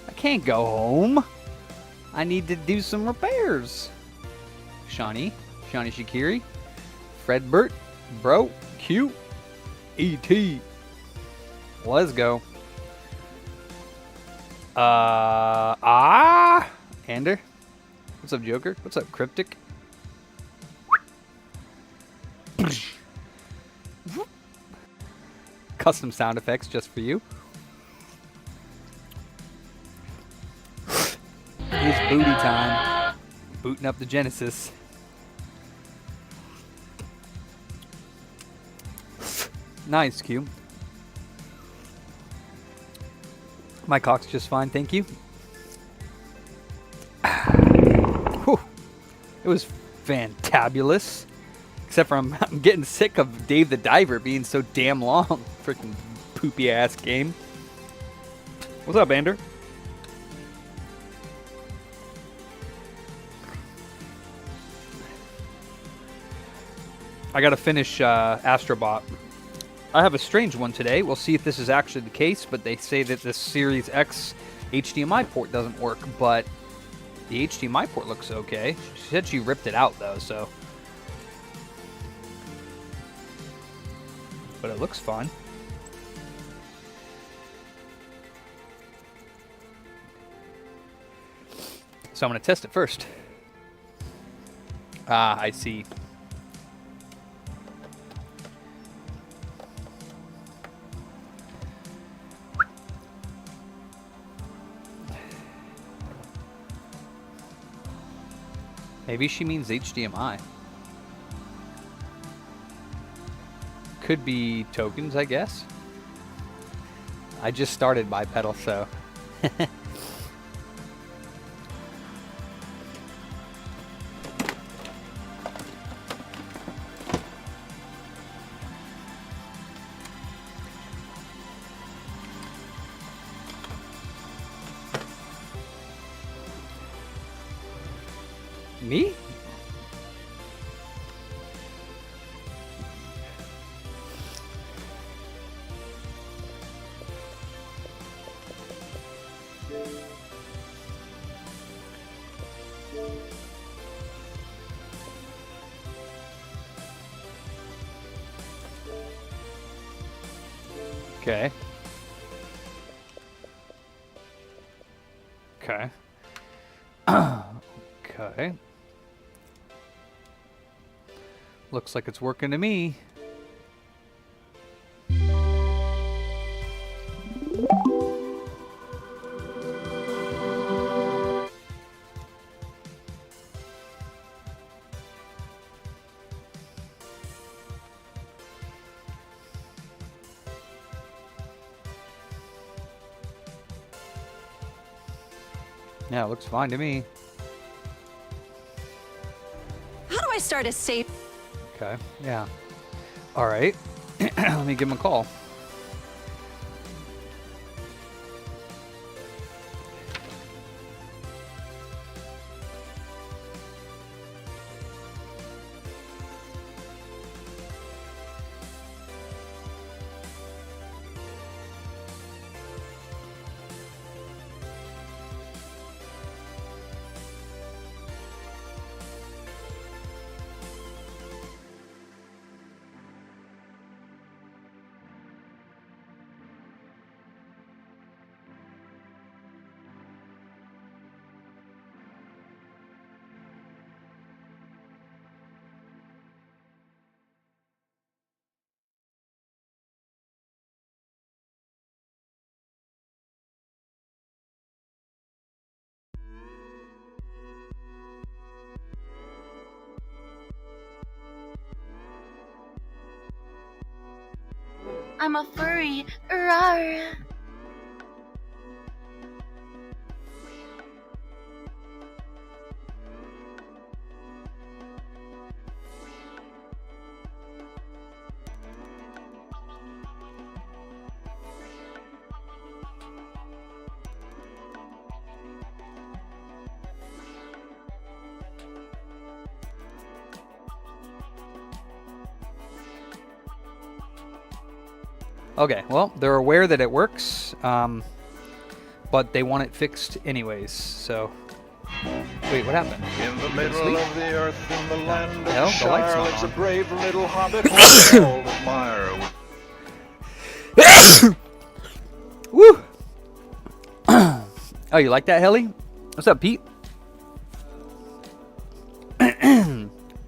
I can't go home. I need to do some repairs. Shawnee Shakiri, Fredbert, Bro, Q, E.T. Let's go. Ander. What's up, Joker? What's up, Cryptic? Custom sound effects just for you. It's booty time. Booting up the Genesis. Nice, Q. My cock's just fine, thank you. Whew. It was fantabulous. Except for I'm getting sick of Dave the Diver being so damn long. Freaking poopy ass game. What's up, Ander? I gotta finish Astrobot. I have a strange one today. We'll see if this is actually the case, but they say that the Series X HDMI port doesn't work, but the HDMI port looks okay. She said she ripped it out, though, so... But it looks fine. So I'm going to test it first. Ah, I see. Maybe she means HDMI. Could be tokens, I guess. I just started bipedal, so... Me? Okay. Okay. Okay. Looks like it's working to me. Yeah, it looks fine to me. How do I start a save? Okay, yeah. All right. Let me give him a call. I'm a furry. Rawr. Okay, well, they're aware that it works, but they want it fixed anyways, so... Wait, what happened? In the middle of the earth, in the land of Hell, the light's Shire, not lives a on. brave little hobbit whom all admire. Woo! Oh, you like that, Helly? What's up, Pete?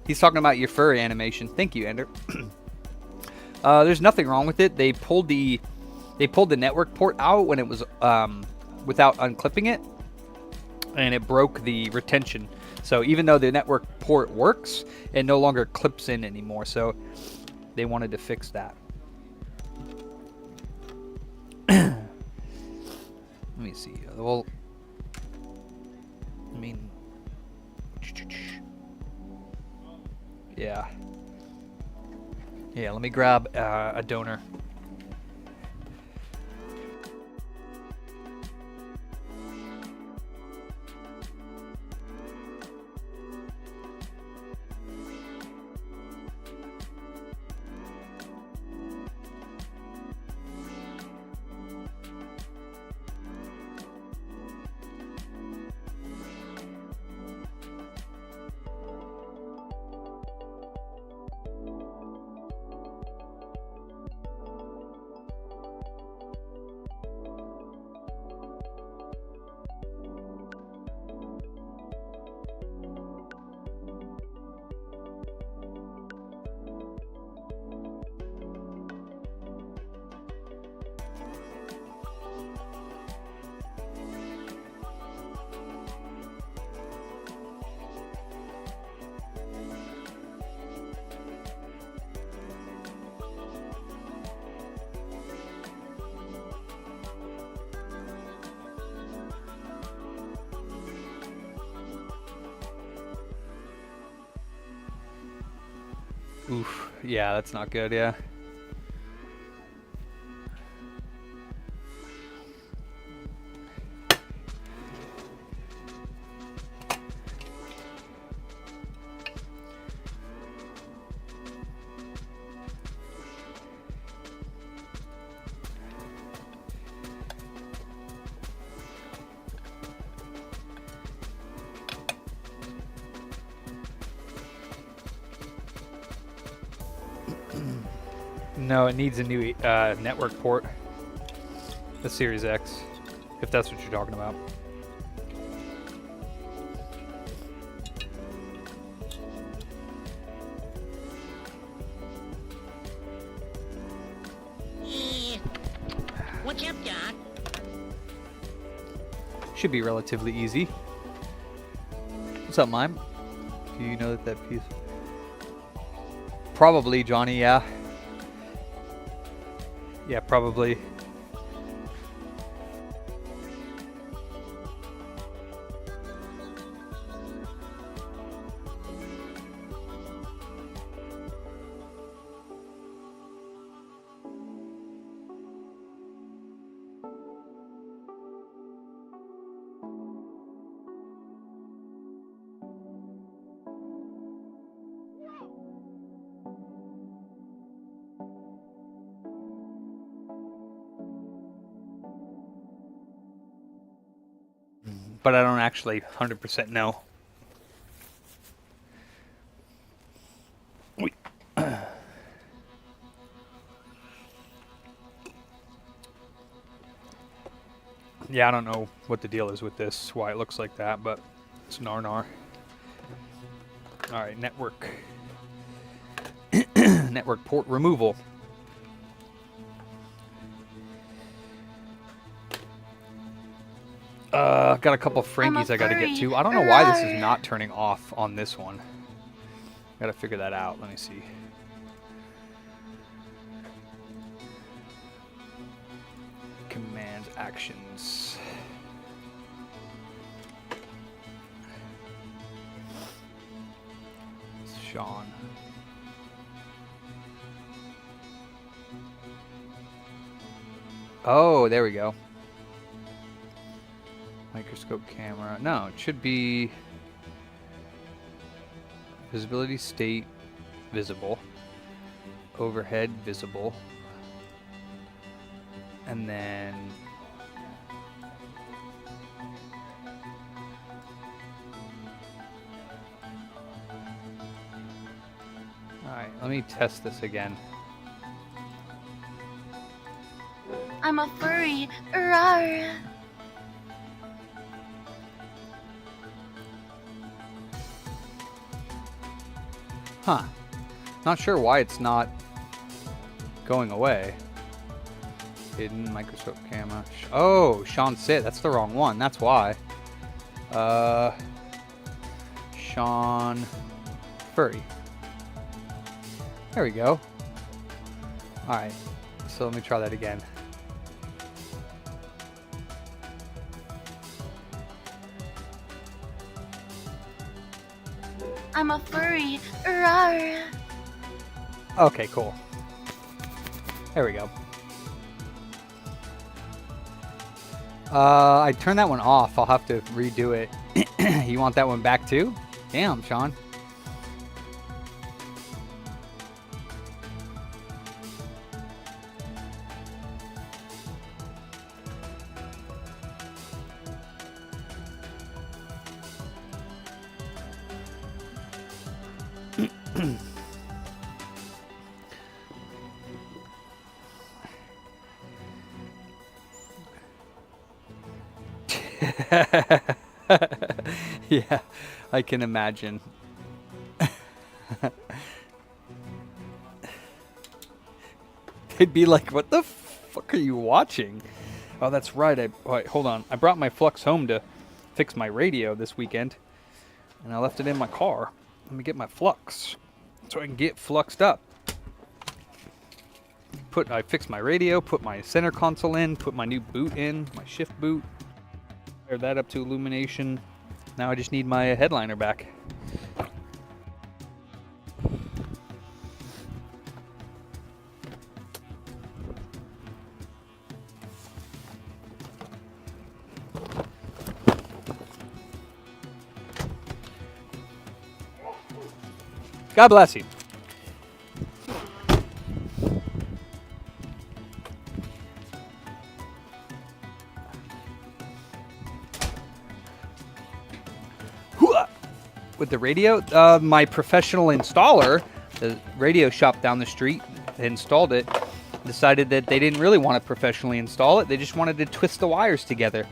He's talking about your furry animation. Thank you, Ender. There's nothing wrong with it. They pulled the network port out when it was without unclipping it, and it broke the retention. So even though the network port works, it no longer clips in anymore. So they wanted to fix that. Let me see. Well, I mean, yeah. Yeah, let me grab a donor. Oof. Yeah, that's not good, yeah. No, it needs a new network port. The Series X, if that's what you're talking about. What's up, Doc? Should be relatively easy. What's up, Mime? Do you know that piece? Probably, Johnny, yeah. Yeah, probably. But I don't actually 100% know. Yeah, I don't know what the deal is with this, why it looks like that, but it's nar. Alright, network. Network port removal. Got a couple Frankies I gotta get to. I don't know why this is not turning off on this one. Gotta figure that out. Let me see. Actions. Sean. Oh, there we go. Microscope camera. No, it should be visibility state visible. Overhead visible. And then alright, let me test this again. I'm a furry. Rawr. Huh. Not sure why it's not going away. Hidden microscope camera. Oh, Sean Sit. That's the wrong one. That's why. Sean Furry. There we go. Alright. So let me try that again. I'm a furry. Rawr. Okay, cool. There we go. I turned that one off. I'll have to redo it. You want that one back too? Damn, Sean. Yeah, I can imagine. They'd be like, what the fuck are you watching? Oh, that's right. Wait, hold on. I brought my Flux home to fix my radio this weekend. And I left it in my car. Let me get my Flux so I can get fluxed up. I fixed my radio, put my center console in, put my new boot in, my shift boot. Fire that up to illumination. Now I just need my headliner back. God bless you. With the radio, my professional installer, the radio shop down the street that installed it, decided that they didn't really want to professionally install it. They just wanted to twist the wires together.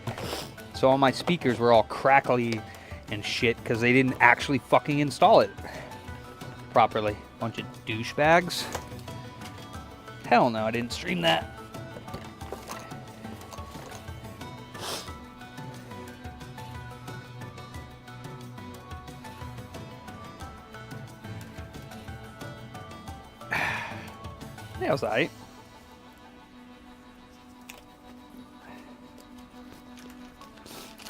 So all my speakers were all crackly and shit because they didn't actually fucking install it properly. Bunch of douchebags. Hell no, I didn't stream that. Yeah, it was alright.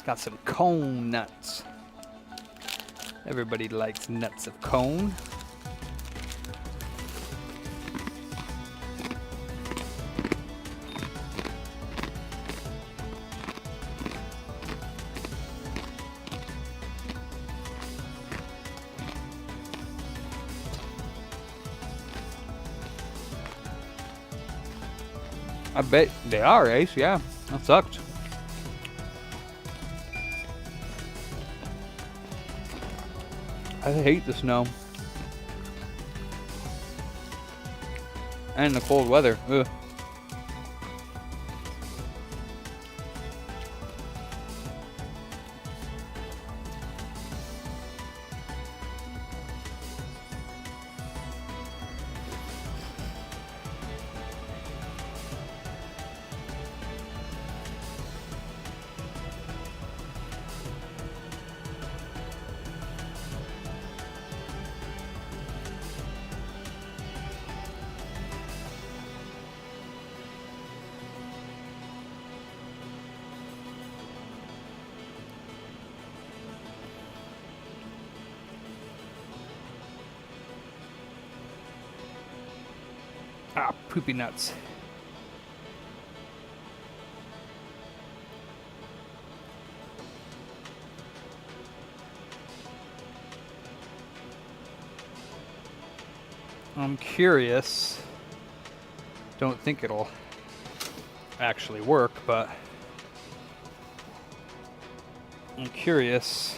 Got some cone nuts. Everybody likes nuts of cone. I bet they are, Ace. Yeah, that sucked. I hate the snow. And the cold weather. Ugh. Ah, poopy nuts. I'm curious. Don't think it'll actually work, but I'm curious.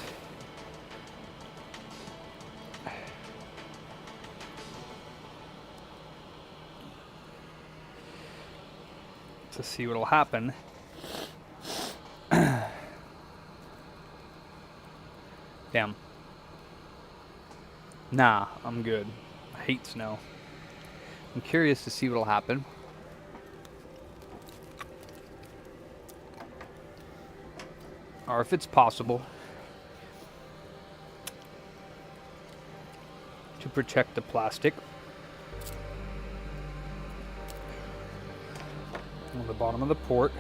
To see what'll happen. Damn. Nah, I'm good. I hate snow. I'm curious to see what'll happen. Or if it's possible to protect the plastic on the bottom of the port.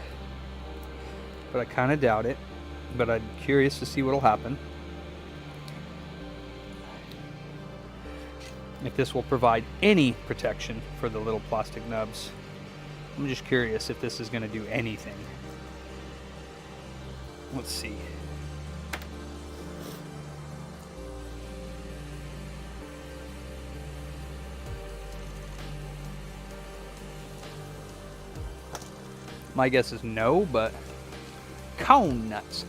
But I kind of doubt it. But I'm curious to see what'll happen. If this will provide any protection for the little plastic nubs. I'm just curious if this is going to do anything. Let's see. My guess is no, but cone nuts.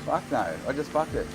Fuck no, I just fucked it.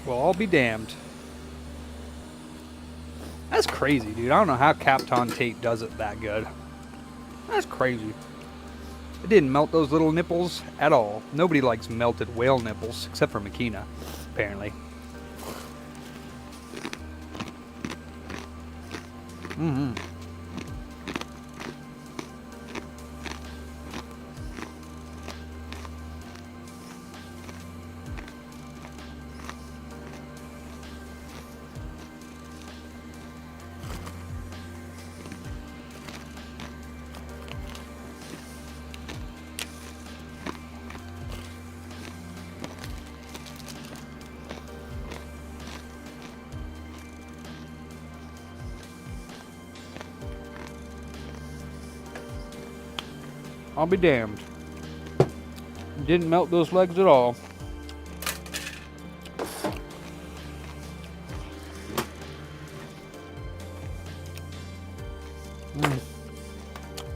Well, I'll be damned. That's crazy, dude. I don't know how Kapton tape does it that good. That's crazy. It didn't melt those little nipples at all. Nobody likes melted whale nipples, except for Makina, apparently. Mm-hmm. I'll be damned. Didn't melt those legs at all.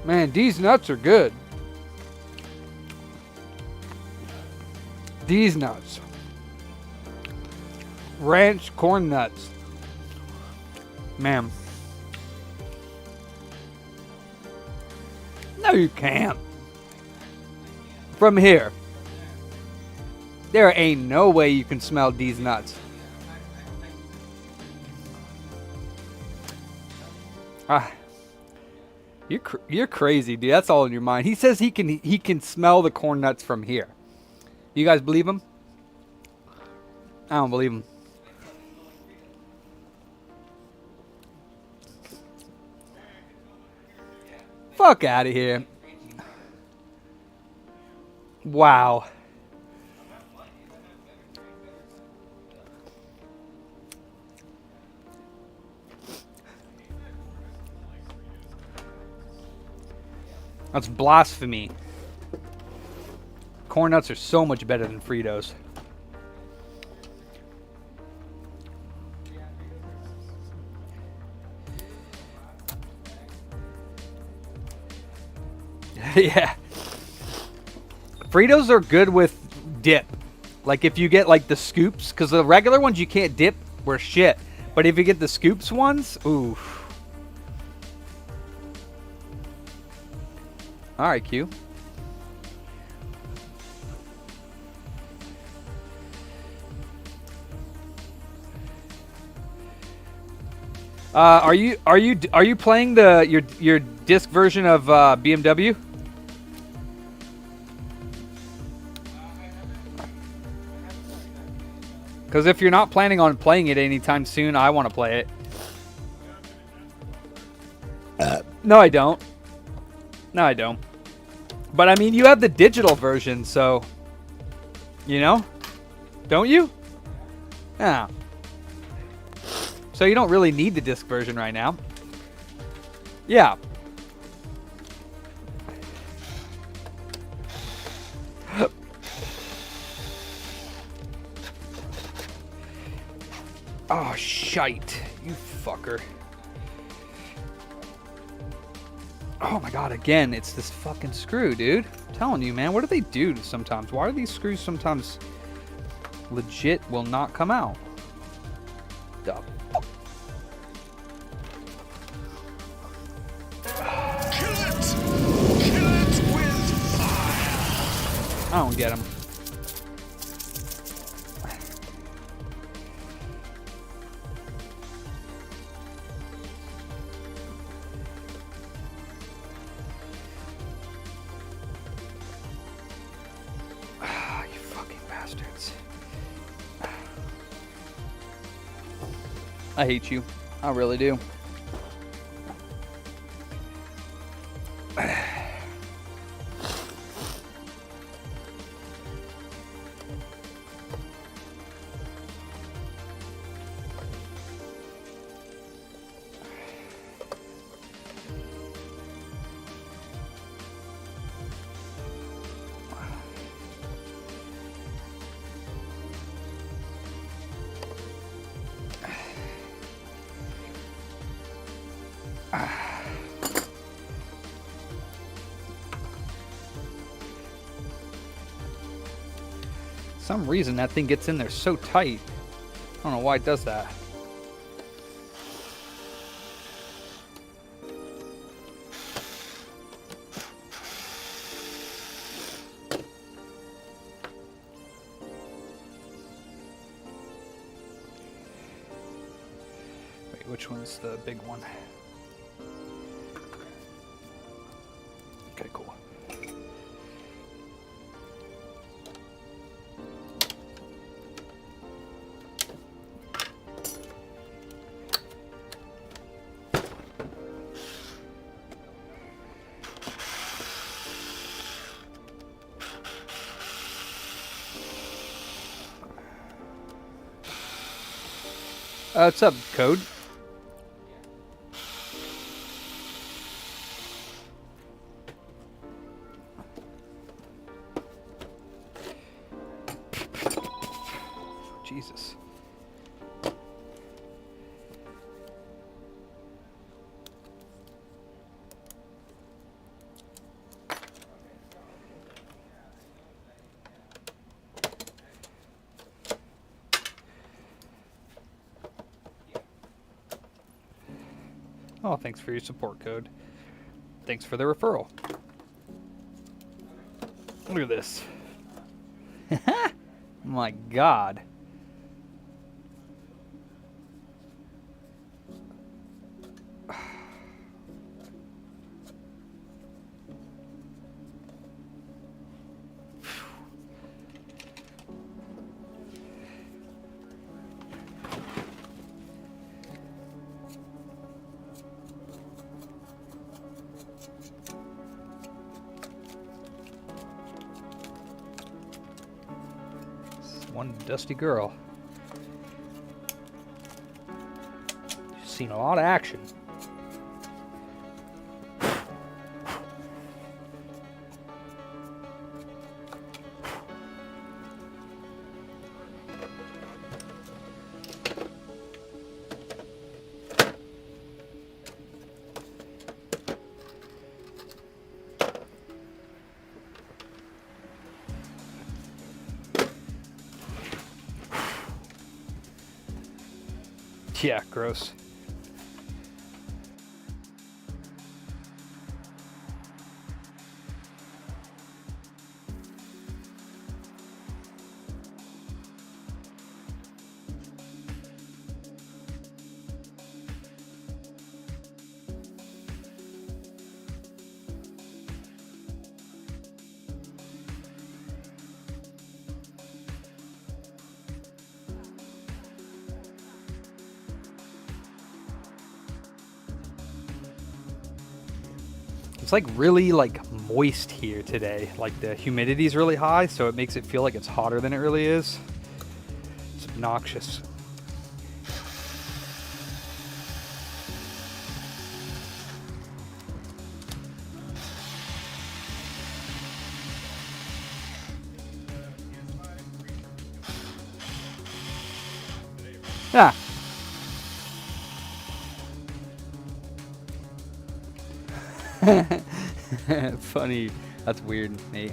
Man, these nuts are good. These nuts. Ranch corn nuts. Man. No, you can't. From here. There ain't no way you can smell these nuts. You're crazy, dude. That's all in your mind. He says he can smell the corn nuts from here. You guys believe him? I don't believe him. Fuck out of here. Wow. That's blasphemy. corn nuts are so much better than Fritos. Yeah. Fritos are good with dip. Like if you get like the scoops, because the regular ones you can't dip, were shit. But if you get the scoops ones, ooh. Alright, Q. Are you playing your disc version of BMW? Because if you're not planning on playing it anytime soon, I want to play it. No, I don't. No, I don't. But I mean, you have the digital version, so you know, don't you? Yeah. So you don't really need the disc version right now. Yeah. Oh, shite. You fucker. Oh my god, again, it's this fucking screw, dude. I'm telling you, man, what do they do sometimes? Why are these screws sometimes legit will not come out? Duh. I don't get him. You fucking bastards. I hate you. I really do. Some reason that thing gets in there so tight. I don't know why it does that. Wait, which one's the big one? Okay, cool. What's up, Code? Jesus. Oh, thanks for your support, Code. Thanks for the referral. Look at this. My God. One dusty girl. She's seen a lot of action. Yeah, gross. It's like really like moist here today. Like the humidity is really high, so it makes it feel like it's hotter than it really is. It's obnoxious. Ah. Funny. That's weird, Nate.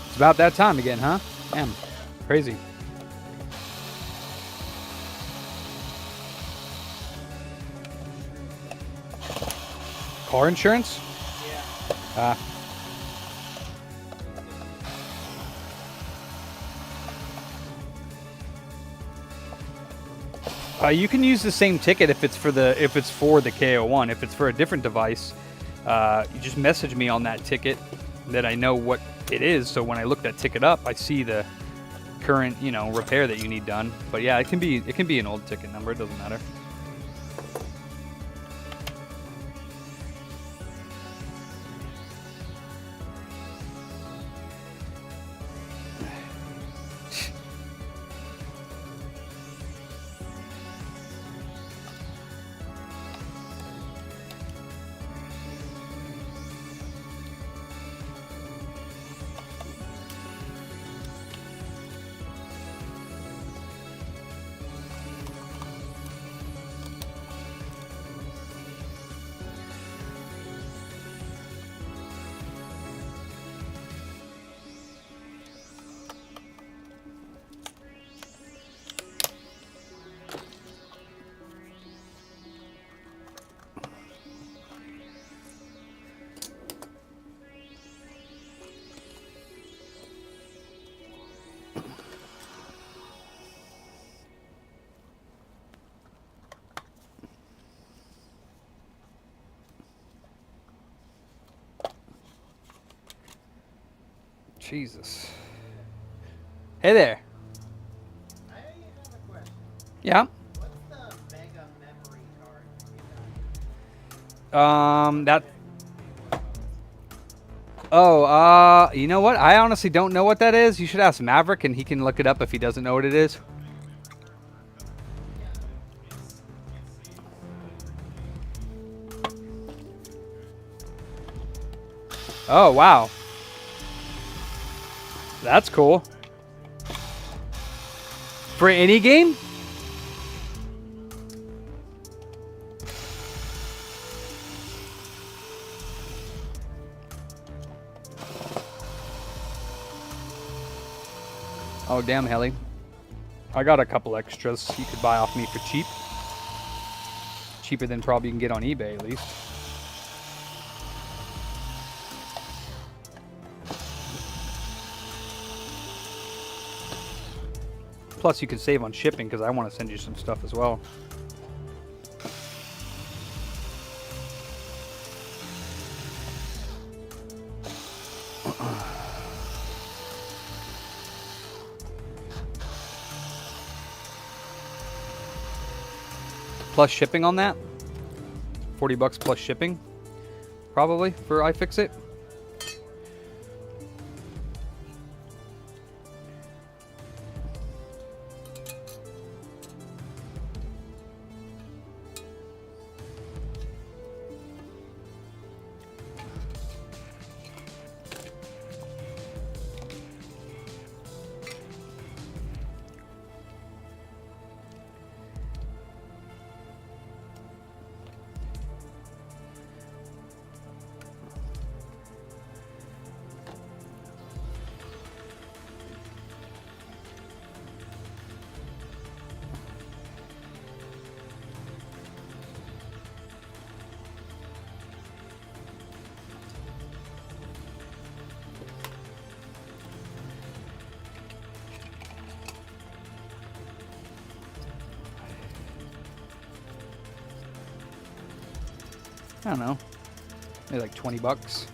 It's about that time again, huh? Damn. Crazy. Car insurance? Yeah. You can use the same ticket if it's for the KO1. If it's for a different device, you just message me on that ticket that I know what it is. So when I look that ticket up, I see the current, repair that you need done. But yeah, it can be an old ticket number. It doesn't matter. Jesus. Hey there. I have a question. Yeah. What's the mega memory card? That. Oh, you know what? I honestly don't know what that is. You should ask Maverick, and he can look it up if he doesn't know what it is. Oh, wow. That's cool. For any game? Oh, damn, Helly. I got a couple extras you could buy off me for cheap. Cheaper than probably you can get on eBay, at least. Plus, you can save on shipping because I want to send you some stuff as well. Plus shipping on that. 40 bucks plus shipping, probably, for iFixit. I don't know, maybe like 20 bucks.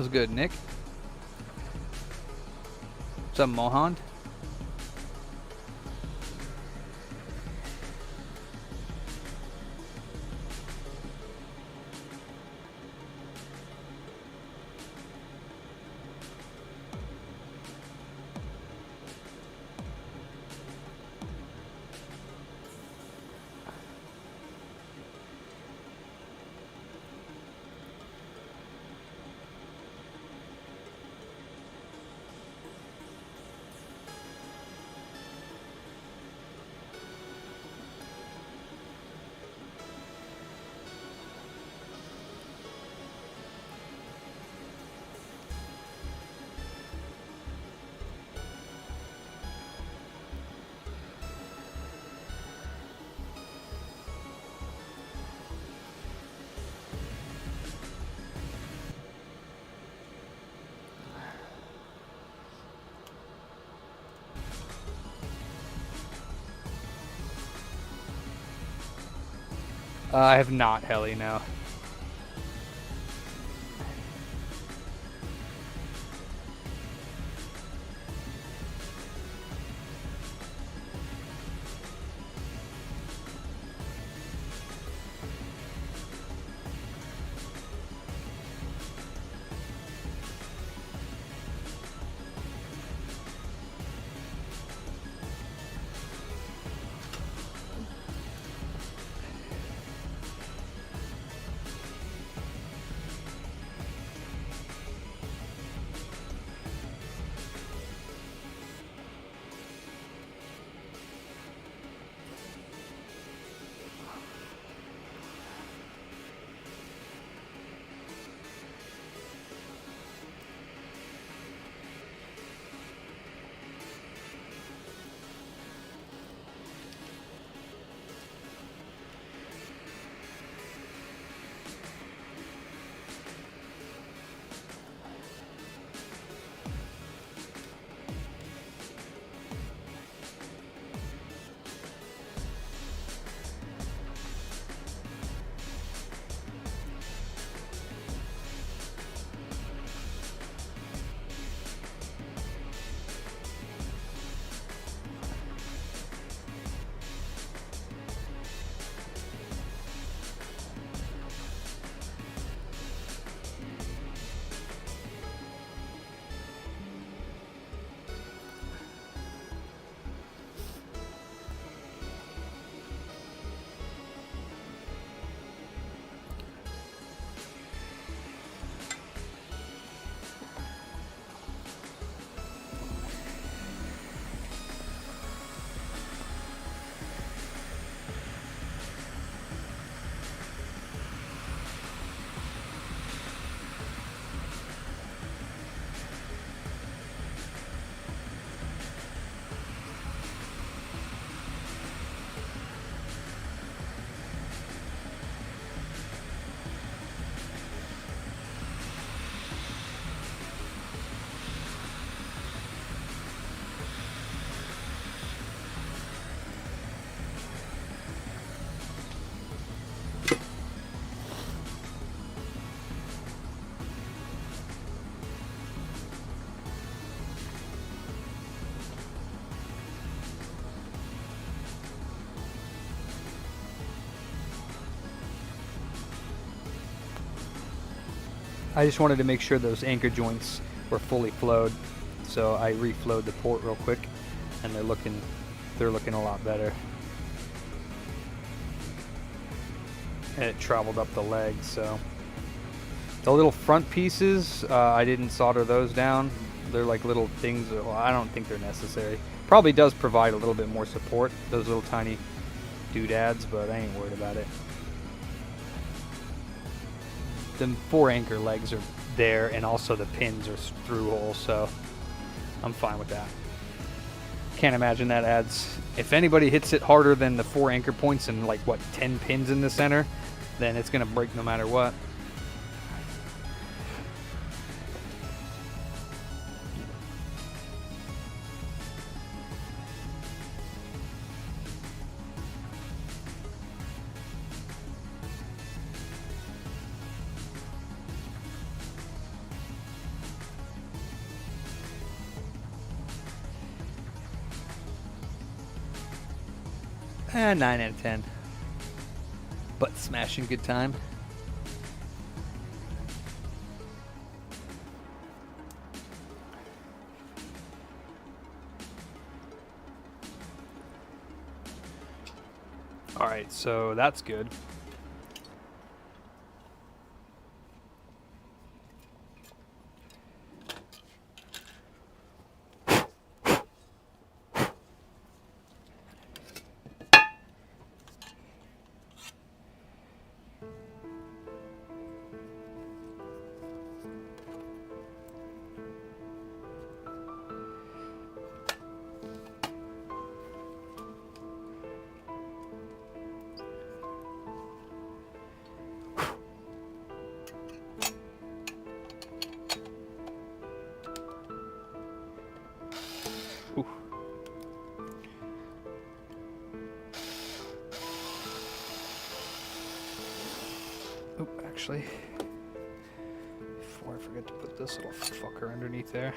What's good, Nick? What's up, Mohand? I have not, Helly, no. I just wanted to make sure those anchor joints were fully flowed, so I reflowed the port real quick, and they're looking a lot better. And it traveled up the leg, so the little front pieces, I didn't solder those down. They're like little things. Well, I don't think they're necessary. Probably does provide a little bit more support, those little tiny doodads, but I ain't worried about it. The 4 anchor legs are there, and also the pins are through holes, so I'm fine with that. Can't imagine that adds. If anybody hits it harder than the 4 anchor points and like what 10 pins in the center, then it's gonna break no matter what. Eh, 9 out of 10. Butt smashing good time. Alright, so that's good. Ooh. Oop, actually, before I forget to put this little fucker underneath there.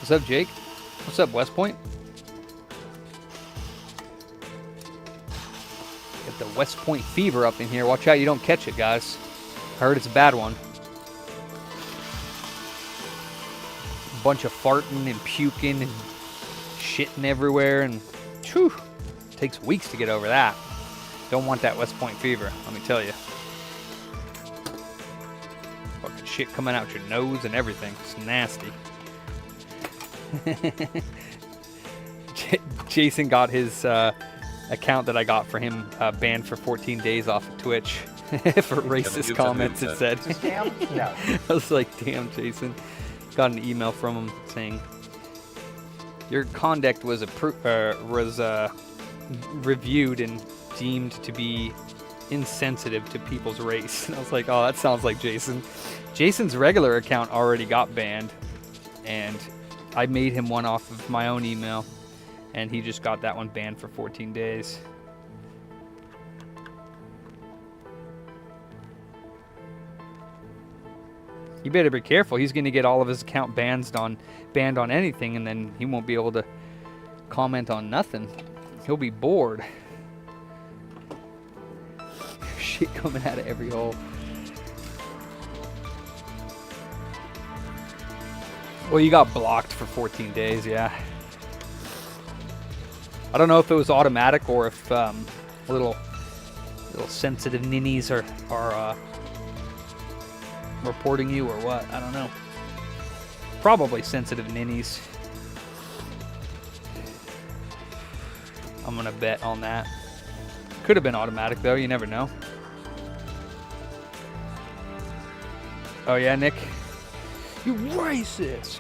What's up, Jake? What's up, West Point? Get the West Point fever up in here. Watch out you don't catch it, guys. I heard it's a bad one. A bunch of farting and puking and shitting everywhere, and whew, takes weeks to get over that. Don't want that West Point fever, let me tell you. Fucking shit coming out your nose and everything. It's nasty. Jason got his account that I got for him banned for 14 days off of Twitch for racist comments, it said. I was like, damn, Jason. Got an email from him saying, your conduct was reviewed and deemed to be insensitive to people's race. And I was like, oh, that sounds like Jason. Jason's regular account already got banned. and I made him one off of my own email, and he just got that one banned for 14 days. You better be careful. He's going to get all of his account banned on anything, and then he won't be able to comment on nothing. He'll be bored. Shit coming out of every hole. Well, you got blocked for 14 days, yeah. I don't know if it was automatic or if little sensitive ninnies are reporting you or what. I don't know. Probably sensitive ninnies. I'm gonna bet on that. Could have been automatic though, you never know. Oh yeah, Nick? You racist!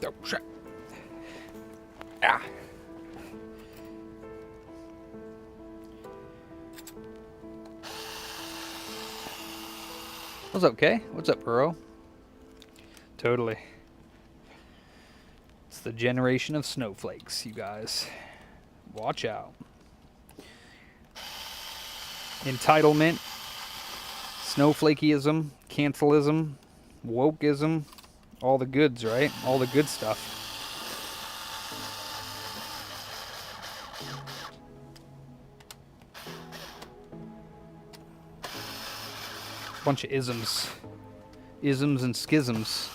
Oh, shit. Ah. What's up, Kay? What's up, bro? Totally. It's the generation of snowflakes, you guys. Watch out. Entitlement, snowflakeism, cancelism, wokeism. All the goods, right? All the good stuff. Bunch of isms. Isms and schisms.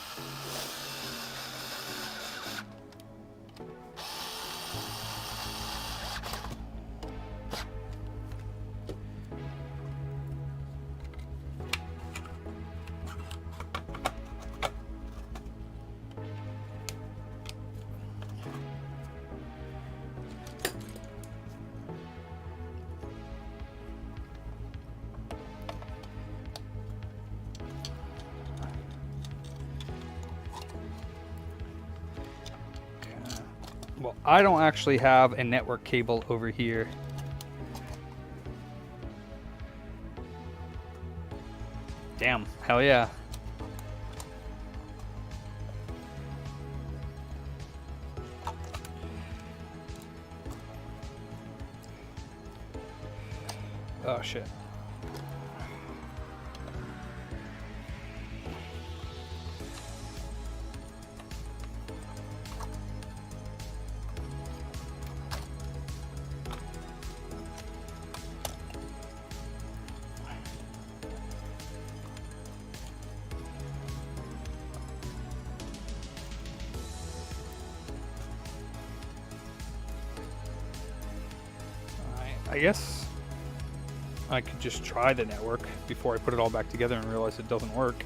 Well, I don't actually have a network cable over here. Damn, hell yeah. Oh shit. I guess I could just try the network before I put it all back together and realize it doesn't work.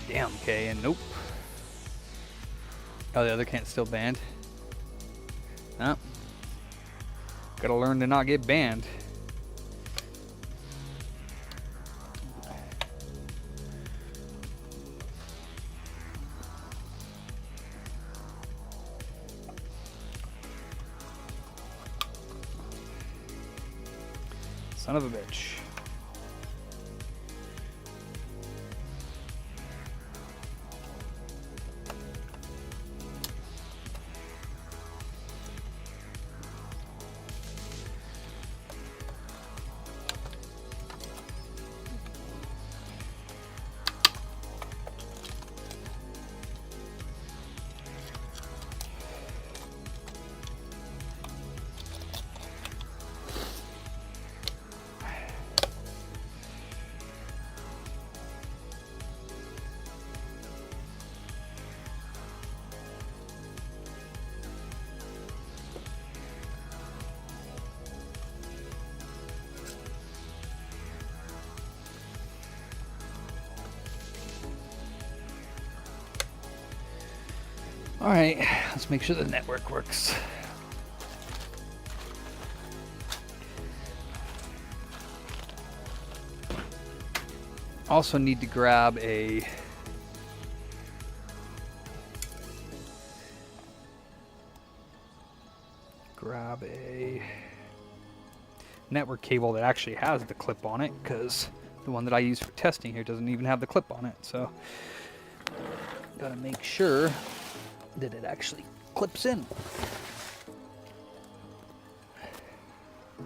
Damn, okay, and nope. Oh, the other can't still banned. Huh? Gotta learn to not get banned. Son of a bitch. All right, let's make sure the network works. Also need to grab a network cable that actually has the clip on it, because the one that I use for testing here doesn't even have the clip on it. So gotta make sure that it actually clips in. I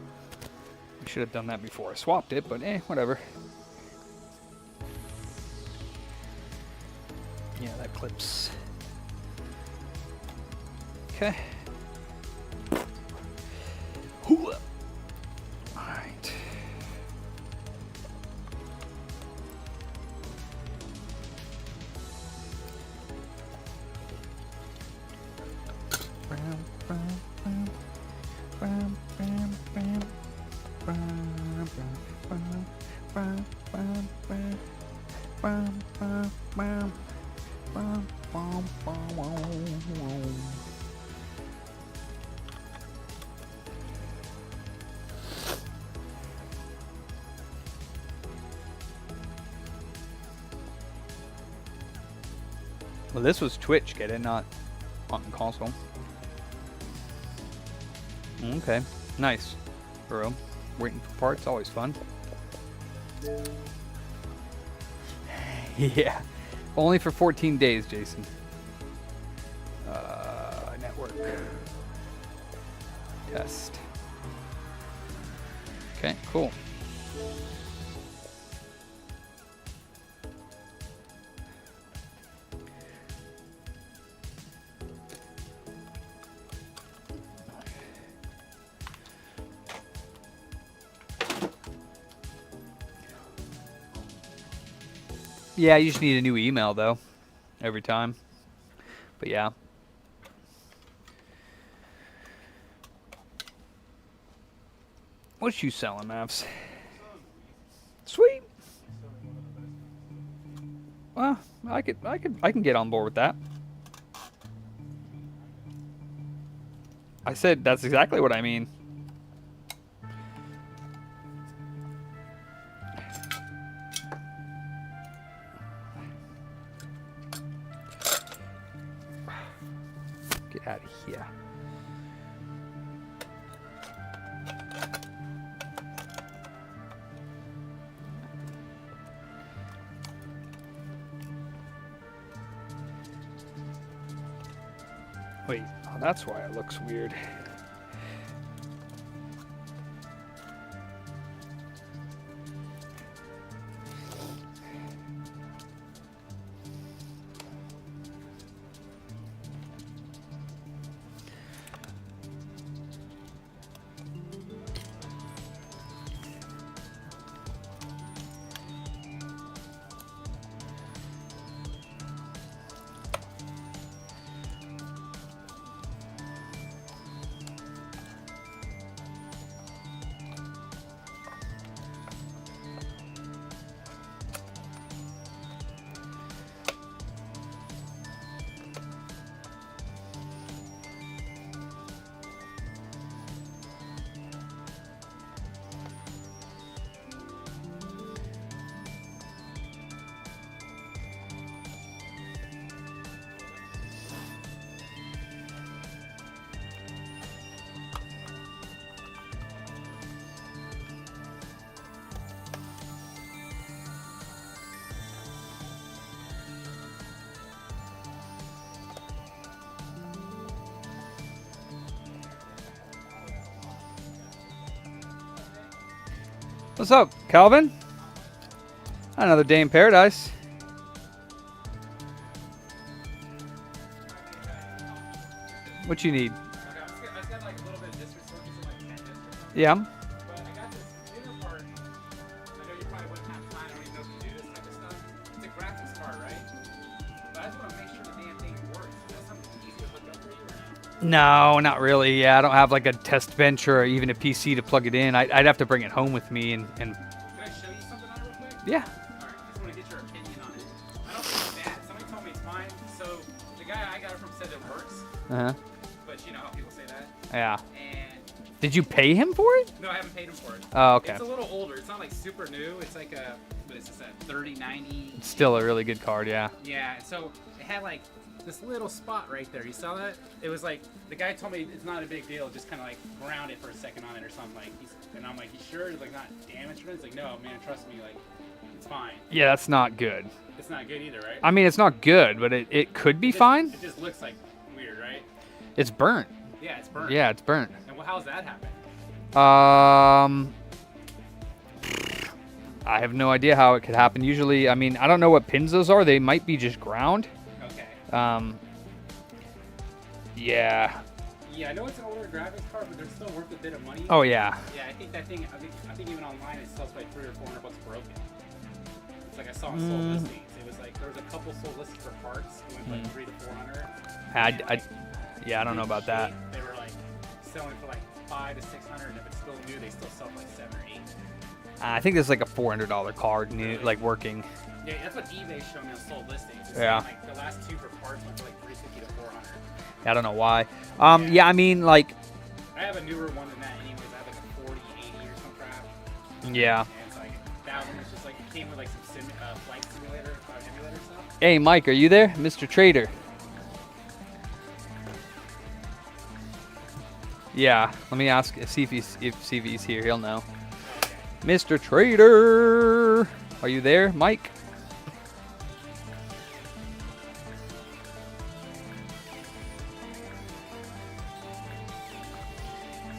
should have done that before I swapped it, but whatever. Yeah, that clips. Okay. All right. Well, this was Twitch, get it, not on console. Okay, nice. Bro, waiting for parts, always fun. Yeah, only for 14 days, Jason. Network. Test. Okay, cool. Yeah, you just need a new email, though, every time. But yeah. What you selling, Mavs? Sweet. Well, I can get on board with that. I said that's exactly what I mean. Get out of here. Wait, oh, that's why it looks weird. What's up, Calvin? Another day in paradise. What you need? I just got like a little bit of district switches in like 10 districts. Yeah. But I got this inner part. I know you probably wouldn't have time. I don't even know if you do this type of stuff. It's a graphics card, right? But I just want to make sure the damn thing works. Is that something easy to hook up for you or not? No, not really. Yeah, I don't have like a test bench or even a PC to plug it in. I'd have to bring it home with me and Can I show you something on it real quick? yeah. Alright, just want to get your opinion on it. I don't think it's bad. Somebody told me it's fine. So the guy I got it from said it works, Uh-huh. but you know how people say that. Yeah. And Did you pay him for it? no, I haven't paid him for it. Oh, okay. It's a little older. It's not like super new. It's like a what is this? A 3090. It's still a really good card, yeah. Yeah. So it had like this little spot right there. You saw that? It was like the guy told me it's not a big deal. Just kind of like ground it for a second on it or something. Like, and I'm like, you sure? It's like not damaged or anything? It's like, no, man, trust me. Like, it's fine. Yeah, that's not good. It's not good either, right? I mean, it's not good, but it could be fine. It just looks like weird, right? It's burnt. Yeah, it's burnt. Yeah, it's burnt. And how's that happen? I have no idea how it could happen. Usually, I mean, I don't know what pins those are. They might be just ground. Okay. Yeah. Yeah, I know it's an older graphics card, but they're still worth a bit of money. Oh, yeah. Yeah, I think that thing. I think even online it sells like $300 or $400 broken. It's like I saw on sold listings. It was like there was a couple sold listings for parts. It went for like $300 to $400. Yeah, I don't know about that. They were like selling for like $500 to $600, and if it's still new, they still sell for like $700 or $800. I think there's like a $400 card, new, like working. Yeah, that's what eBay showed me on sold listings. It's Yeah. Like the last two for parts went for like $350 to $400. I don't know why. Yeah, I mean, like, I have a newer one than that, anyways. I have like a 4080 or some crap. yeah. And it's like that one was just like it came with like some flight simulator, emulator stuff. Hey, Mike, are you there? Mr. Trader. Yeah, let me ask, see if he's here. He'll know. Okay. Mr. Trader, are you there, Mike?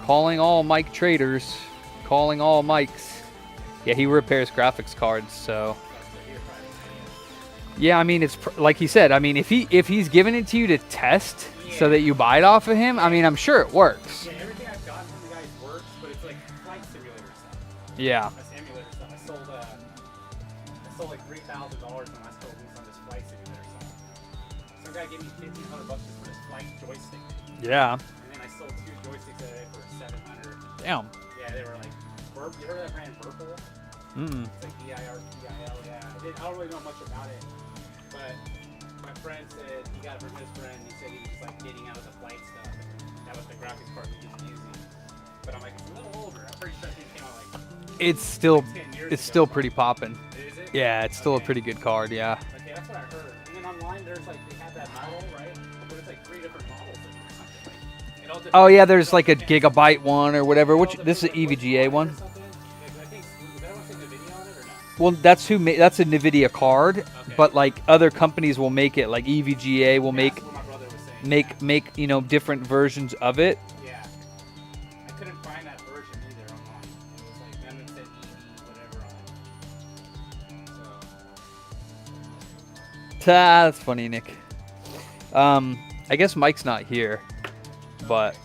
Calling all Mike traders. Calling all Mikes. Yeah, he repairs graphics cards, so. Yeah, I mean, it's like he said. I mean, if he's giving it to you to test, so that you buy it off of him, I mean, I'm sure it works. Yeah, everything I've gotten from the guys works, but it's like flight simulator stuff. Yeah. That's emulator stuff. I sold like $3,000 when I sold this on this flight simulator stuff. Some guy gave me $1,500 just for this flight joystick. Yeah. And then I sold 2 joysticks at it for $700. Damn. Yeah, they were like, you heard of that brand Purple? Mm. It's like EIRPIL, yeah. I don't really know much about it, but my friend said he got it from his friend. He said he was like getting out of the flight stuff, and that was the graphics card he was using. But I'm like, it's a little older. I'm pretty sure it came out like It's still 10 years it's ago. still pretty poppin'. Is it? Yeah, it's still a Okay. pretty good card. Yeah. Okay, that's what I heard. And then online, there's like they have that model, right? But it's like 3 different models of it or something. Like, it all Oh yeah, depends- there's it all like a depends- gigabyte one or whatever. it all Which this is an depends, like, EVGA which one. or something. Like, I think was that one say NVIDIA on it or not? Well, that's a Nvidia card, but like other companies will make it. Like EVGA will make That's what my brother was saying. make different versions of it. Yeah. I couldn't find that version either online. It was like then it said EV whatever on it. So That's funny, Nick. I guess Mike's not here, but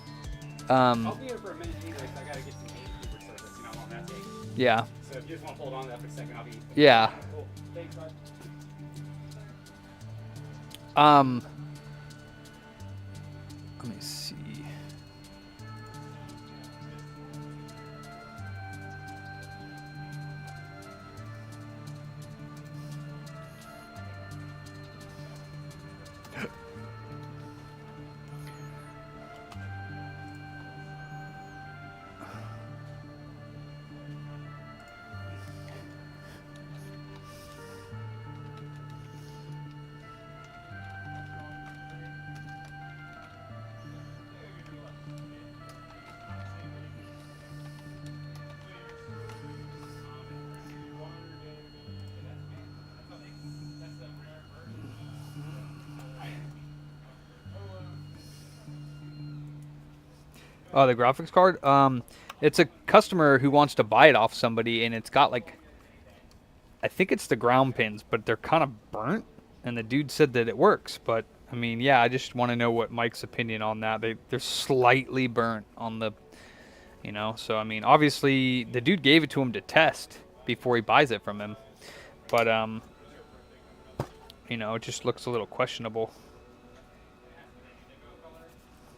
I'll be here for a minute anyway, so I gotta get some gamekeeper service. You know how long that takes. yeah, So if you just want to hold on to that for a second, I'll be. yeah. Cool. Thanks, bud. Let me see. Oh, the graphics card? It's a customer who wants to buy it off somebody, and it's got like, I think it's the ground pins, but they're kind of burnt. And the dude said that it works, but I mean, yeah, I just want to know what Mike's opinion on that. They're slightly burnt on the, So I mean, obviously the dude gave it to him to test before he buys it from him, but it just looks a little questionable.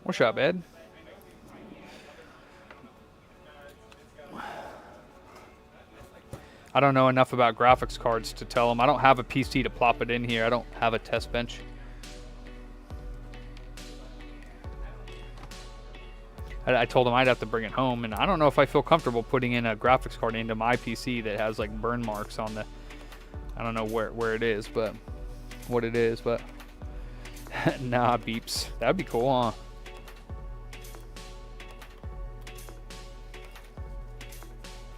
What's up, Ed? I don't know enough about graphics cards to tell them. I don't have a PC to plop it in here. I don't have a test bench. I told him I'd have to bring it home, and I don't know if I feel comfortable putting in a graphics card into my PC that has like burn marks on the. I don't know where it is, but what it is, but nah, beeps. That'd be cool, huh?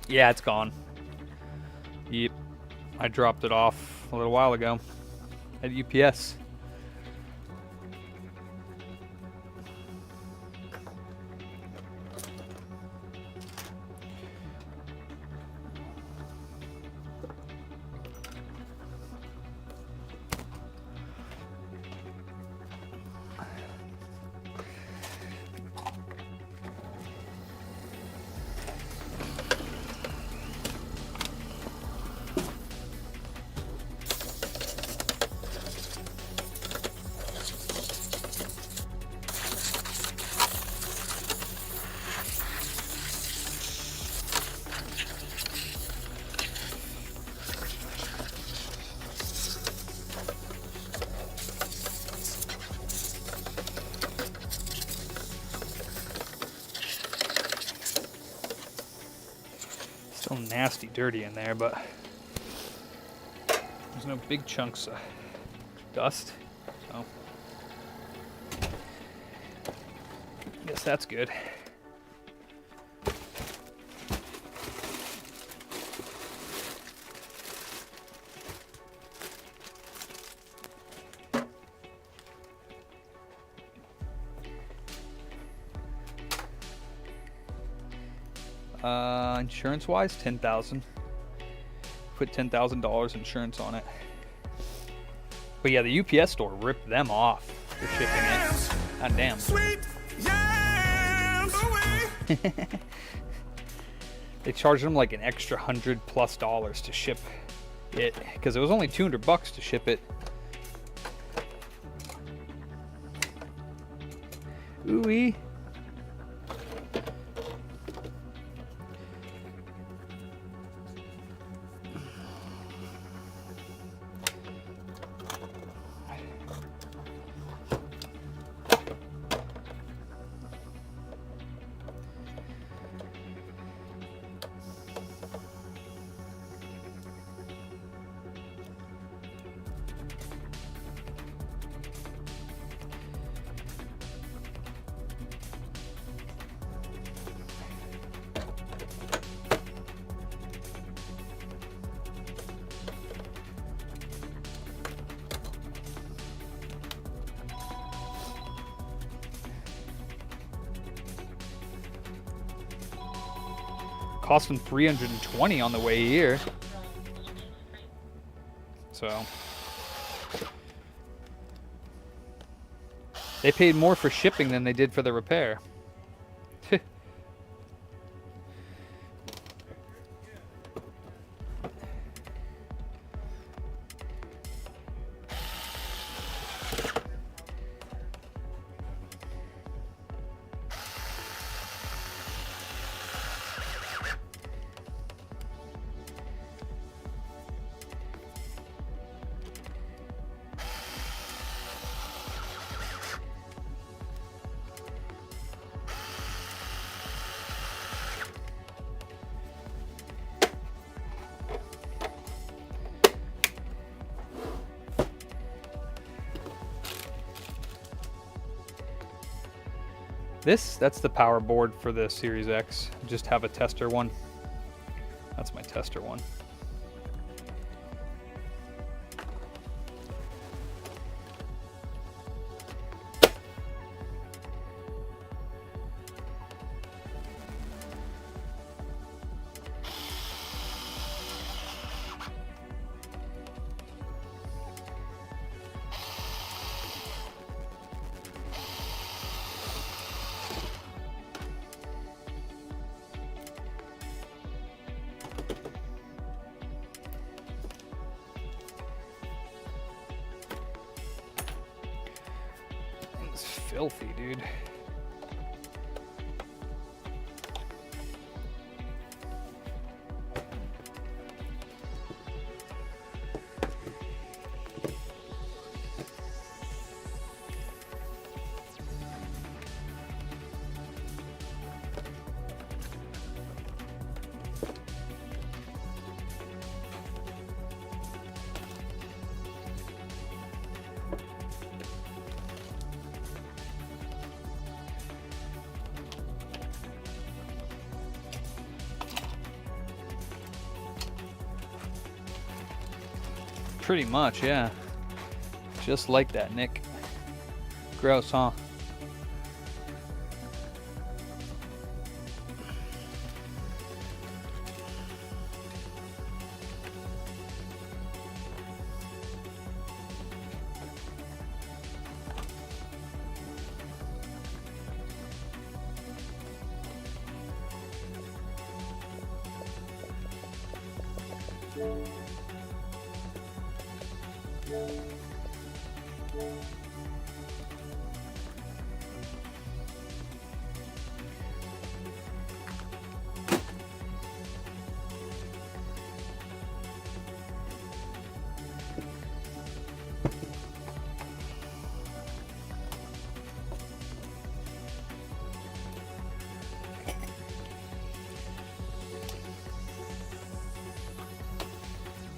Yeah, it's gone. Yep, I dropped it off a little while ago at UPS. Still nasty dirty in there, but there's no big chunks of dust, so I guess that's good. Insurance-wise, $10,000. Put $10,000 insurance on it. But yeah, the UPS store ripped them off for shipping it. God damn. Sweet yams away. They charged them like an extra $100+ to ship it, because it was only $200 to ship it. Ooh-wee. Cost them $320 on the way here. So they paid more for shipping than they did for the repair. That's the power board for the Series X. Just have a tester one. That's my tester one. Filthy, dude. Pretty much, yeah. Just like that, Nick. Gross, huh?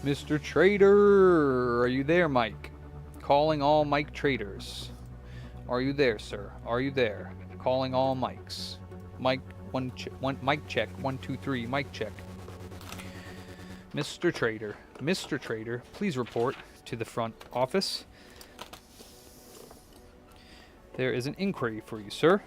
Mr. Trader, are you there, Mike? Calling all Mike traders. Are you there, sir? Are you there? Calling all Mikes. Mike, mic check. 1 2 3. Mic check. Mr. Trader, please report to the front office. There is an inquiry for you, sir.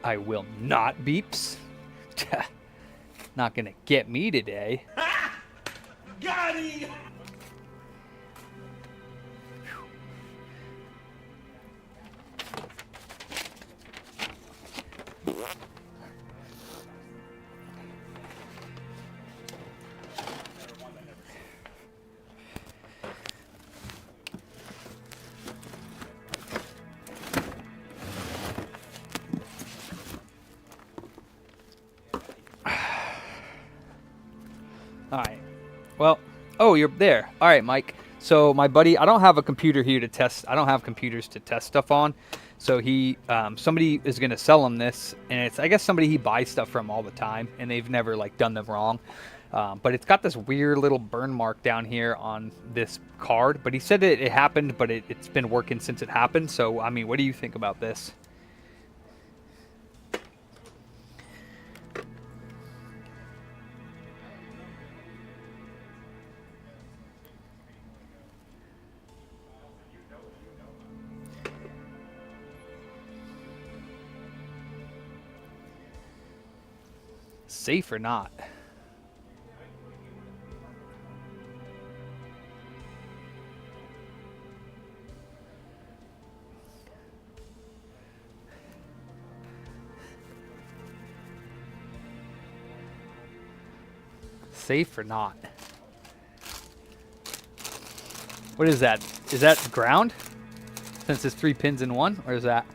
I will not, beeps. Not gonna get me today. Got him! Alright. Well, oh, you're there. Alright, Mike. So my buddy, I don't have a computer here to test. I don't have computers to test stuff on. So he, somebody is going to sell him this. And it's, I guess, somebody he buys stuff from all the time. And they've never, like, done them wrong. But it's got this weird little burn mark down here on this card. But he said it happened, but it's been working since it happened. So, I mean, what do you think about this? Safe or not? Safe or not? What is that? Is that ground? Since it's 3 pins in one, or is that?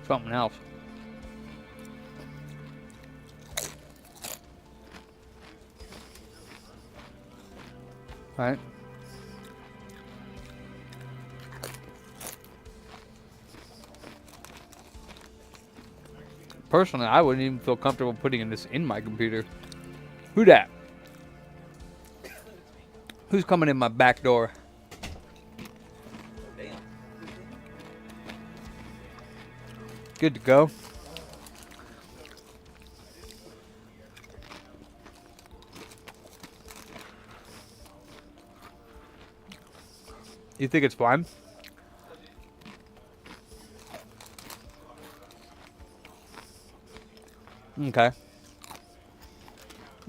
Something else. Right? Personally, I wouldn't even feel comfortable putting this in my computer. Who dat? Who's coming in my back door? Good to go. You think it's fine? Okay.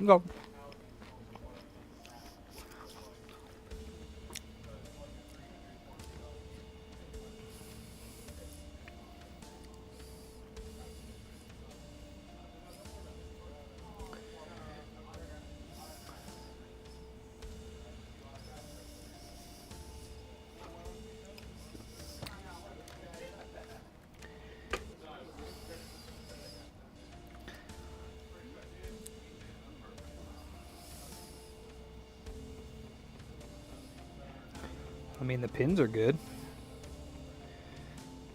Go. I mean, the pins are good.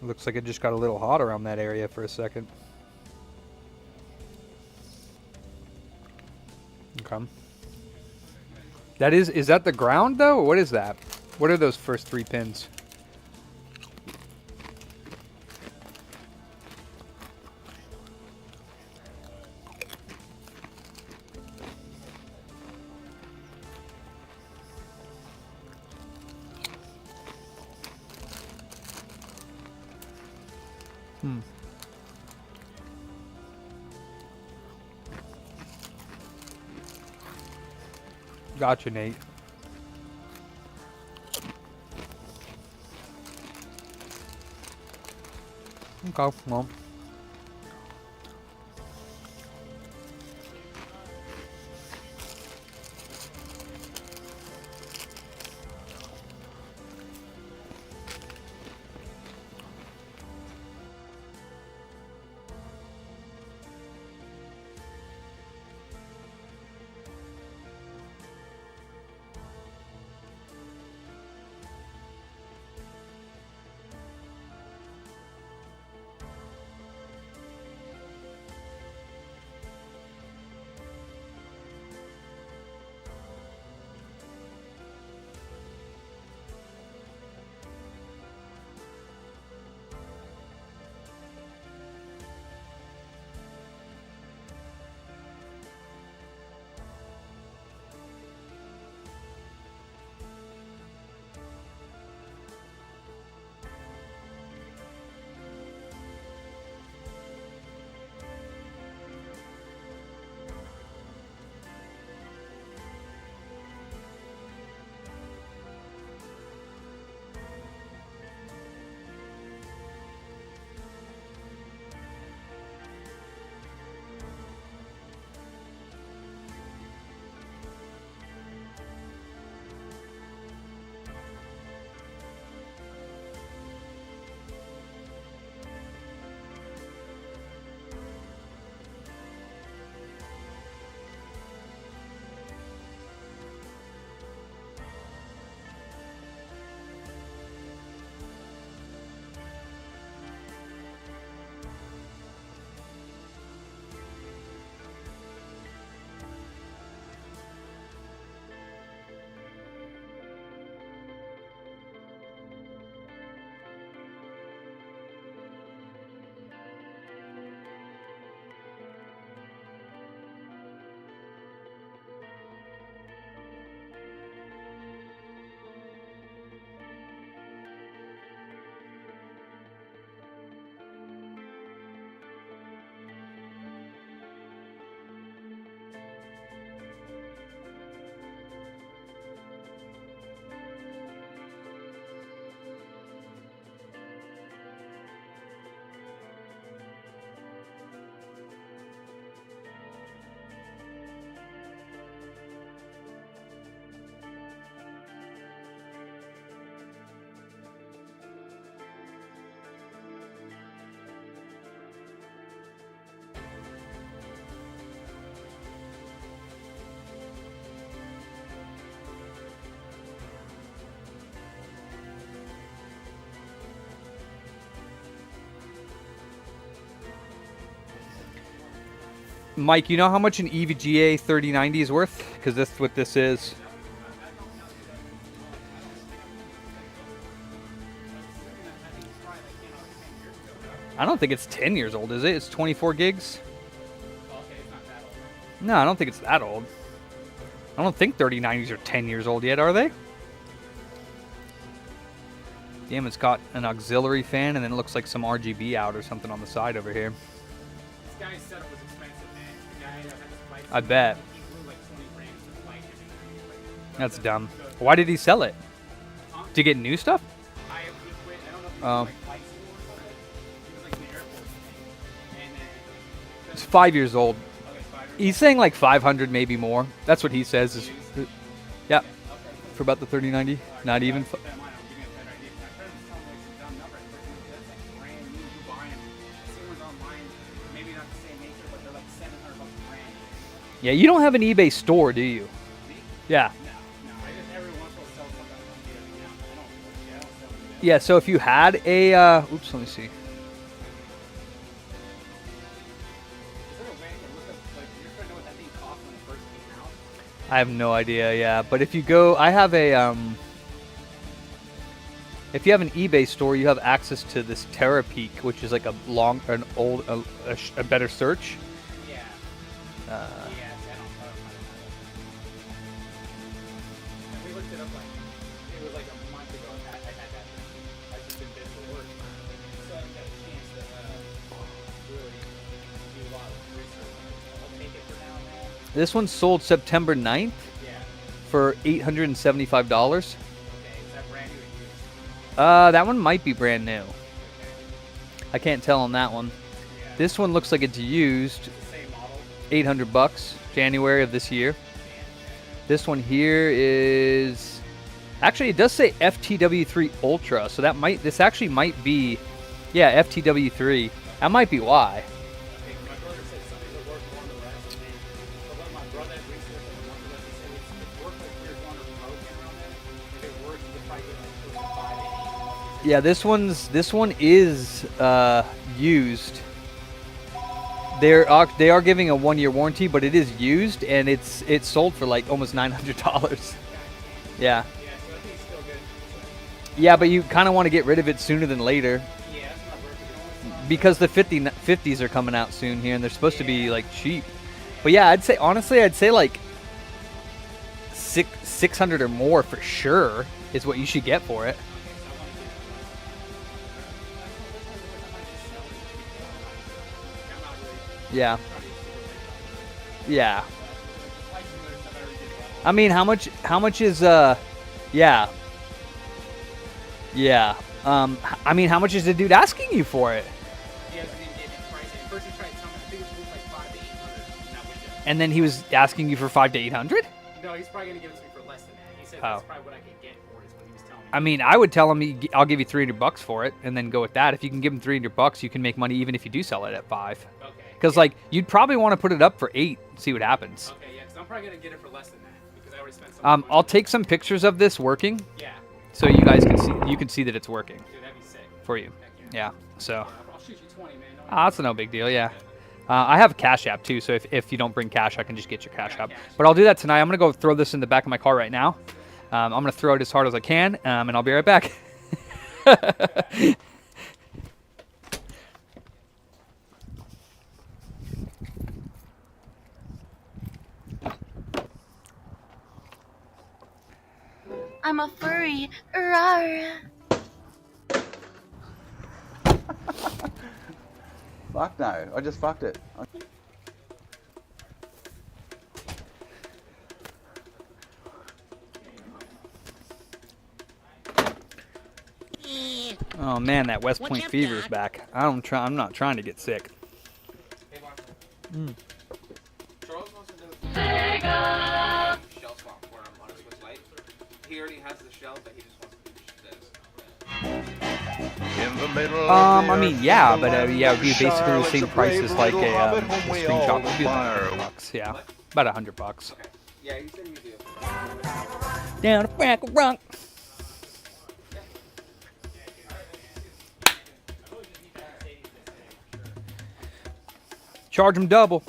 Looks like it just got a little hot around that area for a second. Okay. Is that the ground though? Or what is that? What are those first 3 pins? Gotcha, Nate. Okay, well. Mike, you know how much an EVGA 3090 is worth? Because that's what this is. I don't think it's 10 years old, is it? It's 24 gigs? No, I don't think it's that old. I don't think 3090s are 10 years old yet, are they? Damn, it's got an auxiliary fan, and then it looks like some RGB out or something on the side over here. This guy's setup was expensive, man. The guy that had this bike, I bet. he blew like 20 grand for the bike and everything. That's dumb. Why did he sell it? To get new stuff? I quit. I don't know if he Oh. was like bike school or something. He was like in the Air Force, I think. And then It's 5 years old. okay, 5 years. He's saying like 500, maybe more. That's what he says. Is, yeah, for about the 3090. Not even. That might not give me a better idea. My friend was telling me like some dumb number. That's like brand new. You buy them. I see ones online. Maybe not the same nature, but they're like $700 brand new. Yeah, you don't have an eBay store, do you? Me? Yeah. No. I just every once in a while sell something on eBay every now. I don't sell them. Yeah, so if you had a, oops, let me see. Is there a way to look up, like, you're trying to know what that thing cost when it first came out? I have no idea, yeah. But if you go, I have a, if you have an eBay store, you have access to this TerraPeak, which is like a better search. Yeah. Uh, Yeah, I don't know. And we looked it up like, it was like a month ago. I had that. I've just been busy with work. So I haven't got a chance to really do a lot of research on it. I'll take it for now, man. this one sold September 9th Yeah. for $875. Okay, is that brand new or used? That one might be brand new. I can't tell on that one. Yeah. This one looks like it's used, It's the same model. $800, January of this year. This one here is, actually it does say FTW3 Ultra, so that might, this actually might be, yeah, FTW3. That might be why. Okay, my brother said something that worked more than the rest. But when my brother had researched and the one that he said it's worked like here's one or broken around that. If it works, you could probably get like close to 580. Yeah, this one is used. They are giving a 1-year warranty, but it is used, and it's sold for like almost $900. Yeah. Yeah, so I think it's still good. Yeah, but you kind of want to get rid of it sooner than later, Yeah, that's my birthday. because the 50s are coming out soon here, and they're supposed to be like cheap. But yeah, I'd say honestly, like 600 or more for sure is what you should get for it. Yeah. Yeah. I mean, how much is yeah. Yeah. I mean, how much is the dude asking you for it? He hasn't even given me a price. At first he tried telling me, I think it was like 500 to 800 in that window. And then he was asking you for 500 to 800? No, he's probably gonna give it to me for less than that. He said Oh. that's probably what I could get for it, is what he was telling me. I mean, I would tell him I'll give you $300 for it, and then go with that. If you can give him $300, you can make money even if you do sell it at 5. Okay. Because like you'd probably want to put it up for 8, see what happens. Okay, yeah, because I'm probably gonna get it for less than that because I already spent some money. I'll take some pictures of this working, Yeah, so you guys can see. You can see that it's working dude, that'd be sick. for you. Heck Yeah. So I'll shoot you 20, man. Don't that's no big deal. Yeah. I have Cash App too, so if you don't bring cash, I can just get your Cash App. But I'll do that tonight. I'm gonna go throw this in the back of my car right now. I'm gonna throw it as hard as I can, and I'll be right back. I'm a furry. Rawr. Fuck no, I just fucked it. Oh man, that West Point fever is back. I'm not trying to get sick. Hey, Mark. Mm. Charles wants to do a shell swap for him on his Swiss Light. He already has the shells, but he just wants to do this. In the middle I mean, yeah, but yeah, it would be basically the same price as like a screenshot. Would be about $100. Yeah, about $100. Okay. Yeah, he said he would do. Down a crack of rock. Charge him double.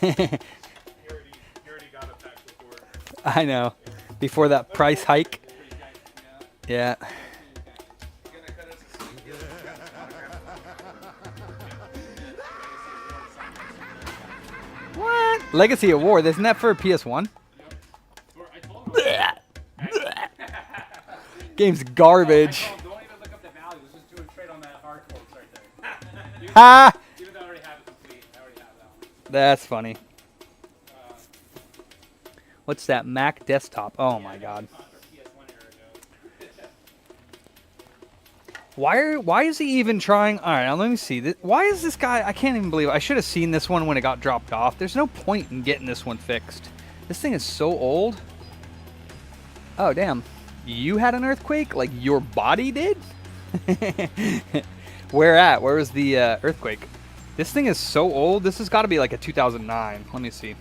already got a pack before. I know. Before that price hike. Yeah. What? Legacy Award? Isn't that for PS1? Game's garbage. Don't even look up the value. Let's just do a trade on that hard quotes right there. Ha! Even though I already have it complete. I already have that one. That's funny. What's that? Mac desktop. Oh my god. Why is he even trying? All right, now let me see. Why is this guy? I can't even believe it. I should have seen this one when it got dropped off. There's no point in getting this one fixed. This thing is so old. Oh damn. You had an earthquake? Like your body did? Where at? Where was the earthquake? This thing is so old. This has got to be like a 2009. Let me see.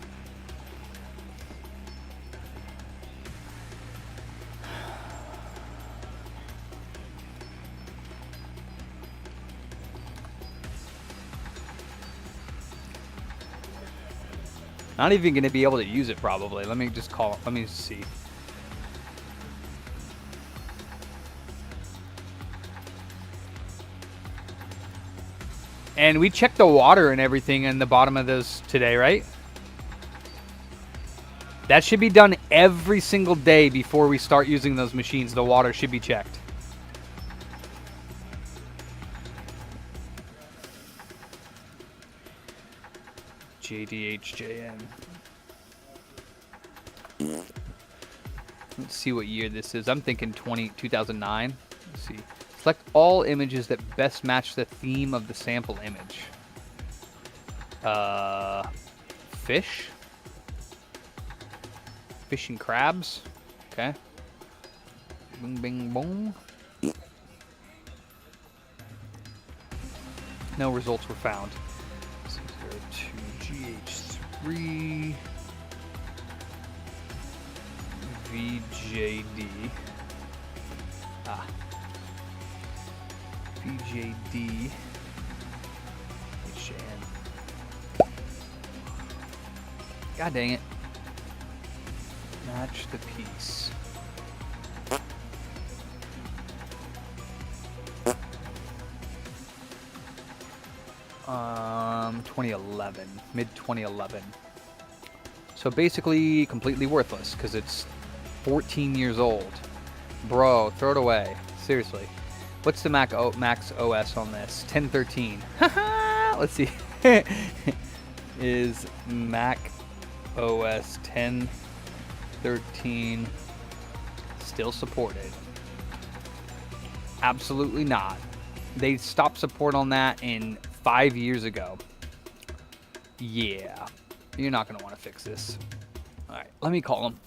Not even going to be able to use it probably. Let me just call. Let me see. And we checked the water and everything in the bottom of those today, right? That should be done every single day before we start using those machines. The water should be checked. JDHJN. Let's see what year this is. I'm thinking 2009. Let's see. Select all images that best match the theme of the sample image. Fish? Fish and crabs. Okay. Bing, bing, boom. No results were found. 602GH3 VJD. VJD HN. God dang it. Match the piece. Um, 2011, mid 2011. So basically completely worthless because it's 14 years old. Bro, throw it away. Seriously. What's the Max OS on this? 1013. Let's see. Is Mac OS 1013 still supported? Absolutely not. They stopped support on that in 5 years ago. Yeah. You're not going to want to fix this. All right, let me call them.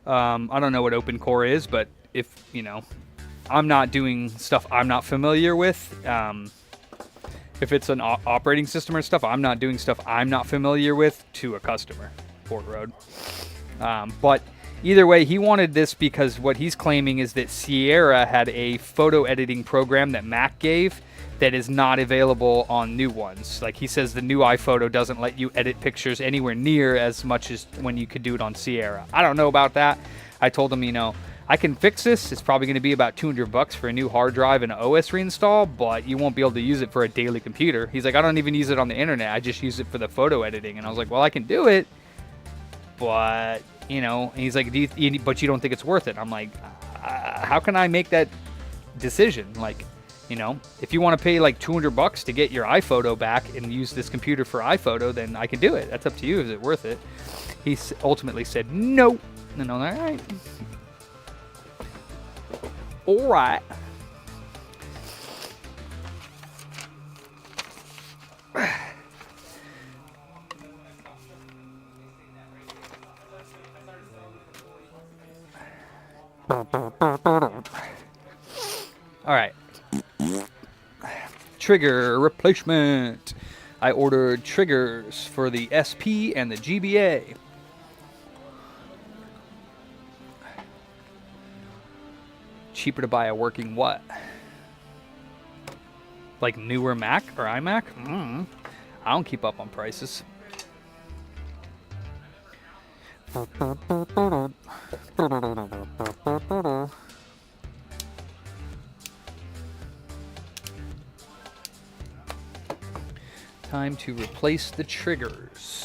I don't know what OpenCore is, but if, you know, I'm not doing stuff I'm not familiar with. If it's an operating system or stuff, I'm not doing stuff I'm not familiar with to a customer. Port Road. But either way, he wanted this because what he's claiming is that Sierra had a photo editing program that Mac gave that is not available on new ones. Like he says the new iPhoto doesn't let you edit pictures anywhere near as much as when you could do it on Sierra. I don't know about that. I told him, you know, I can fix this. It's probably going to be about $200 for a new hard drive and an OS reinstall, but you won't be able to use it for a daily computer. He's like, I don't even use it on the internet. I just use it for the photo editing. And I was like, well, I can do it, but, you know, and he's like, but you don't think it's worth it? I'm like, how can I make that decision? Like, you know, if you want to pay like $200 to get your iPhoto back and use this computer for iPhoto, then I can do it. That's up to you. Is it worth it? He ultimately said no. And I'm like, all right. All right. All right. Trigger replacement. I ordered triggers for the SP and the GBA. Cheaper to buy a working what? Like newer Mac or iMac? I don't keep up on prices. Time to replace the triggers.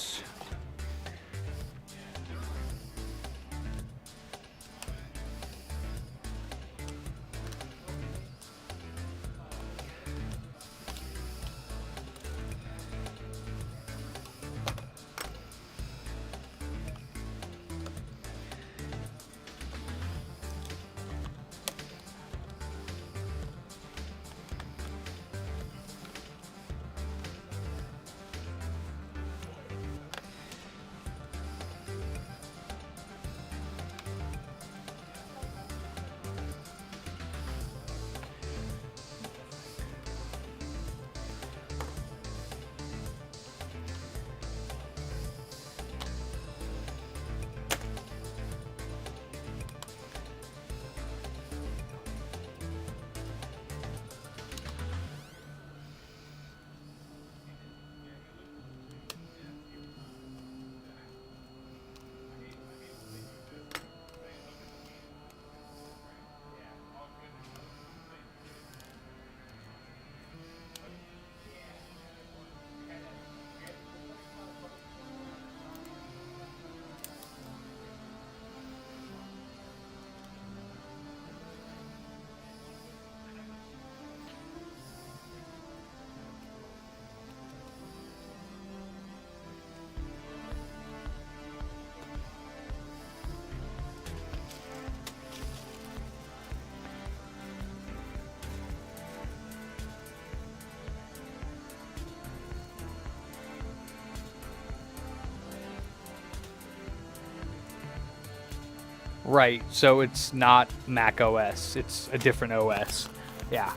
Right, so it's not Mac OS, it's a different OS. Yeah.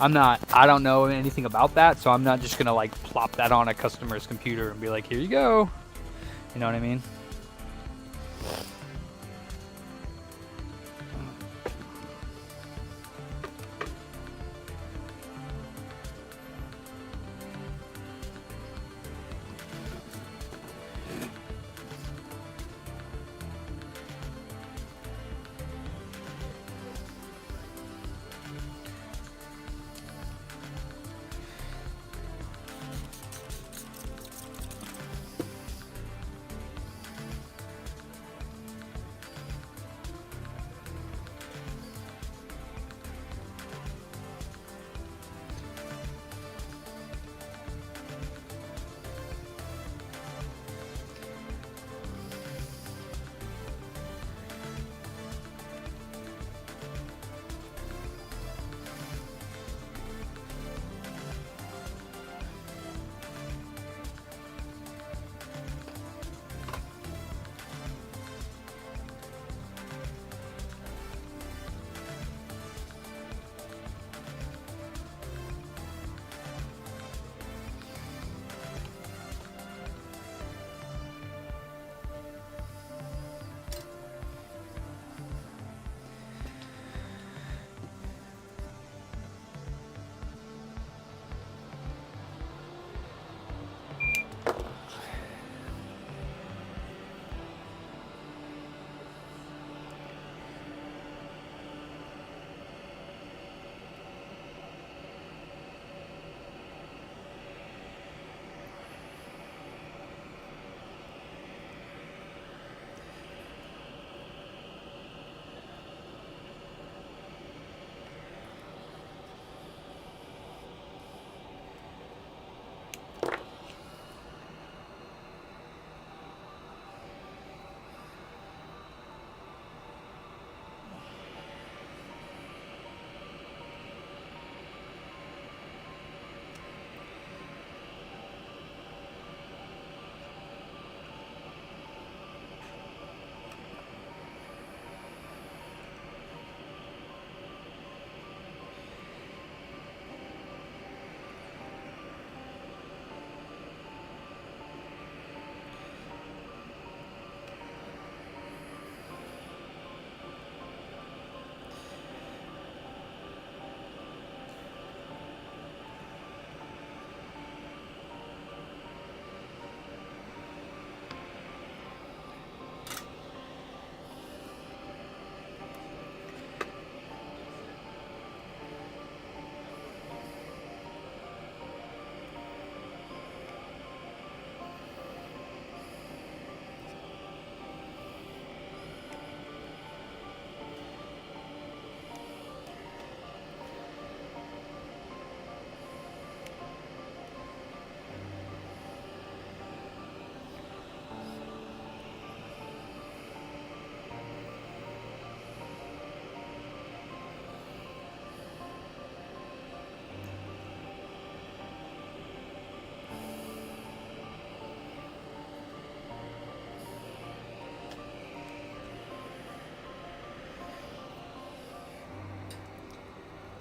I don't know anything about that, so I'm not just gonna like plop that on a customer's computer and be like, here you go. You know what I mean?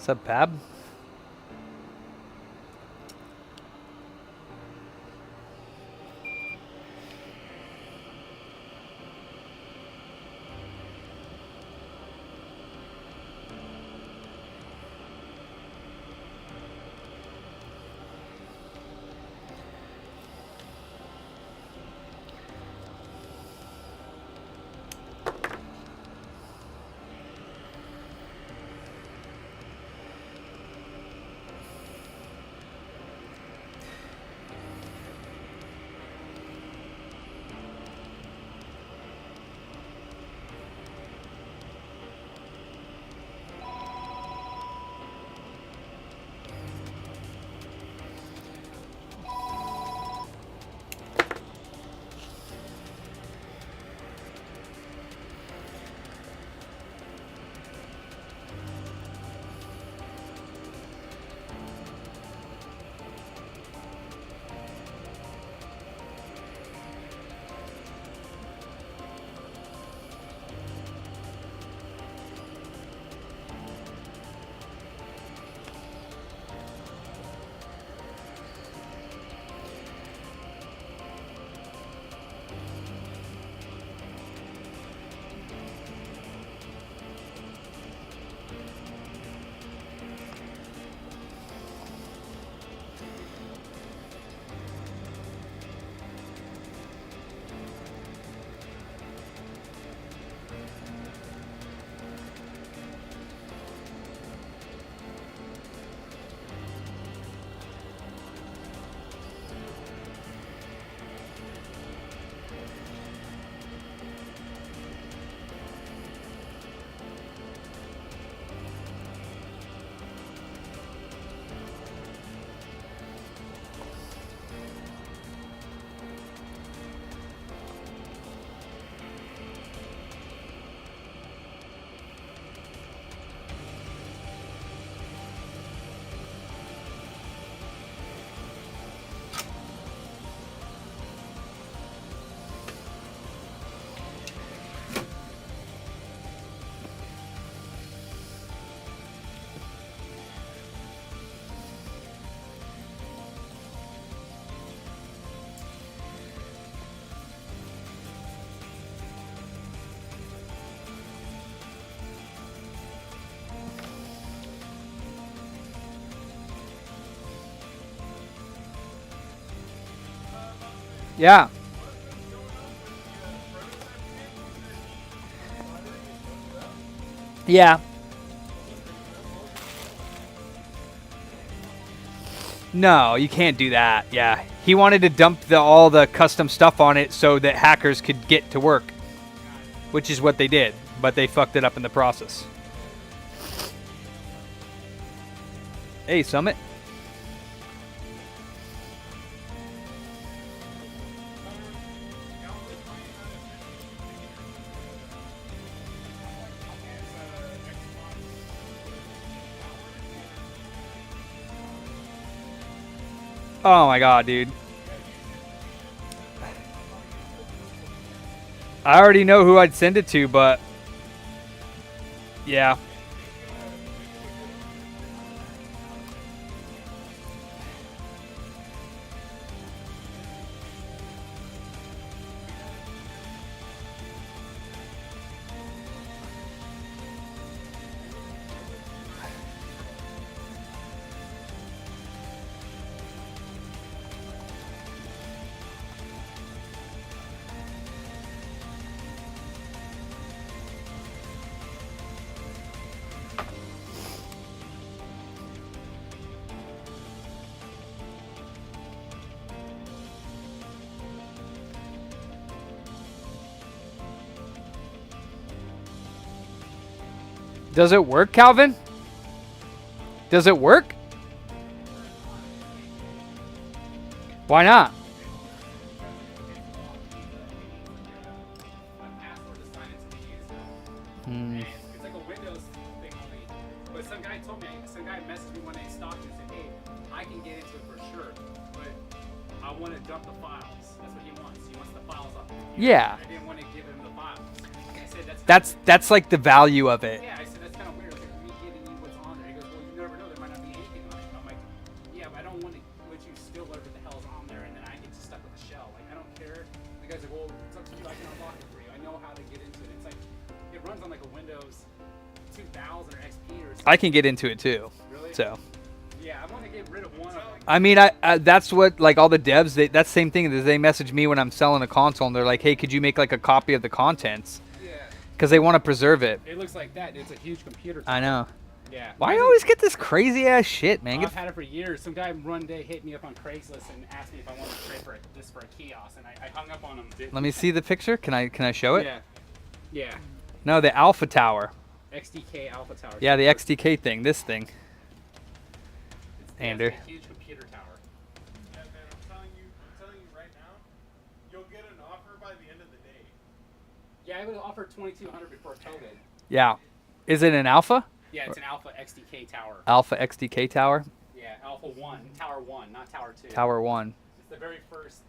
What's up, Pab? Yeah. Yeah. No, you can't do that. Yeah. He wanted to dump all the custom stuff on it so that hackers could get to work, which is what they did, but they fucked it up in the process. Hey, Summit. Oh my god, dude. I already know who I'd send it to, but yeah. Does it work, Calvin? Does it work? Why not? And it's like a Windows thing only. But some guy told me, some guy messaged me one day in stock and said, hey, I can get into it for sure, but I want to dump the files. That's what he wants. He wants the files off the computer. Yeah. I didn't want to give him the files. I said, That's like the value of it. yeah, I said, that's kind of weird. Like, me giving you what's on there. He goes, well, you 2000 or XP or something. I can get into it too. Really? So. Yeah, I want to get rid of one of them. I mean, I that's what, like, all the devs, that's the same thing. They message me when I'm selling a console, and they're like, hey, could you make, like, a copy of the contents? Yeah. Because they want to preserve it. It looks like that. It's a huge computer. I know. Yeah. Why you always get this crazy-ass shit, man? I've had it for years. Some guy one day hit me up on Craigslist and asked me if I wanted to trade for this for a kiosk, and I hung up on him. Let me see the picture. Can I show it? Yeah. Yeah. No, the Alpha Tower. XDK Alpha Tower. Yeah, the XDK thing. This thing. Ander. It's a huge computer tower. Yeah, man, I'm telling you right now, you'll get an offer by the end of the day. Yeah, I would have offered 2,200 before COVID. Yeah. Is it an Alpha? Yeah, it's an Alpha XDK tower. Alpha XDK Tower? Yeah, Alpha 1, Tower 1, not Tower 2. Tower 1. It's the very first.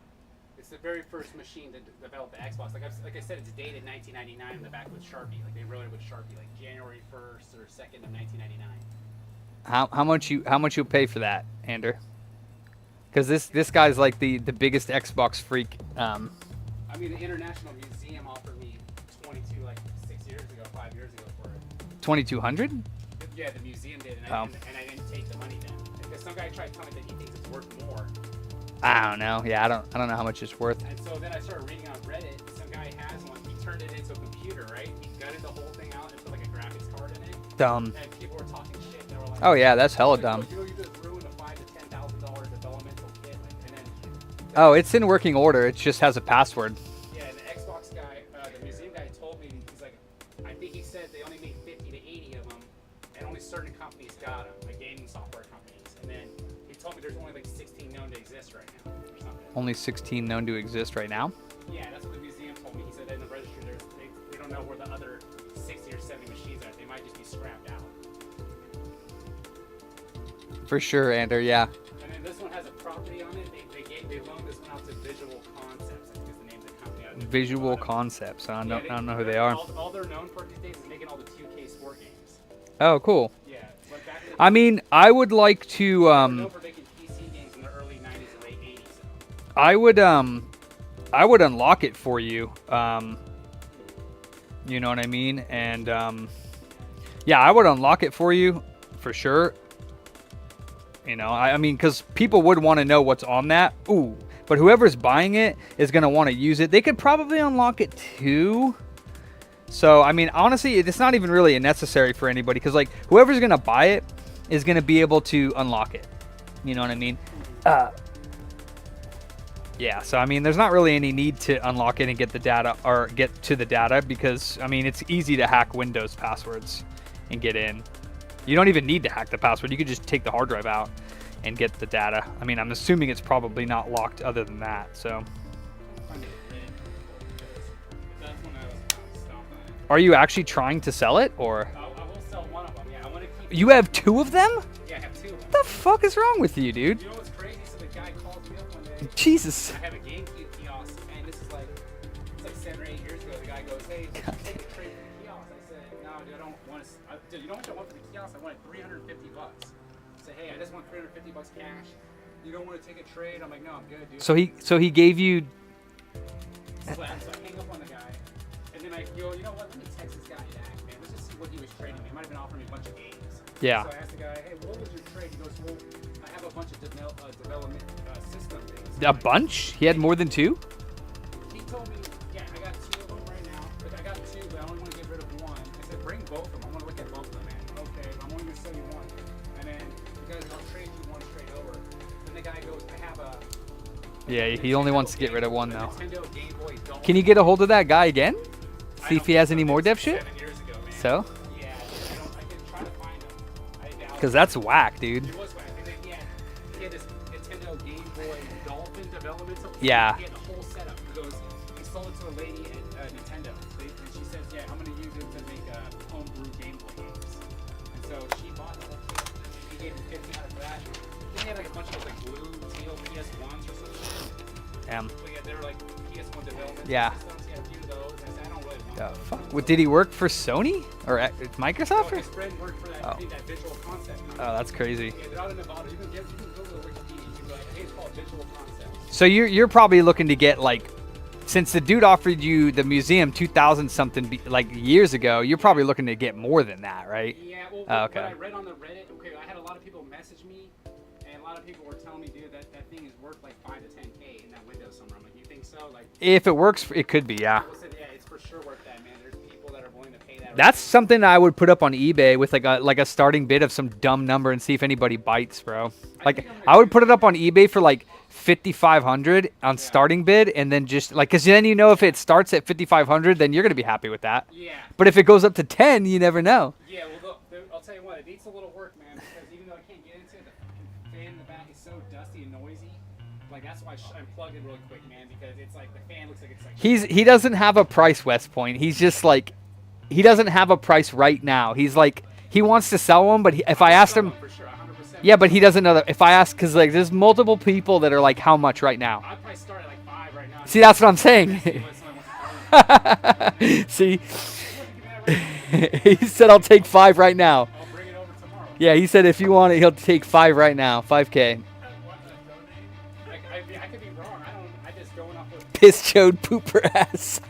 It's the very first machine to develop the Xbox. Like I said, it's dated 1999 in the back with Sharpie. Like they wrote it with Sharpie, like January 1st or 2nd of 1999. How much you pay for that, Ander? Because this guy's like the biggest Xbox freak. I mean, the International Museum offered me 22 like 5 years ago for it. 2200? Yeah, the museum did, and Oh. I didn't take the money then because some guy tried telling me that he thinks it's worth more. I don't know. Yeah, I don't know how much it's worth. And so then I started reading on Reddit. Some guy has one. He turned it into a computer, right? He gutted the whole thing out and put like a graphics card in it. Dumb. And people were talking shit. They were like, Oh yeah, that's hella dumb. You just ruined a $5,000 to $10,000 developmental kit, and then. Oh, it's in working order. It just has a password. Yeah, and the Xbox guy, the museum guy, told me he's like, I think he said they only made 50 to 80 of them, and only certain companies got them, like gaming software companies. And then he told me there's only like 16 known to exist right now, or something. Only 16 known to exist right now. Yeah, that's what the museum told me. He said that in the registry, they don't know where the other 60 or 70 machines are. They might just be scrapped out. For sure, Ander. Yeah. And then this one has a property on it. They loaned this one out to Visual Concepts. I think is the name of the company. Out of Visual Colorado. Concepts. I Yeah, don't know who they are. All they're known for these days is making all the 2K sport games. Oh, cool. Yeah, but back in I mean, I would like to. they were known for making PC games in the early 90s and late 80s. I would unlock it for you. You know what I mean? And yeah, I would unlock it for you for sure. You know, I mean, because people would want to know what's on that. Ooh, but whoever's buying it is going to want to use it. They could probably unlock it too. So, I mean, honestly, it's not even really necessary for anybody because, like, whoever's going to buy it is going to be able to unlock it. You know what I mean? Yeah, so, I mean, there's not really any need to unlock it and get the data or get to the data because, I mean, it's easy to hack Windows passwords and get in. You don't even need to hack the password. You could just take the hard drive out and get the data. I mean, I'm assuming it's probably not locked other than that, so. Are you actually trying to sell it, or? I will sell one of them, yeah. I want to keep You have two of them? Yeah, I have two of them. What the fuck is wrong with you, dude? You know what's crazy? So the guy called me up one day. Jesus. I have a GameCube kiosk, and this is like, it's like 7 or 8 years ago. The guy goes, hey, take a trade for the kiosk. I said, no, dude, I don't want to. Dude, you know what I want for the kiosk? I wanted $350. I said, hey, I just want $350 cash. You don't want to take a trade? I'm like, no, I'm good, dude. So he gave you. So I hang up on the guy, and then I go, you know what? Let me text this guy back, man. Let's just see what he was trading me. He might have been offering me a bunch of games. Yeah. So I asked the guy, hey, what was your trade? He goes, well, I have a bunch of development system things. A bunch? He had more than two? He told me, yeah, I got 2 of them right now. Like, I got 2, but I only want to get rid of 1. I said, bring both of them. I want to look at both of them, man. Okay, I'm only going to sell you 1. And then the guy goes, I'll trade you 1 straight over. Then the guy goes, I have a. Yeah, he only wants to get rid of 1 though. Nintendo Game Boy Dolphin. Can you get a hold of that guy again? See if he has I don't any think more so. dev shit? 7 years ago, man. So? Yeah, I can try to find him. I doubt Because that's whack, dude. it was whack. And then he had this Nintendo Game Boy Dolphin developmental kit. Yeah. He had the whole setup. He goes, he sold it to a lady at Nintendo. And she says, yeah, I'm going to use it to make homebrew Game Boy games. And so she bought the whole kit. He gave him $1,500 for that. Then he had like a bunch of like blue, teal PS1s or something. Damn. So yeah, they were like PS1 development Yeah. systems. He had a few of those. I said, I don't really want Oh, those. fuck. What, did he work for Sony? Or Microsoft? His friend worked for that, Oh. I think that Visual Concept company. Oh, that's crazy. Yeah, they're out in Nevada. You can Google Wikipedia. You can be like, hey, it's called Visual Concept. So you're probably looking to get like since the dude offered you the museum 2,000 something like years ago, you're probably looking to get more than that, right? Yeah, well, Oh, what okay. I read on the Reddit, I had a lot of people message me, and a lot of people were telling me, dude, that thing is worth like 5 to 10K in that window somewhere. I'm like, you think so? Like, If it works, it could be, yeah. people said, yeah, it's for sure worth that, man. There's people that are willing to pay that. That's something I would put up on eBay with like a starting bid of some dumb number and see if anybody bites, bro. Like I would put it up on eBay for like 5,500 on starting bid, and then just like, cause then you know if it starts at 5,500, then you're gonna be happy with that. Yeah. But if it goes up to 10, you never know. Yeah, well, I'll tell you what, it needs a little work, man, because even though I can't get into it, the fan in the back is so dusty and noisy. Like, that's why I unplugged it really quick, man, because it's like, the fan looks like it's like... He doesn't have a price, West Point. He's just like, he doesn't have a price right now. He's like, he wants to sell one, but if I asked him... For sure, 100%. Yeah, but he doesn't know that. If I ask, because like there's multiple people that are like, how much right now? I'd probably start at like 5 right now. See, that's what I'm saying. See, he said I'll take 5 right now. I'll bring it over tomorrow. Yeah, he said if you want it, he'll take 5 right now, 5K. I could be wrong. I just going off with... Piss chode pooper ass.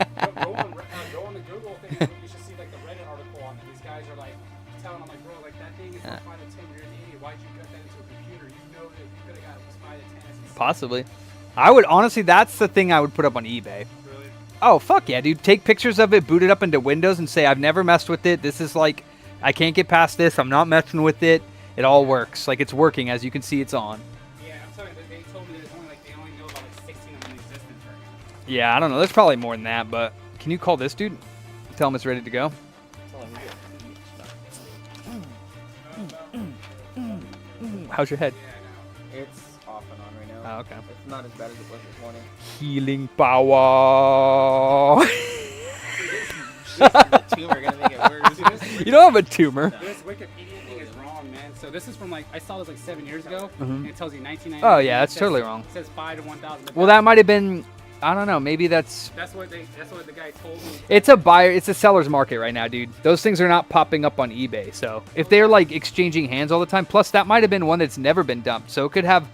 Go on the Google thing. You should see like the Reddit article on it. These guys are like telling them like, bro, like that thing is worth 5 to 10. You're an idiot. Why'd you cut that into a computer? You know that you could have got it was 5 to 10. Possibly. I would honestly, that's the thing I would put up on eBay. Really? Oh, fuck yeah, dude. Take pictures of it, boot it up into Windows, and say, I've never messed with it. This is like, I can't get past this. I'm not messing with it. It all works. Like, it's working. As you can see, it's on. Yeah, I'm telling you, they told me there's only like, they only know about like 16 of them in existence right now. Yeah, I don't know. There's probably more than that, but can you call this dude? Tell him it's ready to go. How's your head? It's off and on right now. Oh, okay. It's not as bad as it was this morning. Healing power. The tumor gonna make it worse. You don't have a tumor. This Wikipedia thing is wrong, man. So this is from like, I saw this like 7 years ago, and it tells you 1999. Oh, yeah, that's totally wrong. It says 5 to 1,000. Well, that might have been, I don't know, maybe that's That's what the guy told me. it's a seller's market right now, dude. Those things are not popping up on eBay. So if they're like exchanging hands all the time, plus that might have been one that's never been dumped. So it could have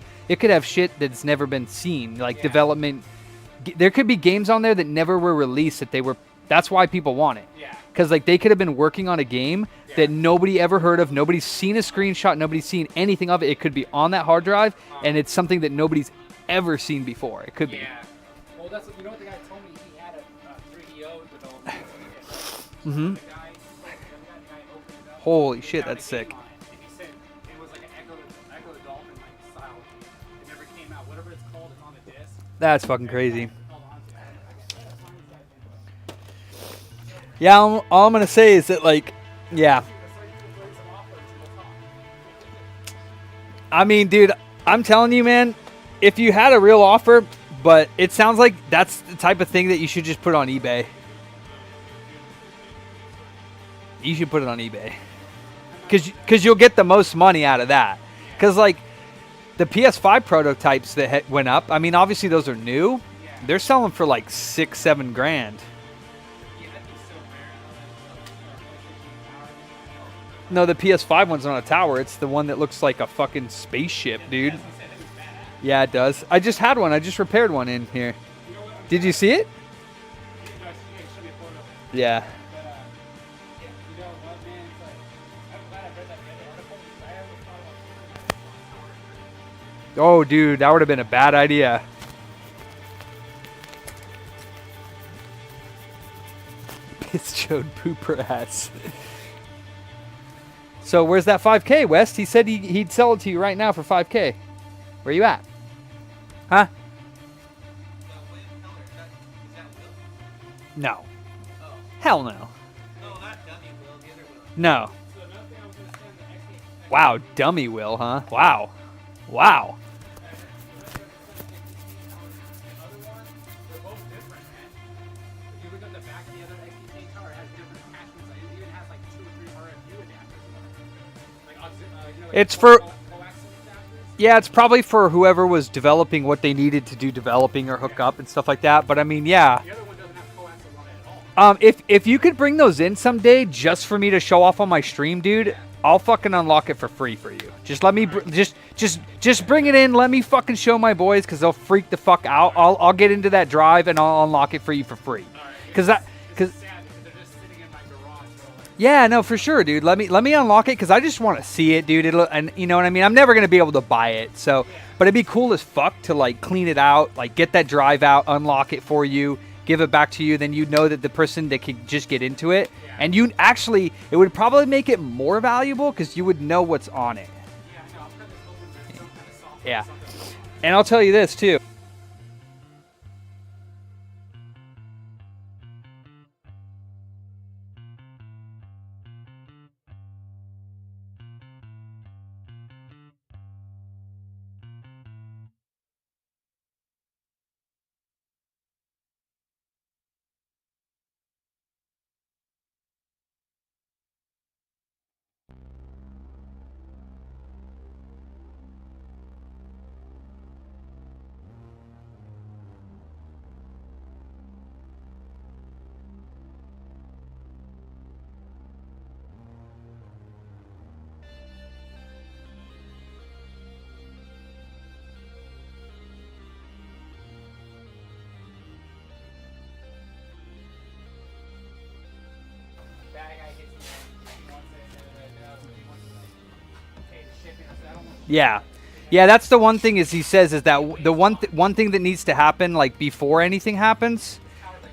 shit that's never been seen, like development. There could be games on there that never were released that's why people want it. Yeah. Because like they could have been working on a game that nobody ever heard of, nobody's seen a screenshot, nobody's seen anything of it. It could be on that hard drive, and it's something that nobody's ever seen before. It could be. Yeah. Well, that's what, you know what the guy told me? He had a 3DO development. Mm-hmm. The guy opened it up. Holy shit, Found that's a game sick. on it, and he said it was like an Echo the Dolphin like style. It never came out. Whatever it's called is on the disc. That's fucking crazy. Hold on to it. Yeah, all I'm gonna say is that like, yeah. I mean, dude, I'm telling you, man, if you had a real offer, but it sounds like that's the type of thing that you should just put on eBay. You should put it on eBay. Because you'll get the most money out of that. Because, like, the PS5 prototypes that went up, I mean, obviously those are new. They're selling for like 6-7 grand. No, the PS5 one's on a tower. It's the one that looks like a fucking spaceship, dude. Yeah, it does. I just had one. I just repaired one in here. Did you see it? Yeah. Oh, dude, that would have been a bad idea. Piss chode pooper ass. So where's that 5K, West? He said he'd sell it to you right now for 5K. Where you at? Huh? No. Hell no. No. Wow, dummy will, huh? Wow. Wow. It's for, yeah, it's probably for whoever was developing what they needed to do developing or hook up and stuff like that. But I mean, yeah. If you could bring those in someday just for me to show off on my stream, dude, I'll fucking unlock it for free for you. Just let me, just bring it in. Let me fucking show my boys, because they'll freak the fuck out. I'll get into that drive and I'll unlock it for you for free. Because yeah, no, for sure, dude. Let me unlock it, because I just want to see it, dude. And you know what I mean? I'm never going to be able to buy it. So, but it'd be cool as fuck to like clean it out, like get that drive out, unlock it for you, give it back to you. Then you know that the person that could just get into it. And you actually, it would probably make it more valuable, because you would know what's on it. Yeah. And I'll tell you this too. Yeah. Yeah, that's the one thing is he says is that the one thing that needs to happen, like before anything happens,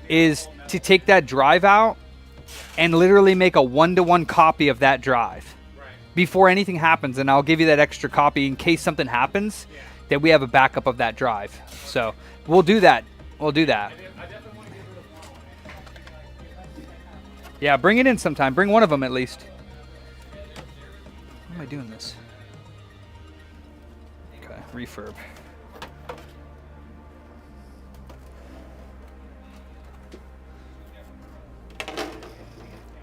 is to take that drive out and literally make a 1-to-1 copy of that drive before anything happens. And I'll give you that extra copy in case something happens, that we have a backup of that drive. So we'll do that. We'll do that. Yeah, bring it in sometime. Bring one of them at least. How am I doing this? Refurb.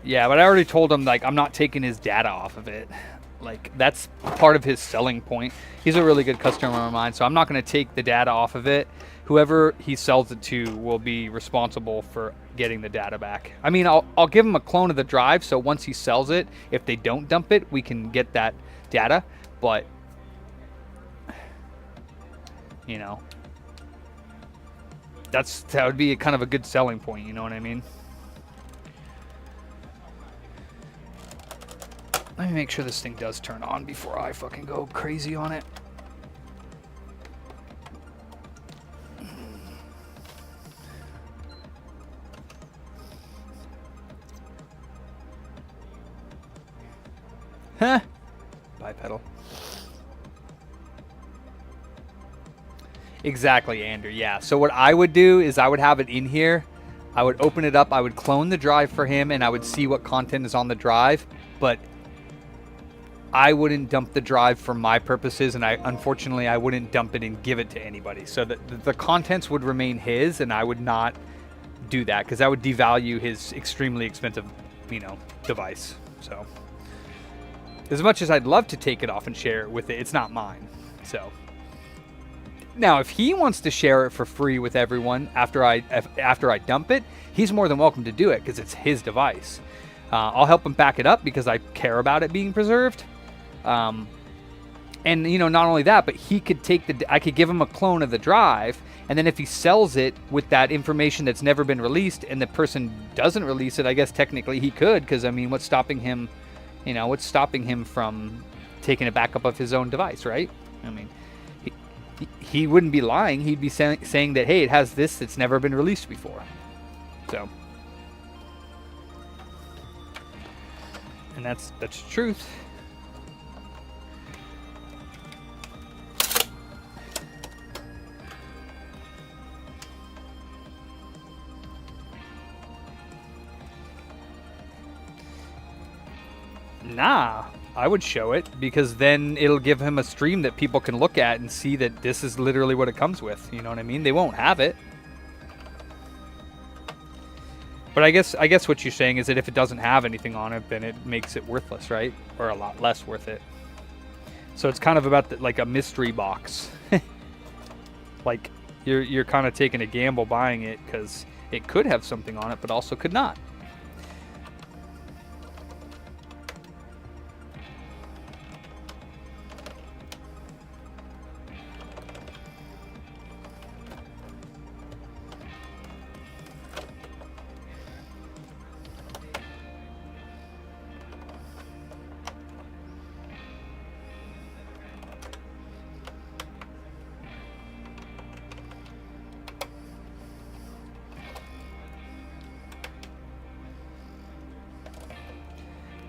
Yeah, but I already told him, like, I'm not taking his data off of it. Like, that's part of his selling point. He's a really good customer of mine, so I'm not going to take the data off of it. Whoever he sells it to will be responsible for getting the data back. I mean, I'll give him a clone of the drive, so once he sells it, if they don't dump it, we can get that data. But you know, that would be kind of a good selling point, you know what I mean? Let me make sure this thing does turn on before I fucking go crazy on it. Huh? Bipedal. Exactly, Andrew. Yeah. So what I would do is I would have it in here. I would open it up. I would clone the drive for him, and I would see what content is on the drive. But I wouldn't dump the drive for my purposes, and unfortunately I wouldn't dump it and give it to anybody. So the contents would remain his, and I would not do that because that would devalue his extremely expensive, you know, device. So as much as I'd love to take it off and share it with it, it's not mine. So. Now, if he wants to share it for free with everyone after I dump it, he's more than welcome to do it because it's his device. I'll help him back it up because I care about it being preserved. And you know, not only that, but he could I could give him a clone of the drive, and then if he sells it with that information that's never been released, and the person doesn't release it, I guess technically he could, because I mean, what's stopping him? You know, what's stopping him from taking a backup of his own device, right? I mean. He wouldn't be lying. He'd be saying that, hey, it has this that's never been released before. So, and that's the truth. Nah. I would show it because then it'll give him a stream that people can look at and see that this is literally what it comes with. You know what I mean? They won't have it. But I guess what you're saying is that if it doesn't have anything on it, then it makes it worthless, right? Or a lot less worth it. So it's kind of about like a mystery box. Like you're kind of taking a gamble buying it because it could have something on it, but also could not.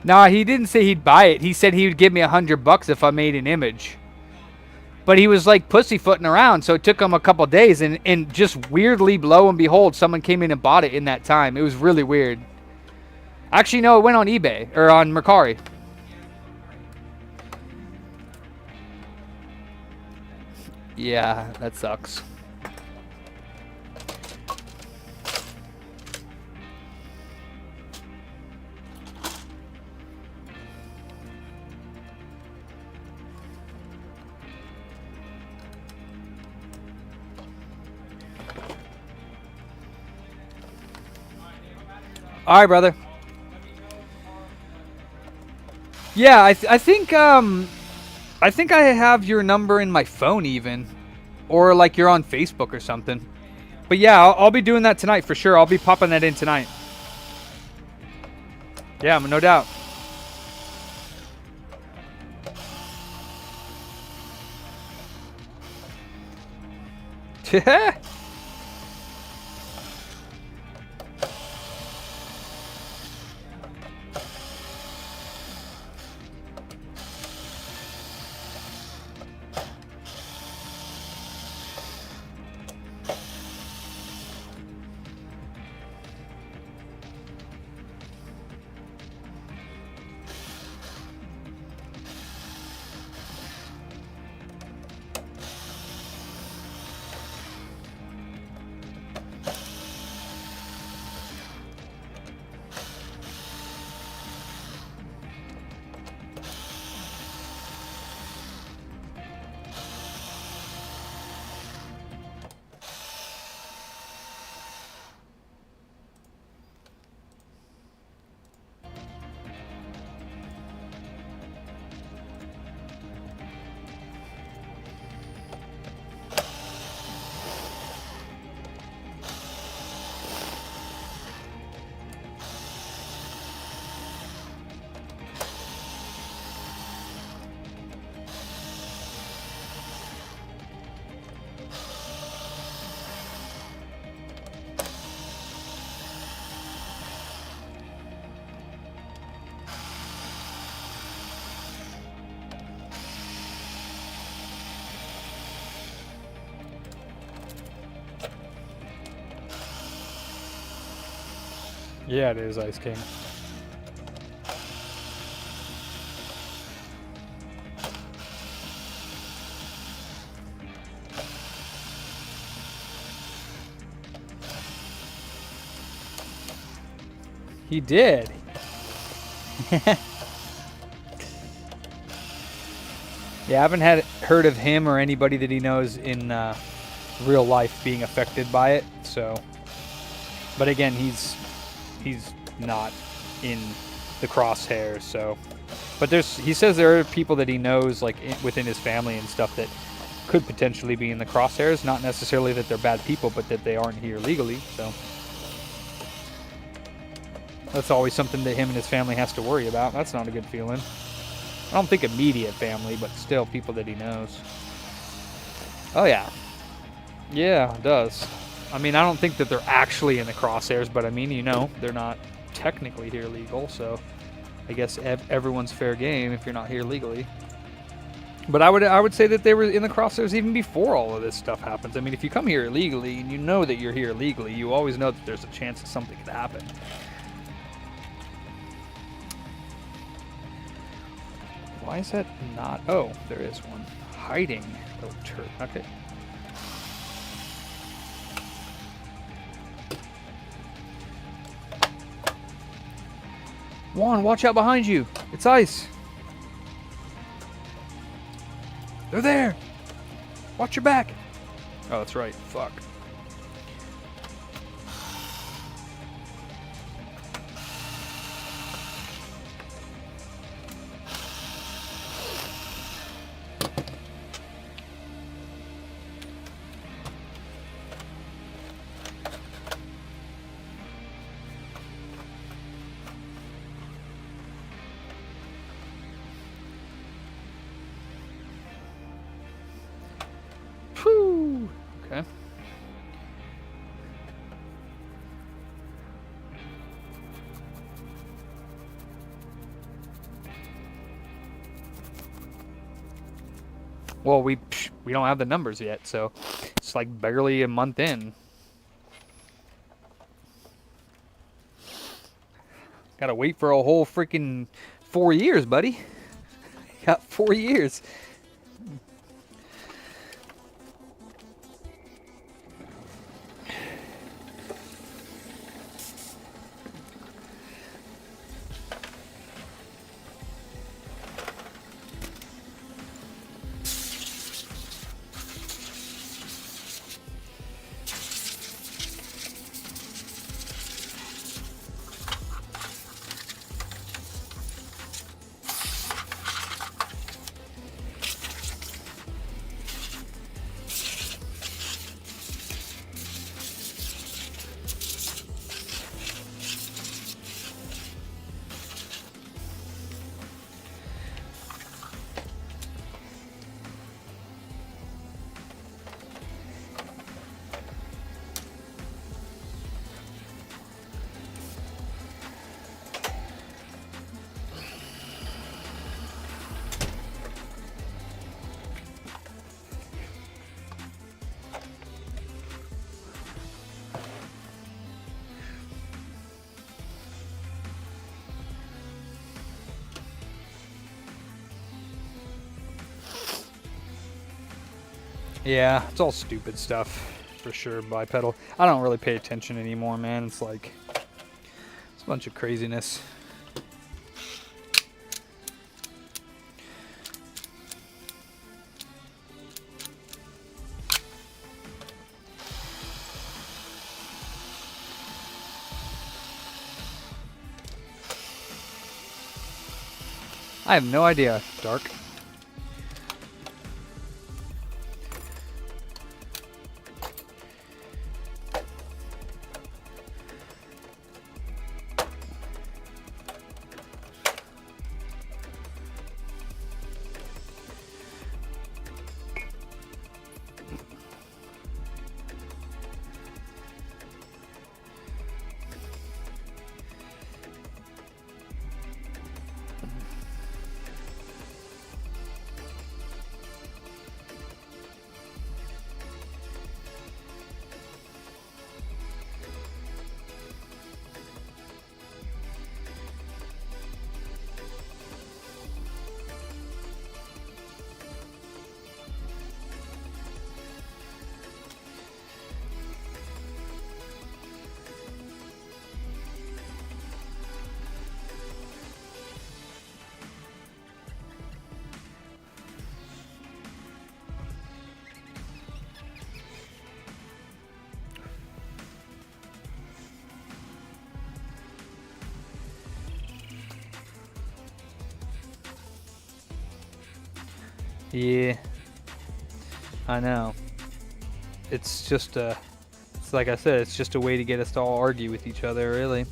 Nah, he didn't say he'd buy it. He said he would give me $100 if I made an image. But he was like pussyfooting around, so it took him a couple days, and just weirdly, lo and behold, someone came in and bought it in that time. It was really weird. Actually, no, it went on eBay, or on Mercari. Yeah, that sucks. All right, brother. Yeah, I think I have your number in my phone even, or like you're on Facebook or something. But yeah, I'll be doing that tonight for sure. I'll be popping that in tonight. Yeah, no doubt. Yeah, it is Ice King. He did. Yeah, I haven't heard of him or anybody that he knows in real life being affected by it. So, but again, he's not in the crosshairs. So, but he says there are people that he knows like within his family and stuff that could potentially be in the crosshairs. Not necessarily that they're bad people, but that they aren't here legally. So. That's always something that him and his family has to worry about. That's not a good feeling. I don't think immediate family, but still people that he knows. Oh, yeah. Yeah, it does. I mean, I don't think that they're actually in the crosshairs, but I mean, you know, they're not technically here legal, so I guess everyone's fair game if you're not here legally. But I would say that they were in the crosshairs even before all of this stuff happens. I mean, if you come here illegally and you know that you're here legally, you always know that there's a chance that something could happen. Why is that not? Oh, there is one. Hiding. Little turd. Okay. Juan, watch out behind you. It's ice. They're there. Watch your back. Oh, that's right. Fuck. Okay. Well, we don't have the numbers yet, so it's like barely a month in. Gotta wait for a whole freaking 4 years, buddy. Got 4 years. Yeah, it's all stupid stuff, for sure, bipedal. I don't really pay attention anymore, man. It's like, it's a bunch of craziness. I have no idea, Dark. Yeah, I know. It's just it's like I said, it's just a way to get us to all argue with each other, really.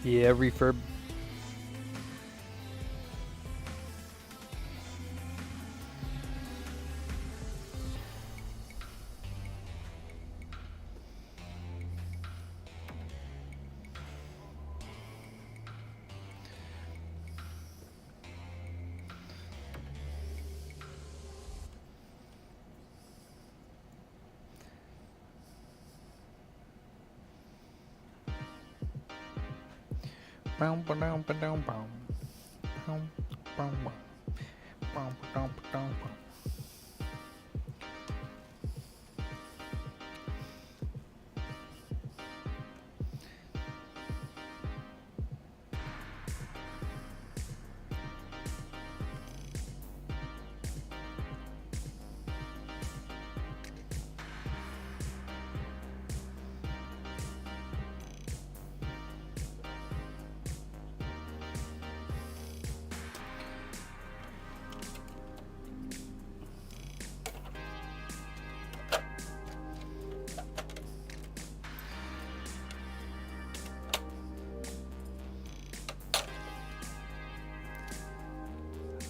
Yeah, refurb.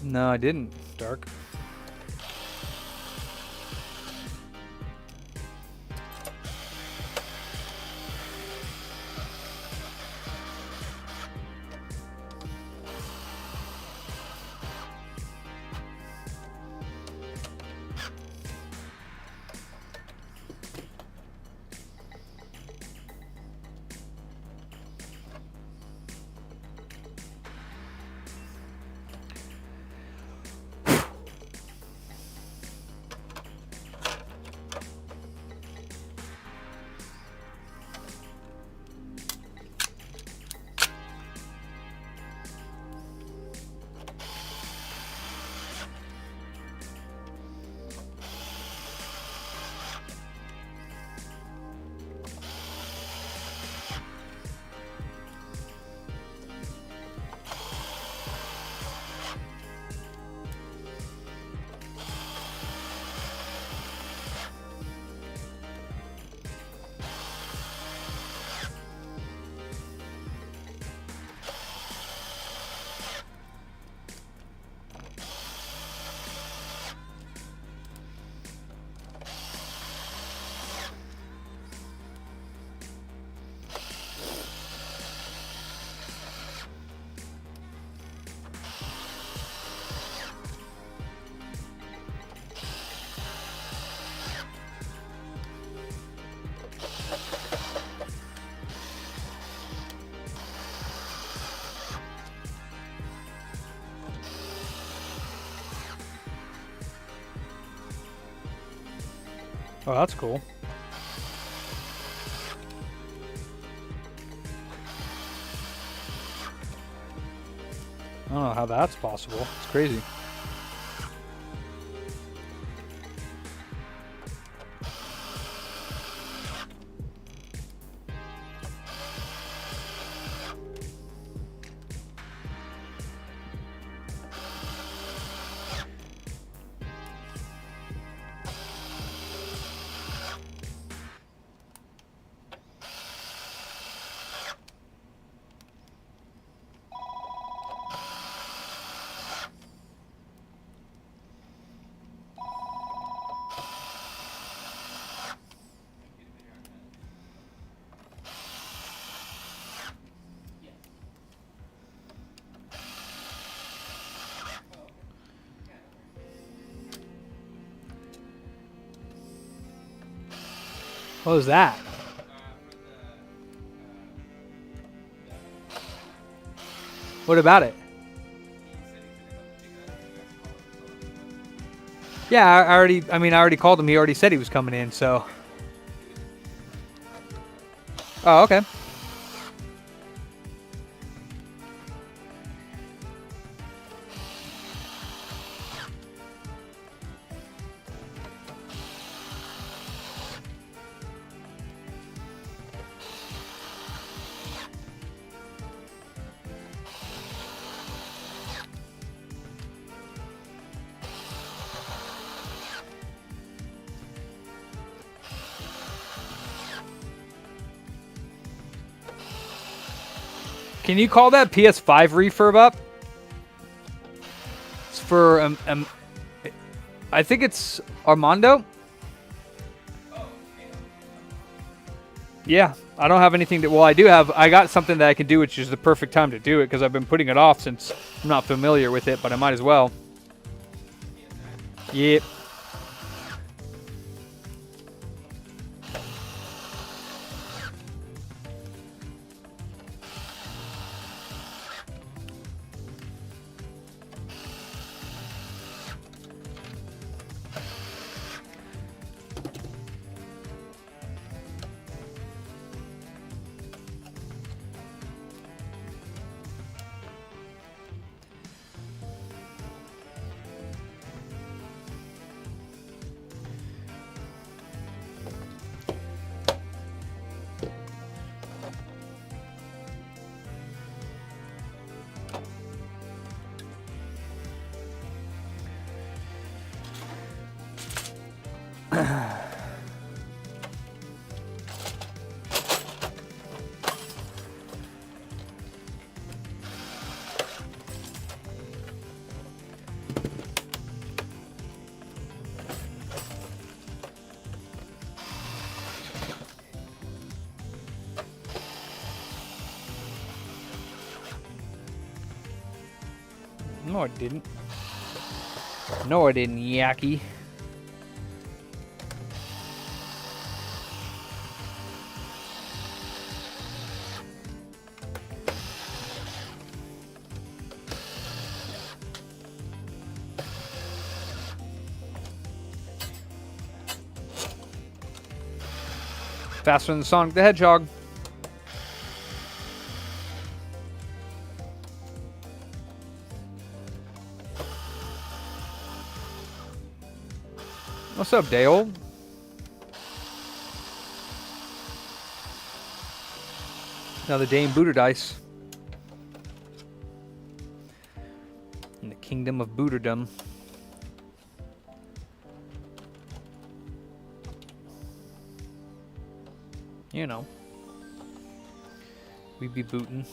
No, I didn't. Dark. Oh, that's cool. I don't know how that's possible. It's crazy. What was that? What about it? Yeah, I already called him. He already said he was coming in, so. Oh, okay. Can you call that PS5 refurb up? It's for I think it's Armando. Yeah, I don't have anything that. Well, I do have. I got something that I can do, which is the perfect time to do it because I've been putting it off since I'm not familiar with it, but I might as well. Yep. No, I didn't. No, I didn't, Yaki. Faster than Sonic the Hedgehog. What's up, Dale? Another day in Booter Dice. In the kingdom of Booterdom. You know. We be booting.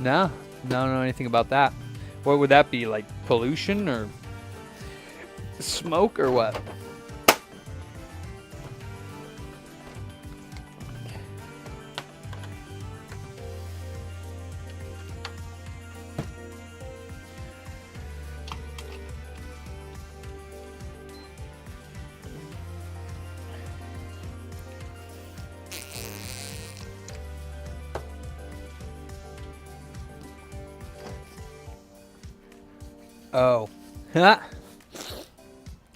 No, don't know anything about that. What would that be, like pollution or smoke or what? Oh.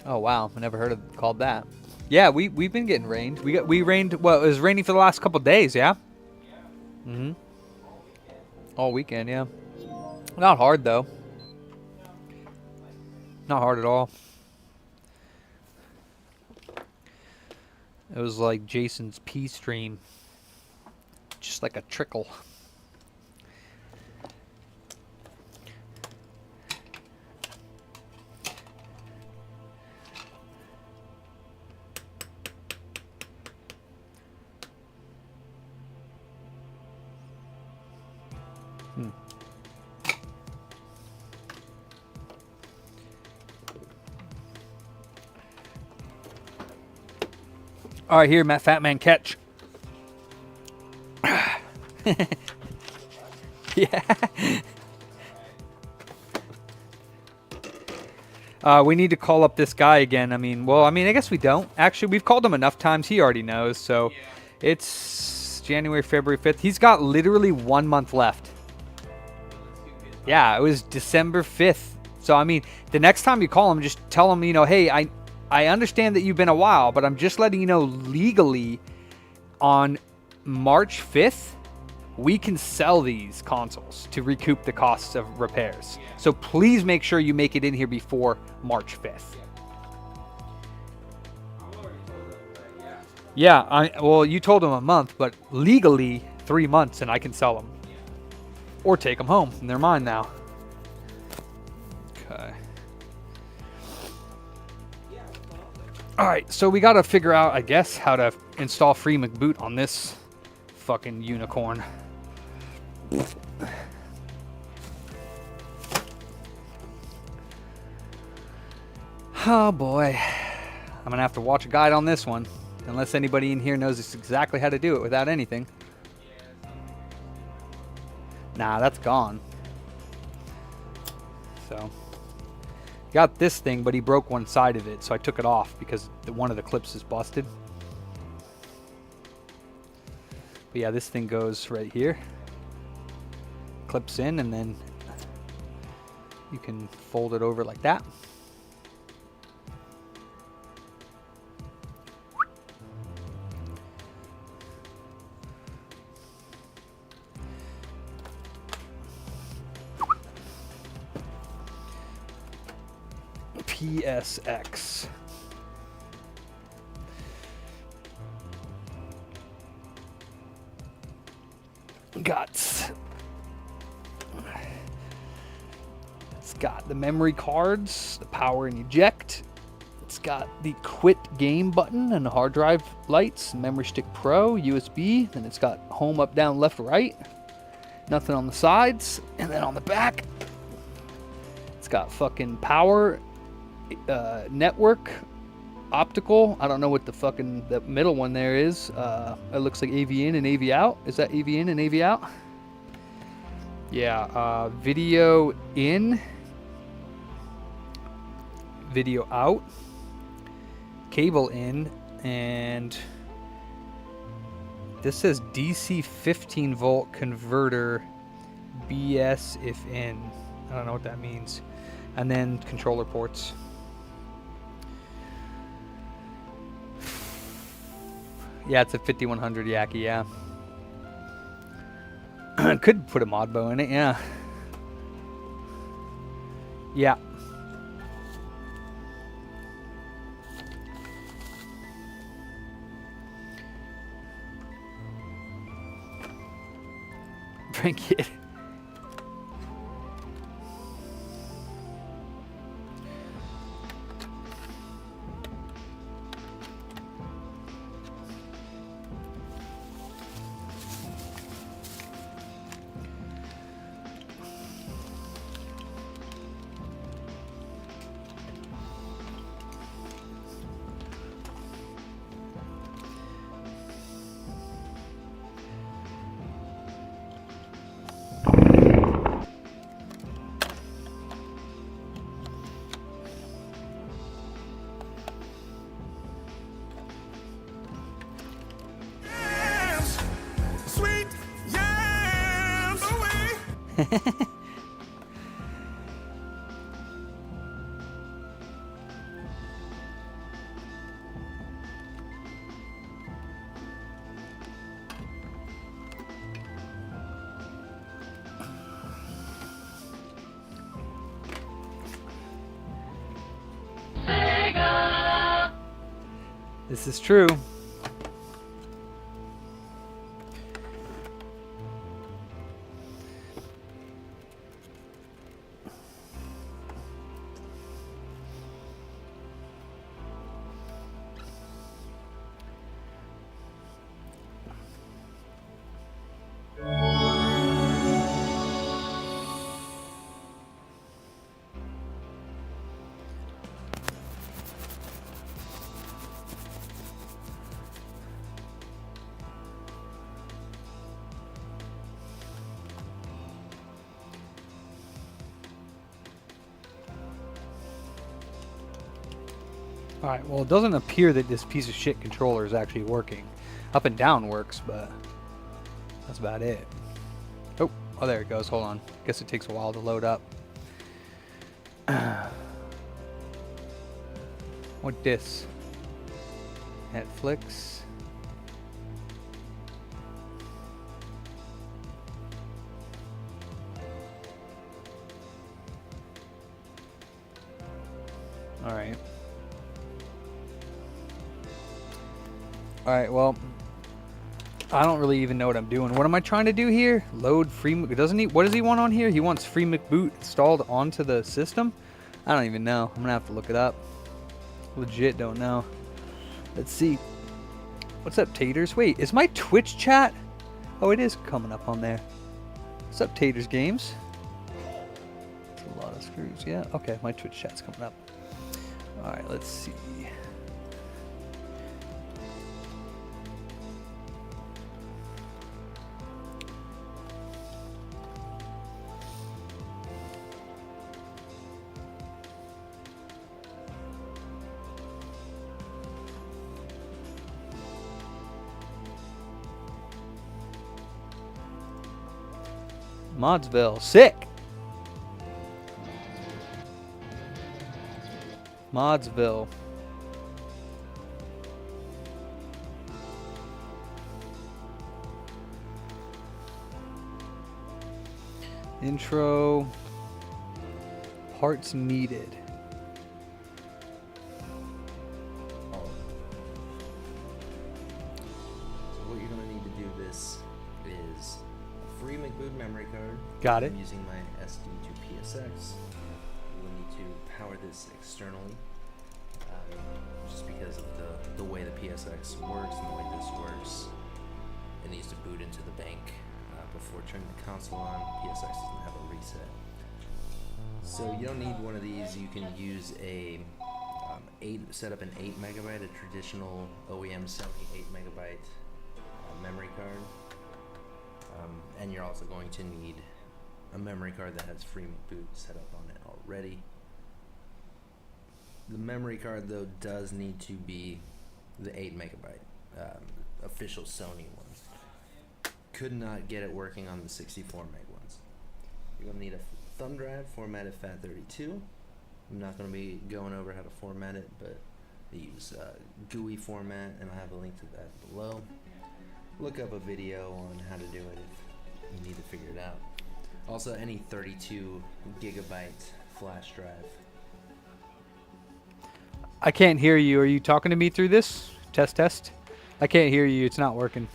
Oh wow, I never heard of it called that. Yeah, we've been getting rained. We rained. Well, it was raining for the last couple days. Yeah. Mhm. All weekend, yeah. Not hard though. Not hard at all. It was like Jason's pee stream. Just like a trickle. All right, here, Matt Fat Man, catch. Yeah. We need to call up this guy again. I mean, I guess we don't. Actually, we've called him enough times. He already knows. So it's January, February 5th. He's got literally 1 month left. Yeah, it was December 5th. So, I mean, the next time you call him, just tell him, you know, hey, I understand that you've been a while, but I'm just letting you know legally on March 5th, we can sell these consoles to recoup the costs of repairs. So please make sure you make it in here before March 5th. Yeah, well, you told him a month, but legally 3 months and I can sell them. Or take them home. They're mine now. Okay. Alright, so we gotta figure out, I guess, how to install free McBoot on this fucking unicorn. Oh boy. I'm gonna have to watch a guide on this one. Unless anybody in here knows exactly how to do it without anything. Nah, that's gone. So... got this thing, but he broke one side of it, so I took it off because one of the clips is busted. But yeah, this thing goes right here. Clips in, and then you can fold it over like that. PSX. It's got the memory cards, the power and eject. It's got the quit game button and the hard drive lights, memory stick pro, USB. Then it's got home, up, down, left, right. Nothing on the sides. And then on the back, it's got fucking power, network, optical. I don't know what the fucking the middle one there is. It looks like AV in and AV out. Is that AV in and AV out? Yeah, video in, video out, cable in, and this says DC 15 volt converter, BS if in. I don't know what that means. And then controller ports. Yeah, it's a 5100 Yaki, yeah. Could put a mod bow in it, yeah. Yeah. Drink it. This is true. Alright, well it doesn't appear that this piece of shit controller is actually working. Up and down works, but that's about it. Oh, there it goes. Hold on. Guess it takes a while to load up. What this? Netflix. Alright. Alright, well, I don't really even know what I'm doing. What am I trying to do here? Load free, doesn't he, what does he want on here? He wants free McBoot installed onto the system? I don't even know. I'm gonna have to look it up. Legit don't know. Let's see. What's up, Taters? Wait, is my Twitch chat? Oh, it is coming up on there. What's up, Taters Games? That's a lot of screws, yeah. Okay, my Twitch chat's coming up. Alright, let's see. Modsville, sick. Modsville. Intro. Parts needed. Got it. I'm using my SD to PSX. We'll need to power this externally, just because of the way the PSX works and the way this works. It needs to boot into the bank before turning the console on. PSX doesn't have a reset. So you don't need one of these. You can use a set up an 8 megabyte, a traditional OEM Sony 8 megabyte memory card. And you're also going to need a memory card that has free McBoot set up on it already. The memory card though does need to be the 8 megabyte official Sony one. Could not get it working on the 64 meg ones. You're gonna need a thumb drive formatted FAT32. I'm not gonna be going over how to format it, but they use GUI format, and I'll have a link to that below. Look up a video on how to do it if you need to figure it out. Also, any 32 gigabyte flash drive. I can't hear you. Are you talking to me through this? Test. I can't hear you. It's not working.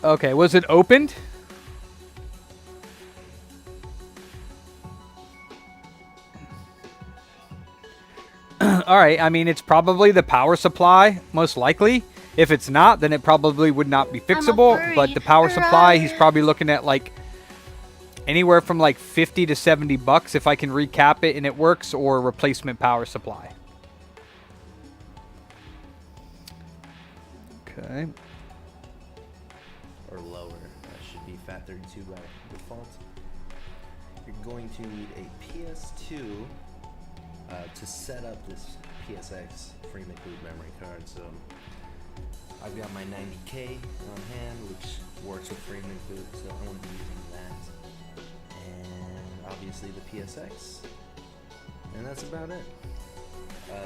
Okay, was it opened? Alright, I mean, it's probably the power supply, most likely. If it's not, then it probably would not be fixable. But the power supply, he's probably looking at like anywhere from like 50 to 70 bucks if I can recap it and it works, or replacement power supply. Okay. Or lower. That should be FAT32 by default. You're going to need a PS2 to set up this PSX free McBoot memory card. So I've got my 90K on hand, which works with free McBoot, so I want to be using that. And obviously the PSX. And that's about it.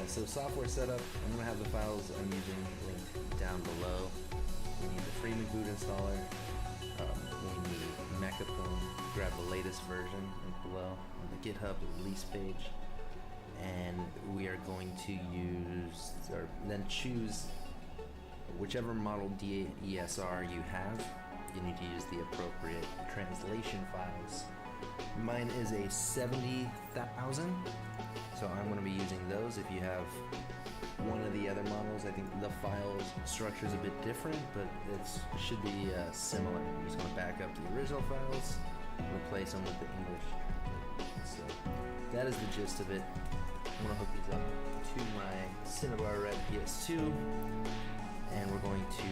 So software setup, I'm going to have the files I'm using linked down below. We need the free McBoot installer. We need MechaPawn. Grab the latest version below on the GitHub release page. And we are going to use, or then choose whichever model DESR you have. You need to use the appropriate translation files. Mine is a 70,000, so I'm going to be using those. If you have one of the other models, I think the file structure is a bit different, but it should be similar. I'm just going to back up to the original files, replace them with the English. So that is the gist of it. I'm going to hook these up to my Cinnabar Red PS2, and we're going to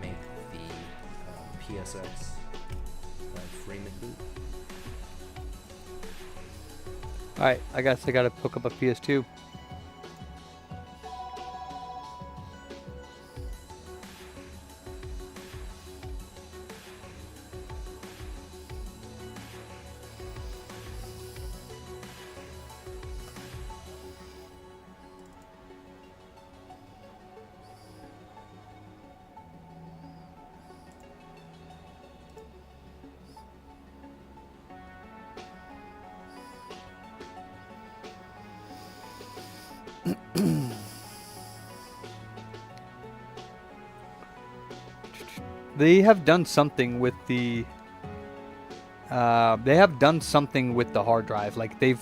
make the PSX free McBoot. Alright, I guess I gotta hook up a PS2. They have done something with the hard drive. Like they've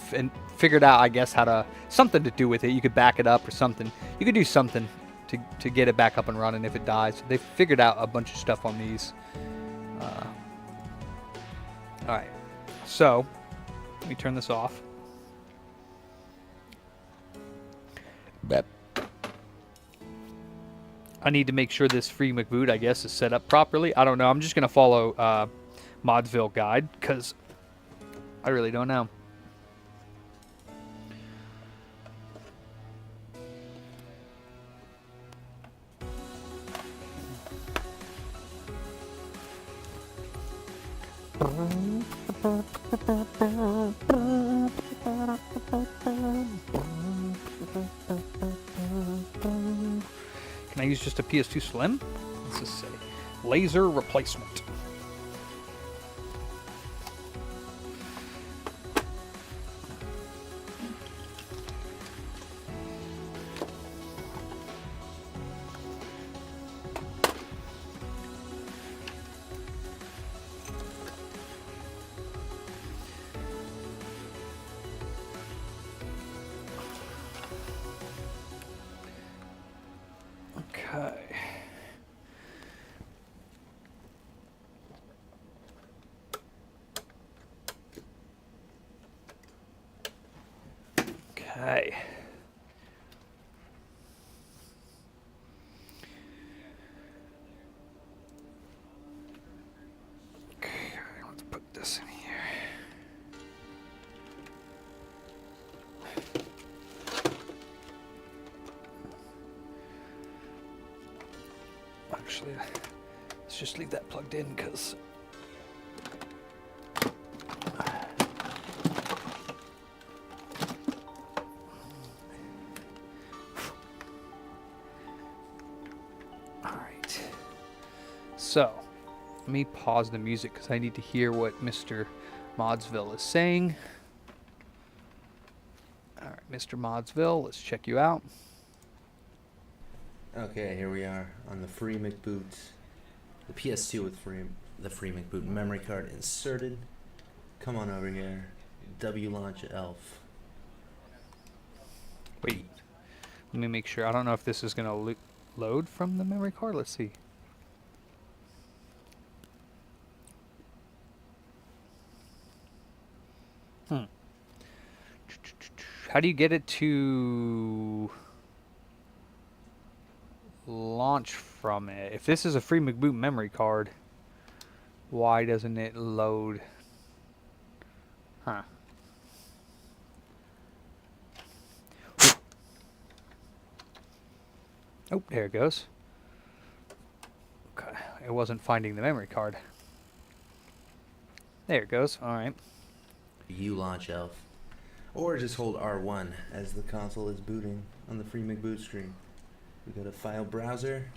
figured out, I guess, how to something to do with it. You could back it up or something. You could do something to get it back up and running if it dies. They figured out a bunch of stuff on these. All right, so let me turn this off. I need to make sure this free McBoot, I guess, is set up properly. I don't know. I'm just going to follow Modsville guide because I really don't know. Can I use just a PS2 Slim? What's this say? Laser replacement. Okay. Okay. Okay, let's put this in here. Actually, let's just leave that plugged in because alright. So let me pause the music because I need to hear what Mr. Modsville is saying. Alright, Mr. Modsville, let's check you out. Okay, here we are on the free McBoot, the PS2 with the free McBoot memory card inserted. Come on over here, W launch elf. Wait, let me make sure. I don't know if this is going to load from the memory card. Let's see. How do you get it to launch from it? If this is a free McBoot memory card, why doesn't it load? Huh. Oh, there it goes. Okay, it wasn't finding the memory card. There it goes. All right. U launch elf. Or just hold R1 as the console is booting on the free McBoot screen. We go to File Browser.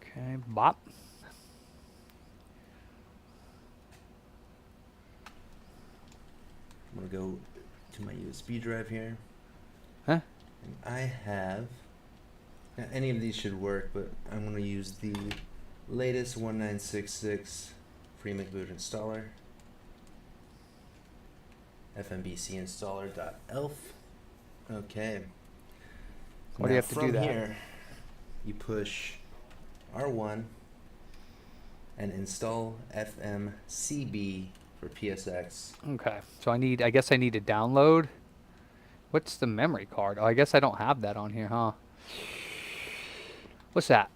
Okay, bop. I'm going to go to my USB drive here. Huh? And I have... Now, any of these should work, but I'm going to use the latest 1966 free McBoot installer. fmbcinstaller.elf. Okay. Why do you have to do that? From here, you push R1 and install FMCB for PSX. Okay, so I guess I need to download. What's the memory card? Oh, I guess I don't have that on here, huh? What's that?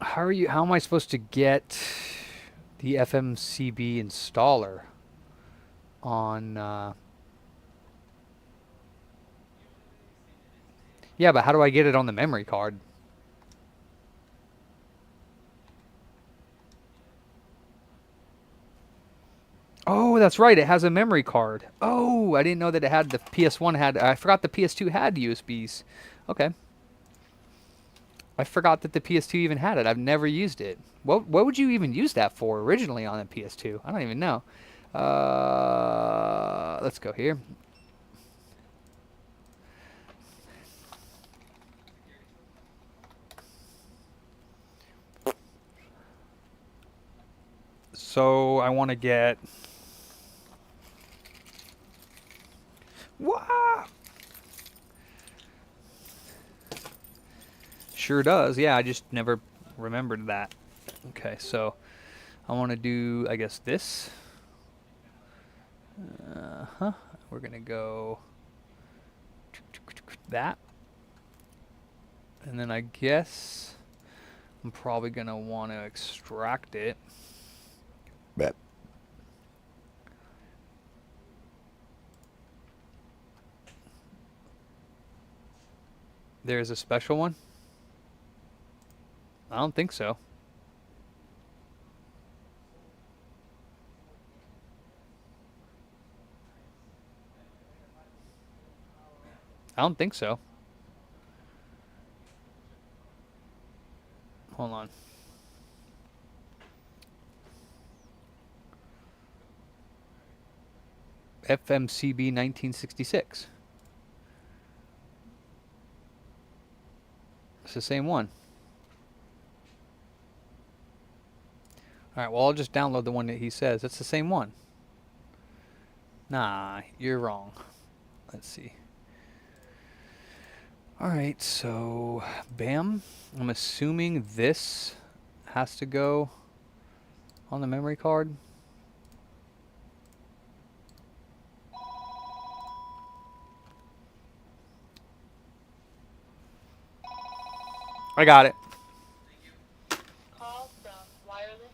How am I supposed to get the FMCB installer on yeah, but how do I get it on the memory card? Oh, that's right. It has a memory card. Oh, I didn't know that it had the PS1 had. I forgot the PS2 had USBs. Okay. I forgot that the PS2 even had it. I've never used it. What would you even use that for originally on the PS2? I don't even know. Let's go here. So I want to get... Wow! Sure does. Yeah, I just never remembered that. Okay, so I want to do, I guess, this. We're going to go that. And then I guess I'm probably going to want to extract it. There's a special one? I don't think so. I don't think so. Hold on. FMCB 1966. It's the same one. Alright, well, I'll just download the one that he says. It's the same one. Nah, you're wrong. Let's see. All right, so bam. I'm assuming this has to go on the memory card. I got it. Call from wireless.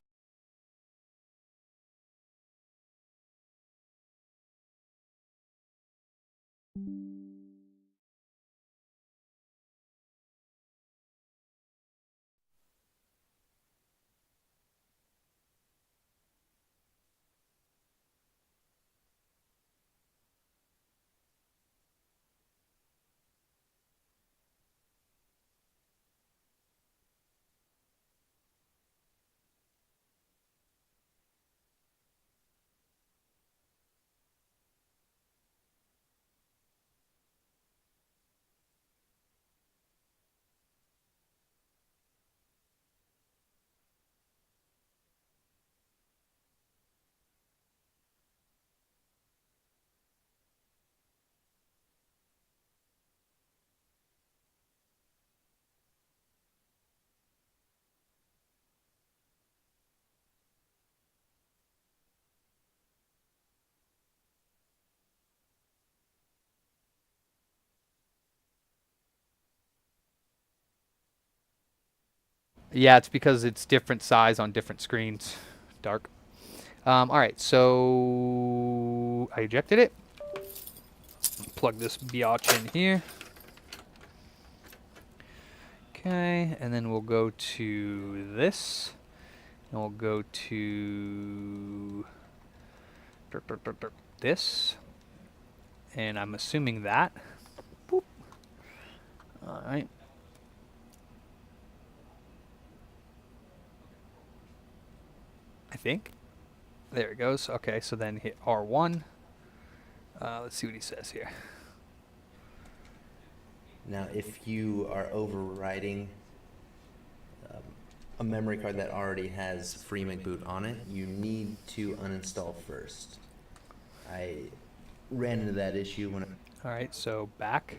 Yeah, it's because it's different size on different screens. Dark. All right, so I ejected it. Plug this biatch in here. Okay, and then we'll go to this. And we'll go to this. And I'm assuming that. Boop. All right. I think. There it goes. Okay, so then hit R1. Let's see what he says here. Now, if you are overriding a memory card that already has free McBoot on it, you need to uninstall first. I ran into that issue when All right, so back.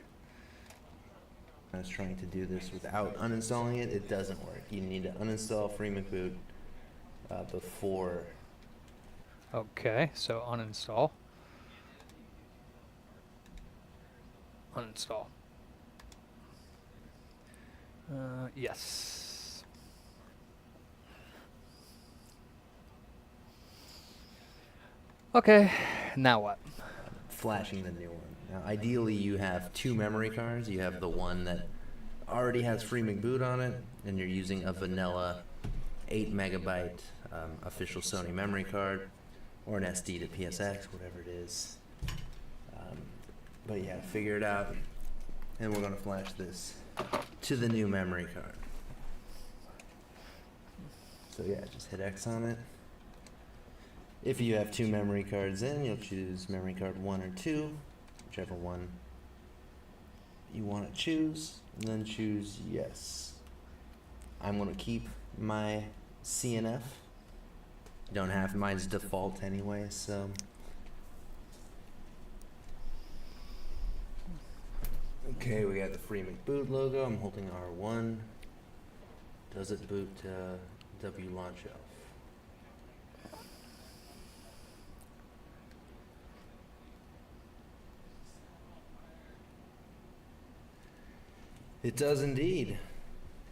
I was trying to do this without uninstalling it. It doesn't work. You need to uninstall free McBoot before. Okay, so uninstall. Uninstall. Yes. Okay, now what? Flashing the new one. Now, ideally, you have two memory cards. You have the one that already has free McBoot on it, and you're using a vanilla 8 megabyte official Sony memory card, or an SD to PSX, whatever it is. But yeah, figure it out, and we're gonna flash this to the new memory card. So yeah, just hit X on it. If you have two memory cards in, you'll choose memory card 1 or 2, whichever one you want to choose, and then choose yes. I'm going to keep my CNF. Don't have, mine's default anyway, so. Okay, we got the free McBoot logo. I'm holding R1. Does it boot W launch F? It does indeed.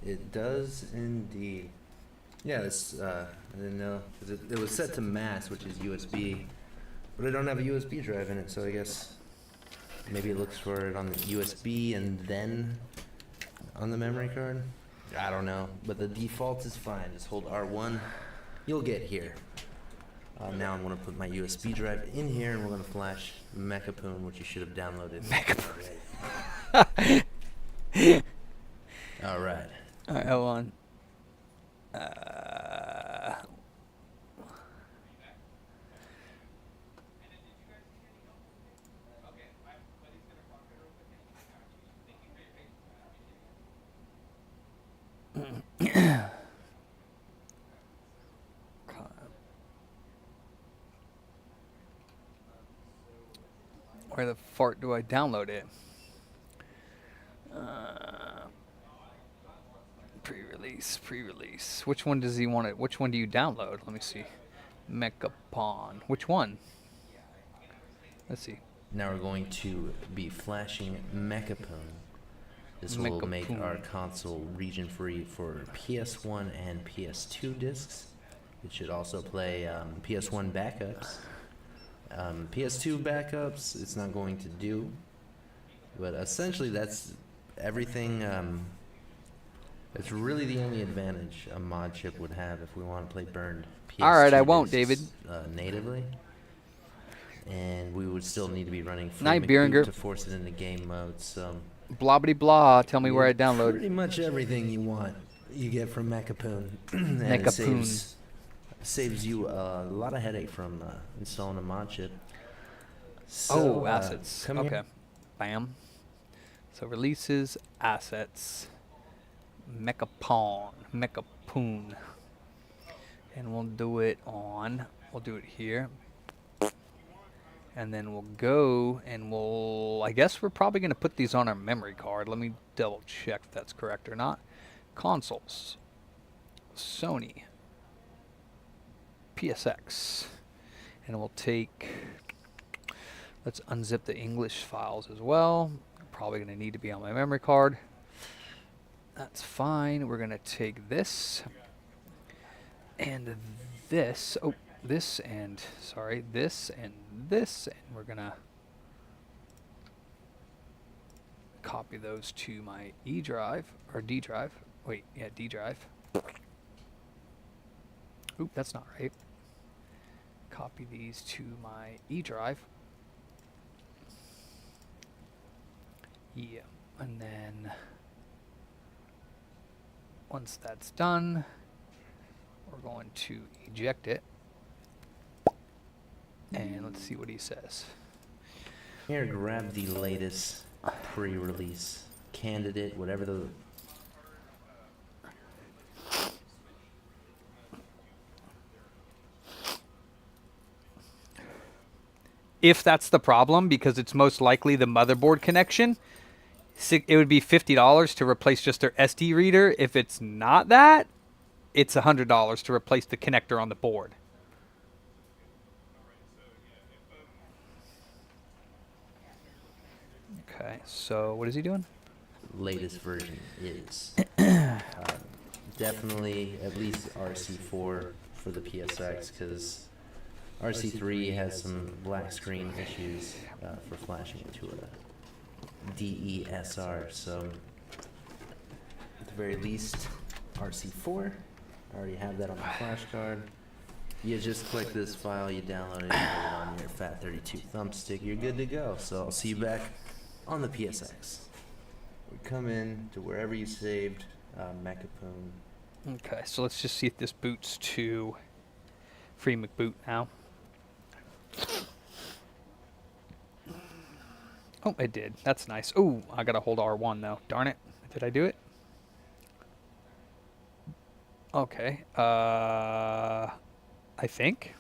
It does indeed. Yeah, this, I didn't know. 'Cause it was set to mass, which is USB, but I don't have a USB drive in it, so I guess maybe it looks for it on the USB and then on the memory card. I don't know, but the default is fine. Just hold R1. You'll get here. Now I'm going to put my USB drive in here, and we're going to flash MechaPawn, which you should have downloaded. MechaPawn. All right. All right, hold on. Where the fart do I download it? Pre-release, pre-release. Which one does he want it? Which one do you download? Let me see. MechaPawn. Which one? Let's see. Now we're going to be flashing MechaPawn. This will make our console region free for PS1 and PS2 discs. It should also play PS1 backups. PS2 backups, it's not going to do. But essentially, that's everything. It's really the only advantage a mod chip would have if we want to play burned PS2 Alright, I won't, discs, David. Natively. And we would still need to be running Night, McBoot Beeringer. to force it into game mode. So Blah blah blah. Tell me where I download. pretty much everything you want you get from MechaPawn. And it MechaPawn. saves you a lot of headache from installing a mod chip. So, Assets. come here. Okay. Bam. So releases, assets, MechaPawn, MechaPawn. And we'll do it here. And then we'll go and I guess we're probably going to put these on our memory card. Let me double check if that's correct or not. Consoles, Sony, PSX. And we'll let's unzip the English files as well. Probably going to need to be on my memory card. That's fine. We're going to take this and this. Oh, this and this, and we're gonna copy those to my E drive or D drive. Wait, yeah, D drive. Oop, that's not right. Copy these to my E drive. Yeah, and then once that's done, we're going to eject it. And let's see what he says. Here, grab the latest pre-release candidate, whatever the... If that's the problem, because it's most likely the motherboard connection, it would be $50 to replace just their SD reader. If it's not that, it's $100 to replace the connector on the board. Okay, so what is he doing? latest version is. Definitely at least RC4 for the PSX, because RC3 has some black screen issues for flashing into a DESR. So at the very least, RC4. I already have that on my flash card. You just click this file, you download it, you put it on your FAT32 thumbstick, you're good to go. So I'll see you back on the PSX. We come in to wherever you saved MechaPawn. Okay, so let's just see if this boots to free McBoot now. Oh, it did. That's nice. Oh, I gotta hold R1 though. Darn it. Did I do it? Okay. I think.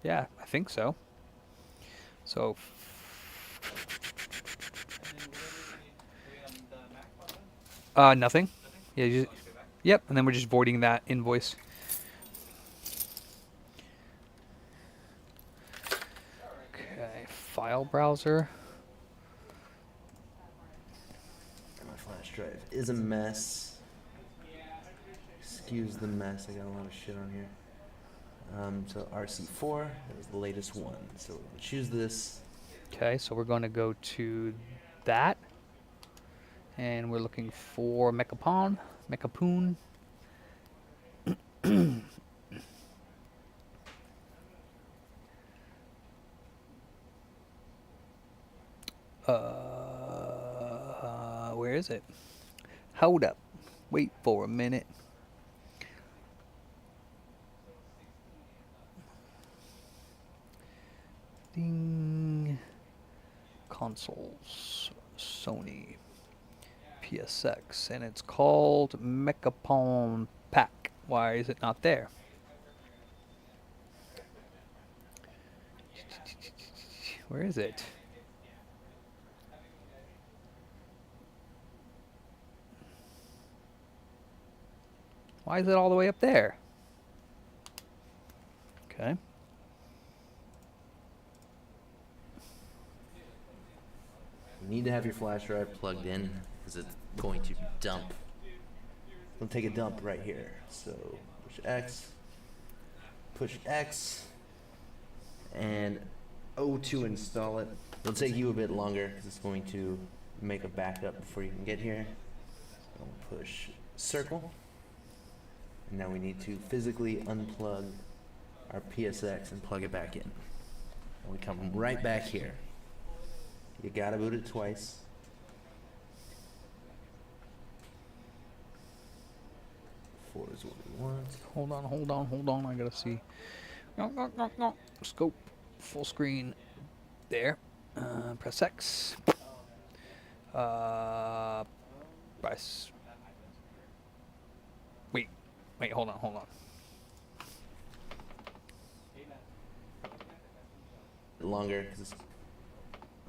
Yeah, I think so. So. Nothing. Yeah. Yep. And then we're just voiding that invoice. Okay. File browser. My flash drive is a mess. Excuse the mess. I got a lot of shit on here. So RC4 is the latest one. So we'll choose this. Okay, so we're going to go to that, and we're looking for MechaPawn. Where is it? Hold up. Wait for a minute. Ding. Consoles, Sony, PSX, and it's called MechaPawn Pack. Why is it not there? Where is it? Why is it all the way up there? Okay. You need to have your flash drive plugged in because it's going to dump. It'll take a dump right here. So push X, and O to install it. It'll take you a bit longer because it's going to make a backup before you can get here. I'll push circle. And now we need to physically unplug our PSX and plug it back in. And we come right back here. You gotta boot it twice. Four is what we want. Hold on. I gotta see. No. Scope. Full screen. There. Press X. Press. Wait, hold on. Longer because it's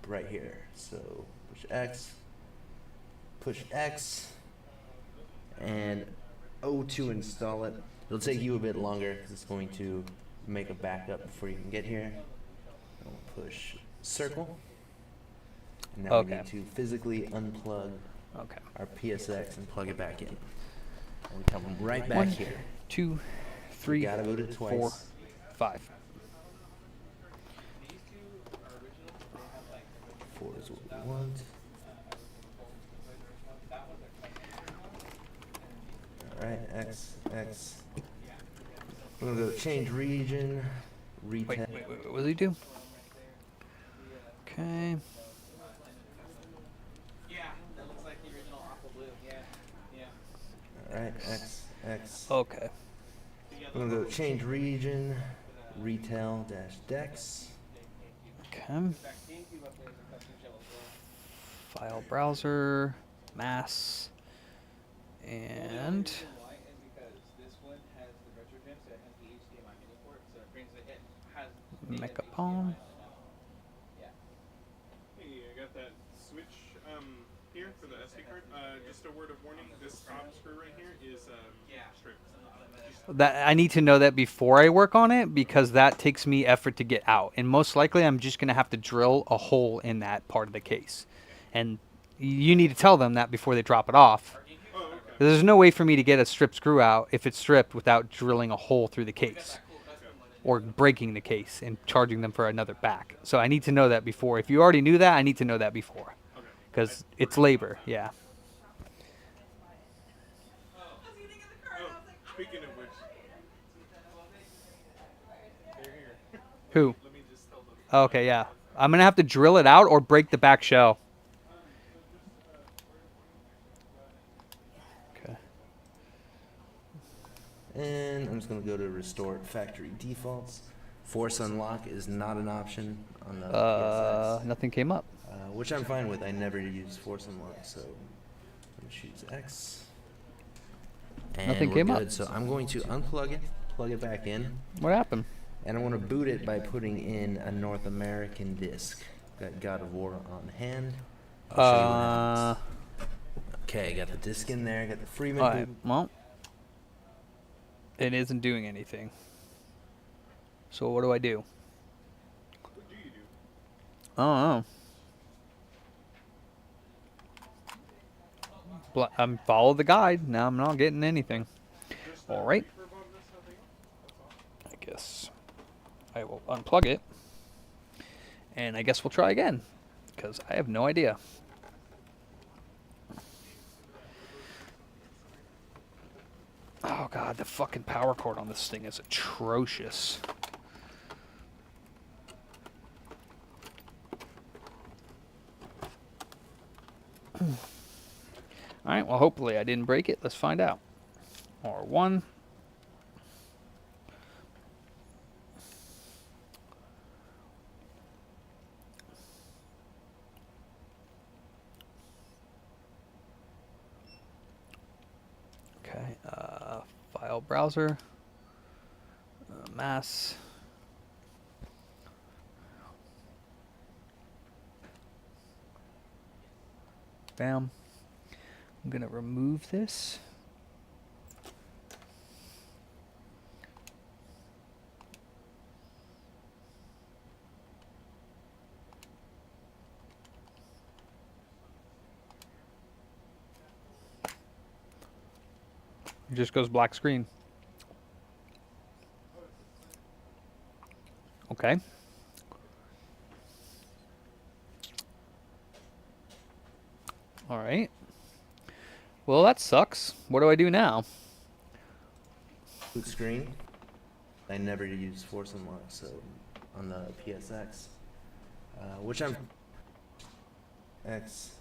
right here. So push X, and O to install it. It'll take you a bit longer because it's going to make a backup before you can get here. I'll push circle. And now we need to physically unplug our PSX and plug it back in. And we come right back here. 1, 2, 3, You gotta boot it twice. 4, 5. 4 is what we want. Alright, X. We're gonna go change region, Wait, retail. what does he do? Okay. Yeah, that looks like the original Aqua Blue. Yeah. Alright, X. Okay. We're gonna go change region, retail dash dex. Okay. File browser, mass, and MechaPawn. Hey, I got that switch here for the SD card. Just a word of warning, this top screw right here is stripped. That I need to know that before I work on it because that takes me effort to get out, and most likely I'm just gonna have to drill a hole in that part of the case, and you need to tell them that before they drop it off. Oh, okay. There's no way for me to get a stripped screw out if it's stripped without drilling a hole through the case or breaking the case and charging them for another back. So I need to know that before. If you already knew that, I need to know that before because it's labor. Yeah. Speaking of which, they're here. Who? Let me just tell them. Okay, yeah. I'm gonna have to drill it out or break the back shell. Okay. And I'm just gonna go to restore factory defaults. Force unlock is not an option on the PSX, Nothing came up. which I'm fine with. I never use force unlock, so I'm gonna choose X. And Nothing we're came good. up. So I'm going to unplug it, plug it back in, What happened? and I want to boot it by putting in a North American disc. Got God of War on hand. I'll show you what happens. Okay, got the disc in there. Got the Freeman All right. boot. Well, it isn't doing anything. So what do I do? What do you do? Oh. I'm follow the guide. Now I'm not getting anything. All right. I guess I will unplug it. And I guess we'll try again. Because I have no idea. Oh god, the fucking power cord on this thing is atrocious. Alright, well hopefully I didn't break it. Let's find out. R1. Okay, file browser. Mass. Bam. I'm going to remove this. It just goes black screen. Okay. All right. Well, that sucks. What do I do now? Boot screen. I never use force unlock, so on the PSX, which I'm X.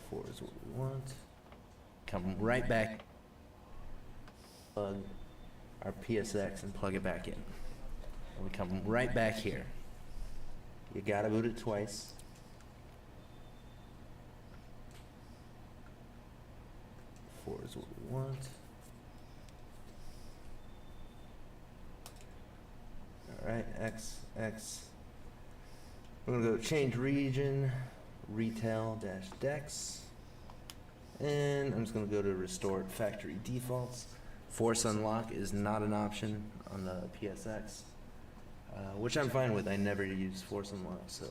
4 is what we want. Come right back. Plug our PSX and plug it back in. And we come right back here. You gotta boot it twice. Four is what we want. Alright, X. We're gonna go change region, retail-dex. And I'm just gonna go to restore factory defaults. Force unlock is not an option on the PSX, which I'm fine with. I never use force unlock, so I'm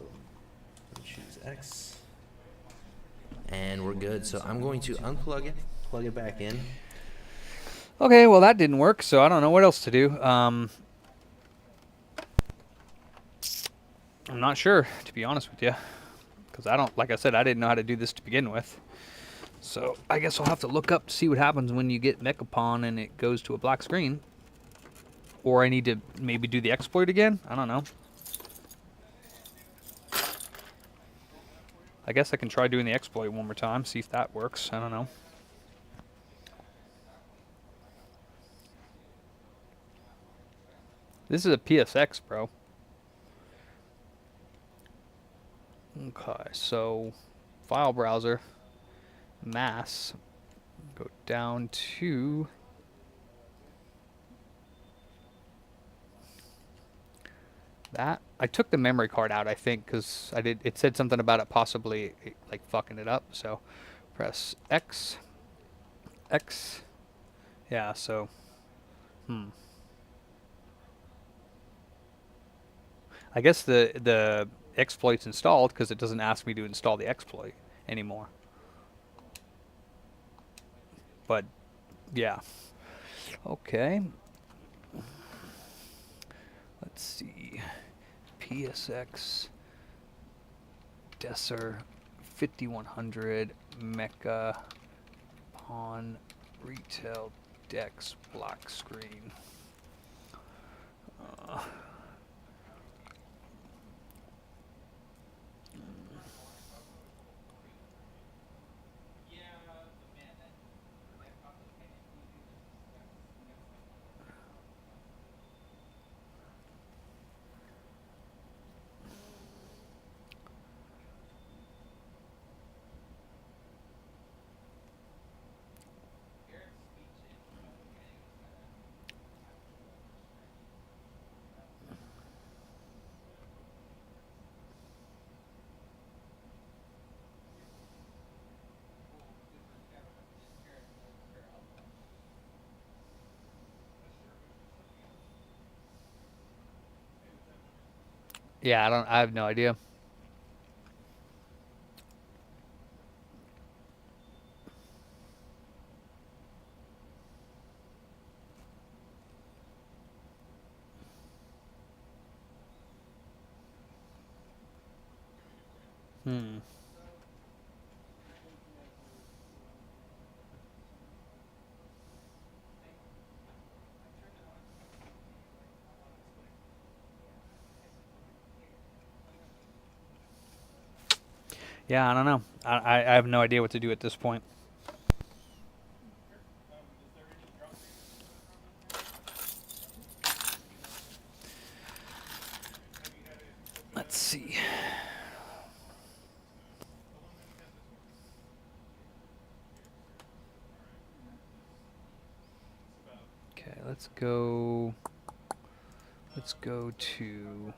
gonna choose X. And we're good. So I'm going to unplug it, plug it back in. Okay, well that didn't work, so I don't know what else to do. I'm not sure, to be honest with you, because like I said, I didn't know how to do this to begin with. So I guess I'll have to look up to see what happens when you get MechaPawn and it goes to a black screen. Or I need to maybe do the exploit again? I don't know. I guess I can try doing the exploit one more time, see if that works. I don't know. This is a PSX, bro. Okay, so file browser, mass, go down to that. I took the memory card out, I think, because it said something about it possibly like fucking it up. So press X. Yeah, so I guess the exploit's installed because it doesn't ask me to install the exploit anymore. But yeah. Okay. Let's see. PSX Desser 5100 MechaPawn Retail Dex Black Screen. Yeah, I have no idea. Yeah, I don't know. I have no idea what to do at this point. Let's see. Okay, let's go to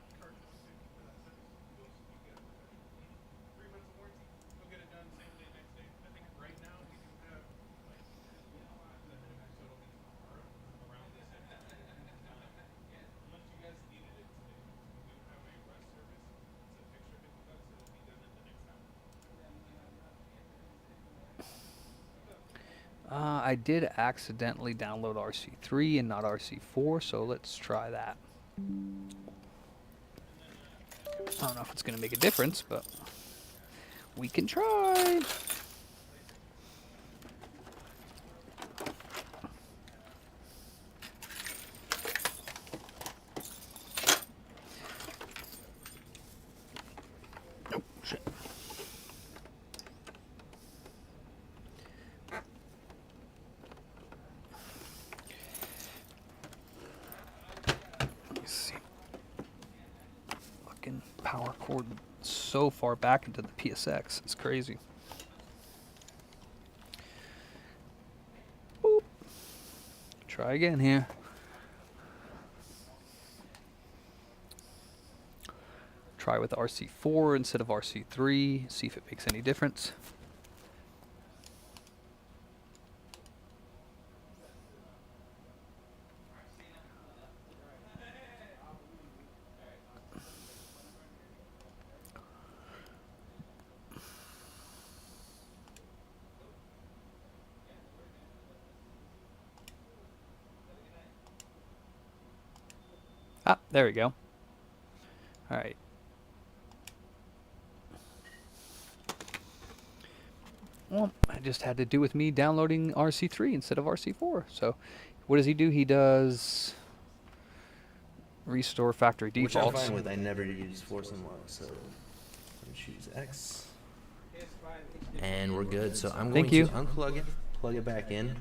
I did accidentally download RC3 and not RC4, so let's try that. I don't know if it's going to make a difference, but we can try. Oh, shit. Let me see. Fucking power cord so far back into the PSX. It's crazy. Boop. Try again here. Try with RC4 instead of RC3. See if it makes any difference. Ah, there we go. All right. Well, it just had to do with me downloading RC3 instead of RC4. So, what does he do? He does restore factory Which I'm defaults. fine with. I never use force unlock, so I'm gonna choose X. And we're good. So I'm going to unplug it, plug it back in,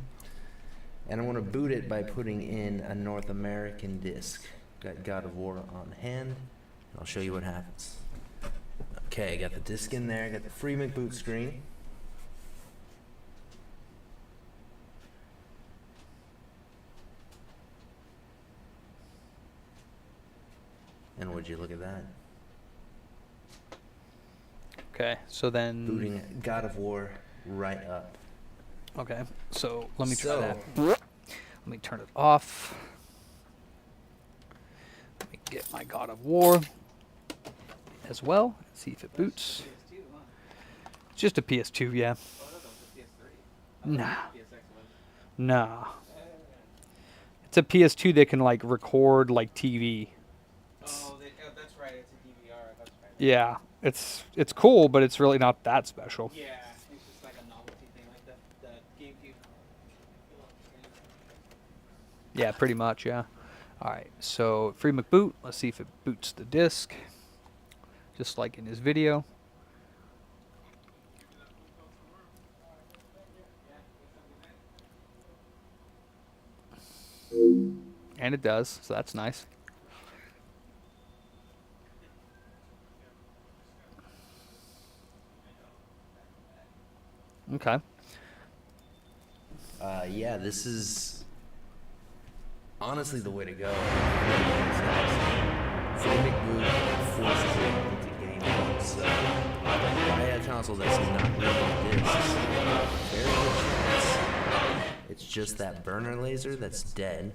and I'm going to boot it by putting in a North American disc. Got God of War on hand. I'll show you what happens. Okay, I got the disc in there. Got the free McBoot screen. And would you look at that? Okay, so then Booting God of War right up. Okay, so let me try that. Let me turn it off. Let me get my God of War as well. See if it boots. It's just a PS2, yeah. Nah. Nah. It's a PS2 that can like record like TV. Oh, that's right. It's a DVR. That's right. Yeah, it's cool, but it's really not that special. Yeah, it's just like a novelty thing, like the GameCube. Yeah, pretty much, yeah. Alright, so free McBoot. Let's see if it boots the disc. Just like in his video. And it does, so that's nice. Okay. Yeah, this is honestly the way to go. Free McBoot forces it into game mode, so buy a console that's not reading discs. Very good chance it's just that burner laser that's dead.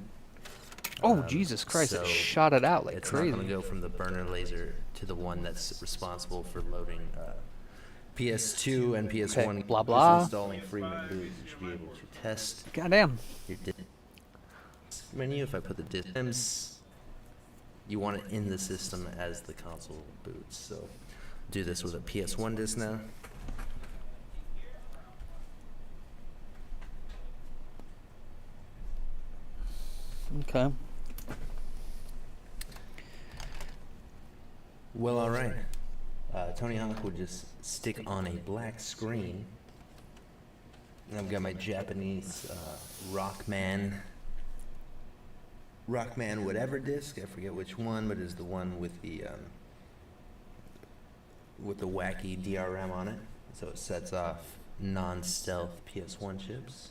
Oh, Jesus Christ, so it shot it out like it's crazy. not going to go from the burner laser to the one that's responsible for loading PS2 and PS1. Okay, blah, blah. Just installing free McBoot, you should be able to test Goddamn. your disc menu. If I put the disc, you want it in the system as the console boots. So do this with a PS1 disc now. Okay. Well, all right. Tony Hawk would just stick on a black screen. And I've got my Japanese Rockman whatever disc. I forget which one, but it's the one with the wacky DRM on it. So it sets off non-stealth PS1 chips.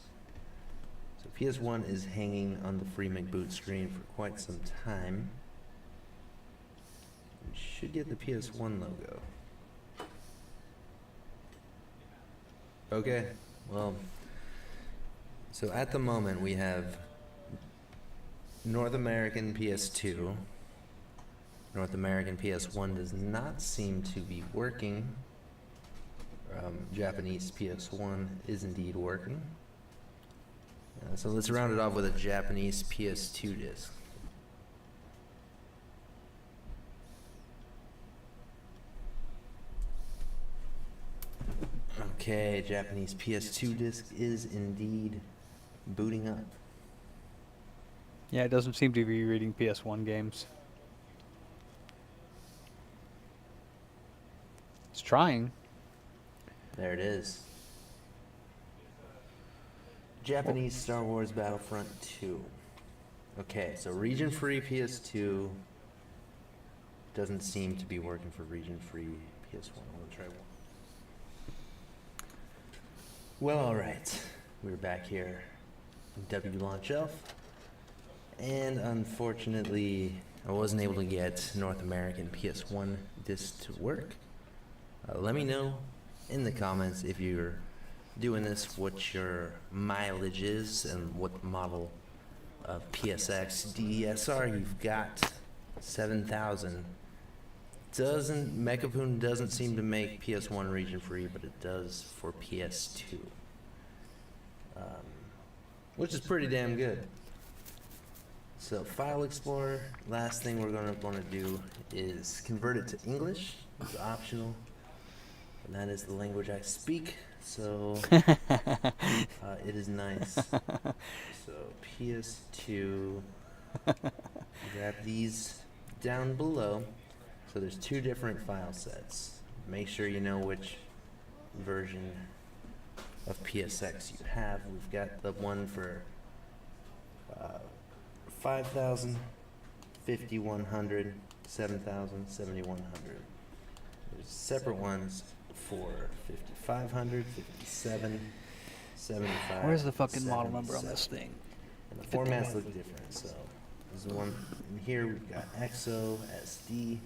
So PS1 is hanging on the free McBoot screen for quite some time. We should get the PS1 logo. Okay, well, so at the moment we have North American PS2. North American PS1 does not seem to be working. Japanese PS1 is indeed working. So let's round it off with a Japanese PS2 disc. Okay, Japanese PS2 disc is indeed booting up. Yeah, it doesn't seem to be reading PS1 games. It's trying. There it is. Japanese Star Wars Battlefront 2. Okay, so region-free PS2 doesn't seem to be working for region-free PS1. I'm gonna try one. Well, alright. We're back here in W Launch Elf. And unfortunately, I wasn't able to get North American PS1 disc to work. Let me know in the comments if you're doing this, what your mileage is, and what model of PSX DSR you've got. 7000. MechaPawn doesn't seem to make PS1 region free, but it does for PS2, which is pretty damn good. So File Explorer, last thing we're going to want to do is convert it to English. It's optional, and that is the language I speak, so it is nice. So PS2, grab these down below. So there's two different file sets. Make sure you know which version of PSX you have. We've got the one for 5,000, 5,100, 7,000, 7,100. There's separate ones for 5,500, 57, 75. Where's the fucking model number on this thing? And the formats look different. So there's the one in here. We've got XO, SD.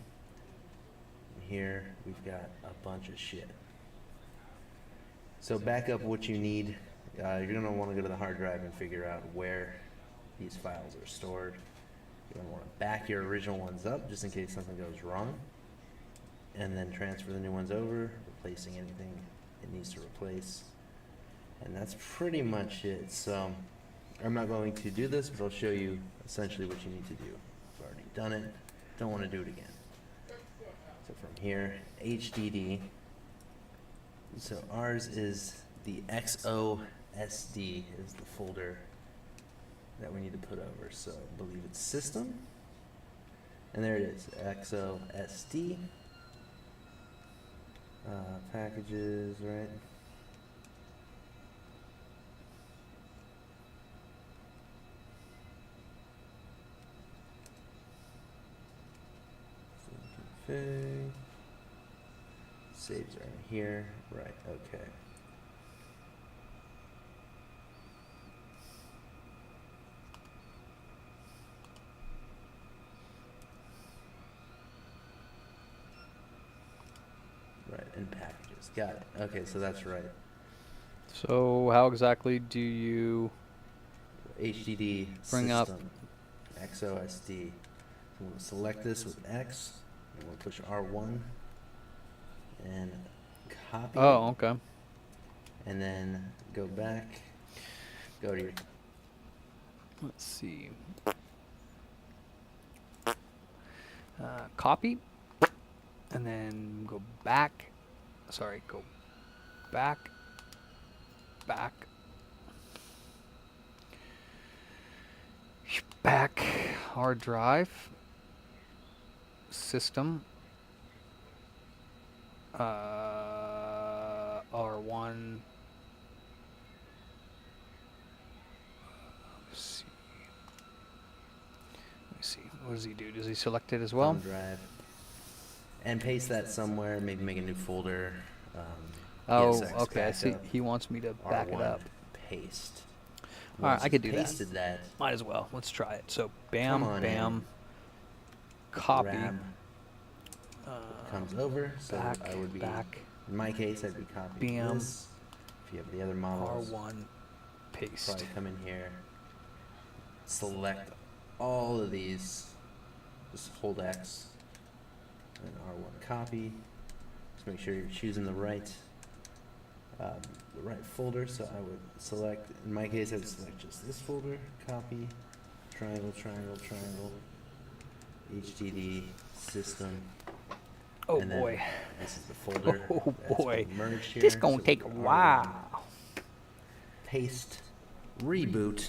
Here we've got a bunch of shit. So back up what you need. You're going to want to go to the hard drive and figure out where these files are stored. You're going to want to back your original ones up just in case something goes wrong, and then transfer the new ones over, replacing anything it needs to replace. And that's pretty much it. So I'm not going to do this, but I'll show you essentially what you need to do. I've already done it. Don't want to do it again. So from here, HDD. So ours is the XOSD is the folder that we need to put over. So I believe it's system. And there it is, XOSD. Packages, right? Config. Saves are in here. Right, okay. Right, and packages. Got it. Okay, so that's right. So how exactly do you HDD bring up XOSD? So we'll select this with X, and we'll push R1 and copy Oh, it, okay. and then go back, go to your Let's see. Copy, and then go back. Sorry, go back, back, hard drive, system, R1. Let's see. What does he do? Does he select it as well? thumb drive, and paste that somewhere. Maybe make a new folder. Oh, PSX okay. I see. backup, He wants me to back it R1, up. Paste. All right, Once I could you've do that. pasted that. Might as well. Let's try it. So, bam, Come on bam, in. copy. Grab comes over. So back, I would be. back, In my case, I'd be copying bam, this. If you have the other models, R1, paste. probably come in here, select all of these, just hold X, and R1 copy. Just make sure you're choosing the right the right folder. So I would select, in my case, I would select just this folder, copy, triangle, triangle, triangle, HDD, system. Oh and then boy. This is the folder. Oh that's boy. been merged here. This gonna So take a we while. Paste, reboot,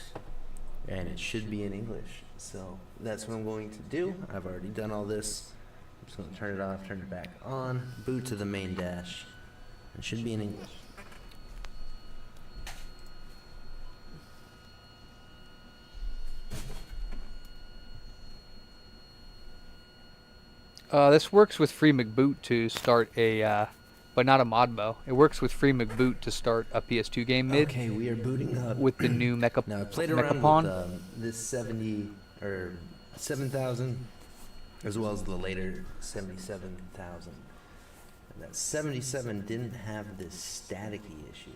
and it should be in English. So that's what I'm going to do. I've already done all this. I'm just going to turn it off, turn it back on, boot to the main dash. It should be in English. This works with free McBoot to start a, but not a Modbo. It works with free McBoot to start a PS2 game mid. Okay, we are booting up with the new Now I played around MechaPawn. with this 70 or 7,000, as well as the later 77,000. And that 77 didn't have this staticky issue.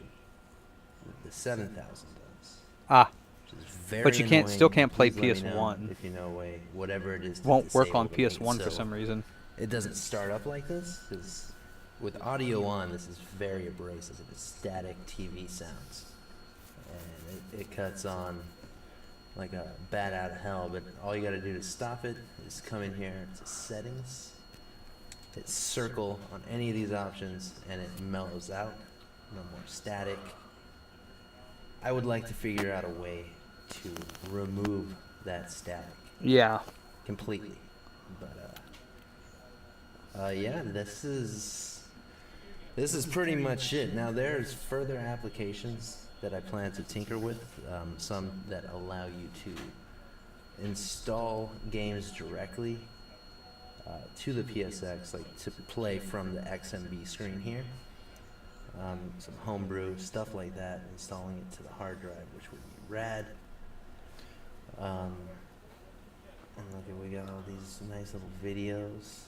The 7,000 does. Ah. Which is very But you can't annoying. still can't play Please let me know PS1. if you know way whatever it is. to Won't work on disable the PS1 thing. for So some reason. It doesn't start up like this because with audio on, this is very abrasive. It's static TV sounds, and it cuts on like a bat out of hell. But all you got to do to stop it is come in here to settings, hit circle on any of these options, and it mellows out. No more static. I would like to figure out a way to remove that static. Yeah. Completely. But yeah, this is pretty much it. Now there's further applications that I plan to tinker with, some that allow you to install games directly to the PSX, like to play from the XMB screen here. Some homebrew stuff like that, installing it to the hard drive, which would be rad. And look at, we got all these nice little videos.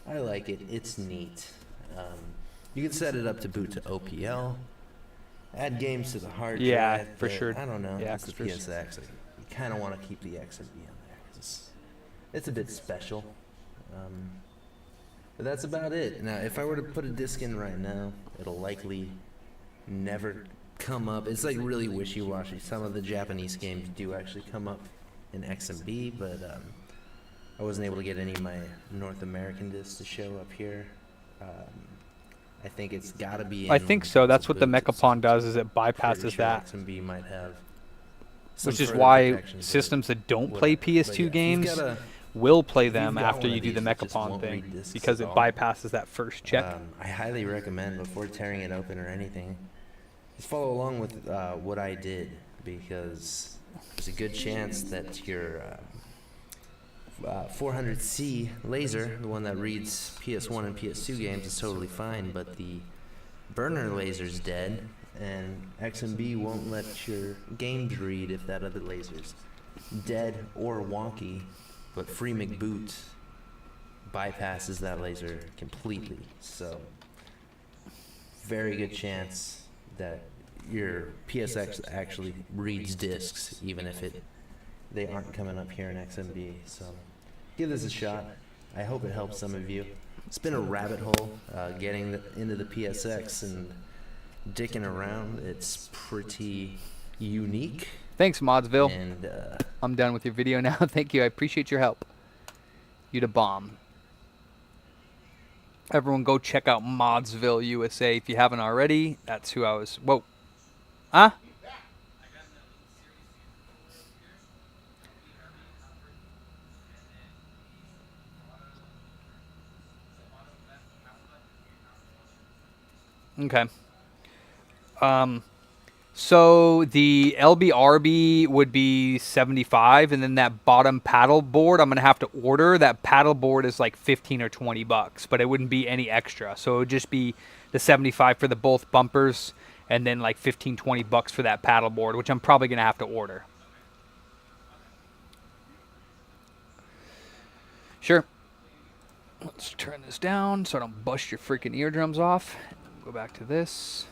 I like it. It's neat. You can set it up to boot to OPL. Add games to the hard drive. Yeah, for sure. I don't know. Yeah, it's the PSX. Like, you kind of want to keep the XMB in there 'cause it's a bit special. But that's about it. Now, if I were to put a disc in right now, it'll likely never come up. It's like really wishy-washy. Some of the Japanese games do actually come up in XMB, but I wasn't able to get any of my North American discs to show up here. I think it's got to be in I think so. That's what the boot. MechaPawn does, is it Pretty bypasses sure that. XMB might have some Which is further why protections, but systems that don't play whatever. But yeah, PS2 if you've games got a- will play if them you've got after one you of do the these that just MechaPawn won't read thing, discs because at it all, bypasses that first check. I highly recommend, before tearing it open or anything, just follow along with what I did, because there's a good chance that your 400C laser, the one that reads PS1 and PS2 games, is totally fine, but the burner laser's dead, and XMB won't let your games read if that other laser's dead or wonky, but free McBoot bypasses that laser completely. So very good chance that your PSX actually reads discs, even if they aren't coming up here in XMB. So give this a shot. I hope it helps some of you. It's been a rabbit hole getting into the PSX and dicking around. It's pretty unique. Thanks, Modsville. And I'm done with your video now. Thank you. I appreciate your help. You the bomb. Everyone go check out Modsville USA if you haven't already. That's who I was. Whoa. Huh? Okay. So the LBRB would be 75, and then that bottom paddle board I'm gonna have to order. That paddle board is like 15 or 20 bucks, but it wouldn't be any extra. So it would just be the 75 for the both bumpers, and then like 15, 20 bucks for that paddle board, which I'm probably gonna have to order. Sure. Let's turn this down so I don't bust your freaking eardrums off. Go back to this.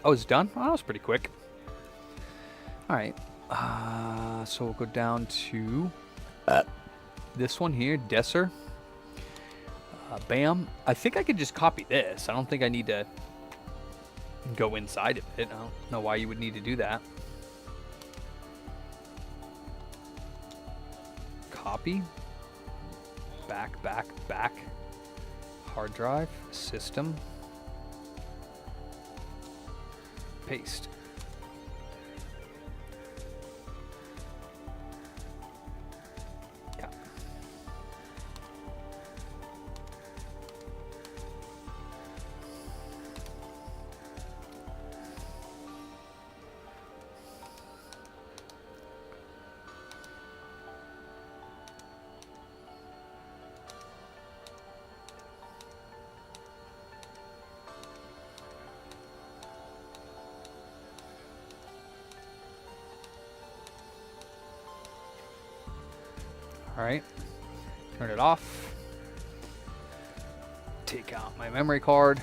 Oh, it's done? Oh, that was pretty quick. Alright. So we'll go down to this one here, Desser. Bam. I think I could just copy this. I don't think I need to go inside of it. I don't know why you would need to do that. Copy. Back, back, back. Hard drive. System. Paste. Yeah. All right, turn it off. Take out my memory card.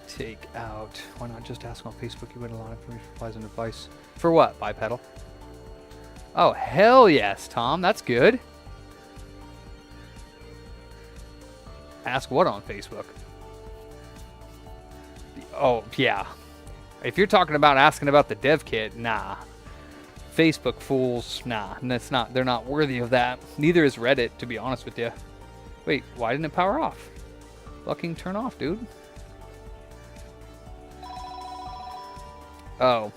Take out, why not just ask on Facebook? You would a lot of information, replies, and advice. For what, bipedal? Oh, hell yes, Tom, that's good. Ask what on Facebook? Oh, yeah. If you're talking about asking about the dev kit, nah. Facebook fools, nah, that's not, they're not worthy of that. Neither is Reddit, to be honest with you. Wait, why didn't it power off? Fucking turn off, dude. Oh.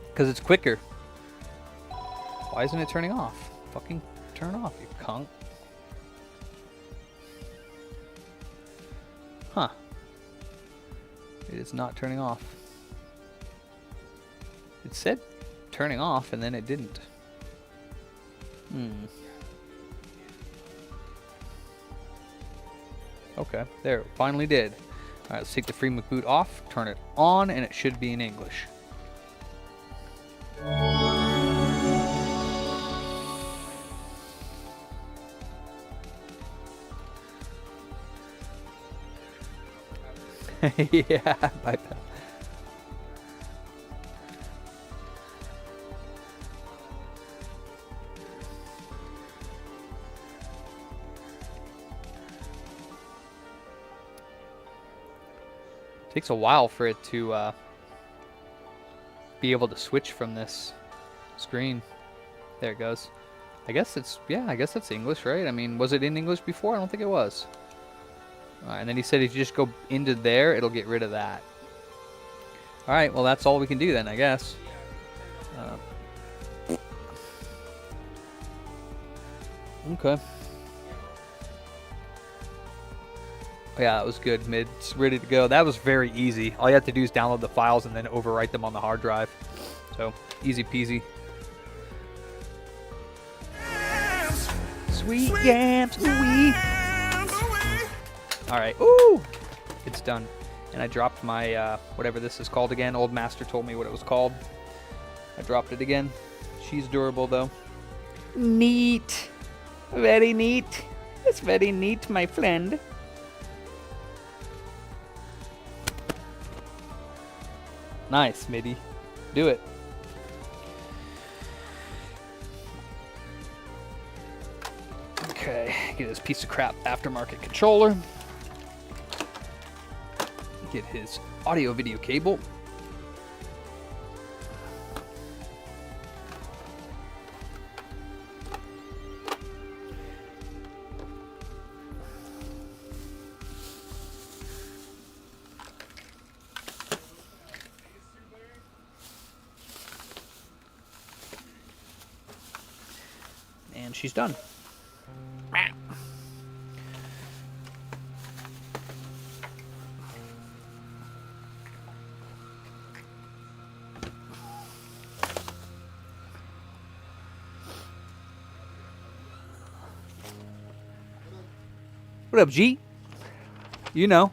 Because it's quicker. Why isn't it turning off? Fucking turn off, you cunt. Huh. It is not turning off. It said turning off, and then it didn't. Okay, there, it finally did. Alright, let's take the free McBoot off, turn it on, and it should be in English. Yeah, bye, pal. Takes a while for it to be able to switch from this screen. There it goes. I guess it's, yeah, I guess that's English, right? I mean, was it in English before? I don't think it was. And then he said if you just go into there, it'll get rid of that. Alright, well that's all we can do then, I guess. Okay. Yeah, that was good. It's ready to go. That was very easy. All you have to do is download the files and then overwrite them on the hard drive. So, easy peasy. Sweet yams, ooh-wee. Alright, ooh! It's done. And I dropped my, whatever this is called again. Old Master told me what it was called. I dropped it again. She's durable, though. Neat. Very neat. It's very neat, my friend. Nice, Mitty. Do it. Okay, get this piece of crap aftermarket controller. Get his audio video cable. And she's done. What up, G? You know.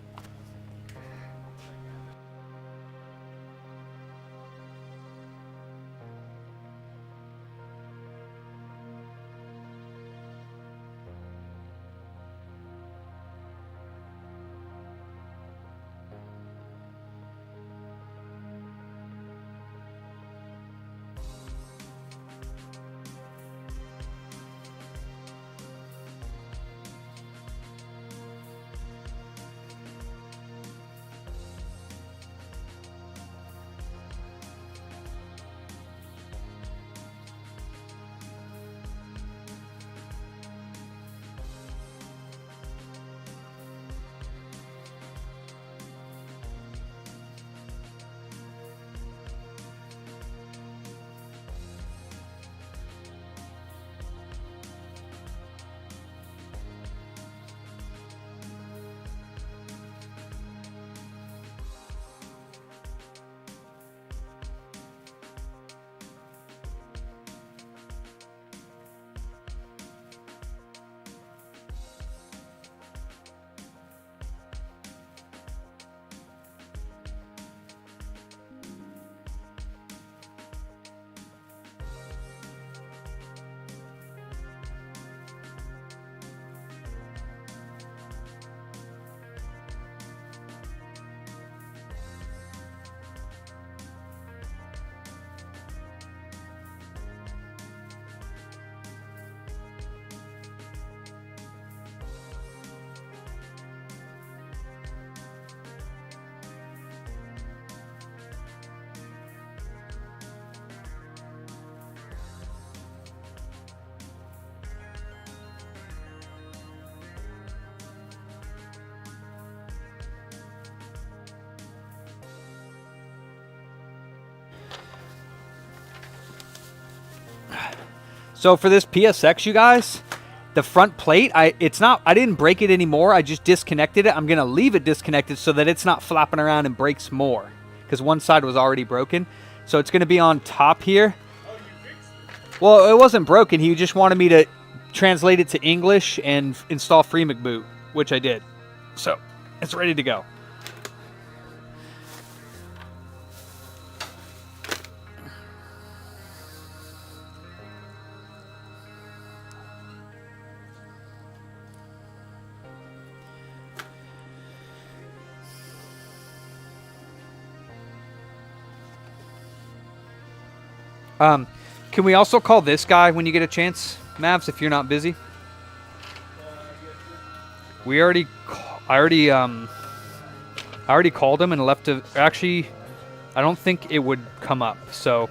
So for this PSX, you guys, the front plate, I didn't break it anymore. I just disconnected it. I'm going to leave it disconnected so that it's not flapping around and breaks more, because one side was already broken. So it's going to be on top here. Well, it wasn't broken. He just wanted me to translate it to English and install free mcboot, which I did. So it's ready to go. Can we also call this guy when you get a chance, Mavs, if you're not busy? I already called him and left a. Actually, I don't think it would come up. So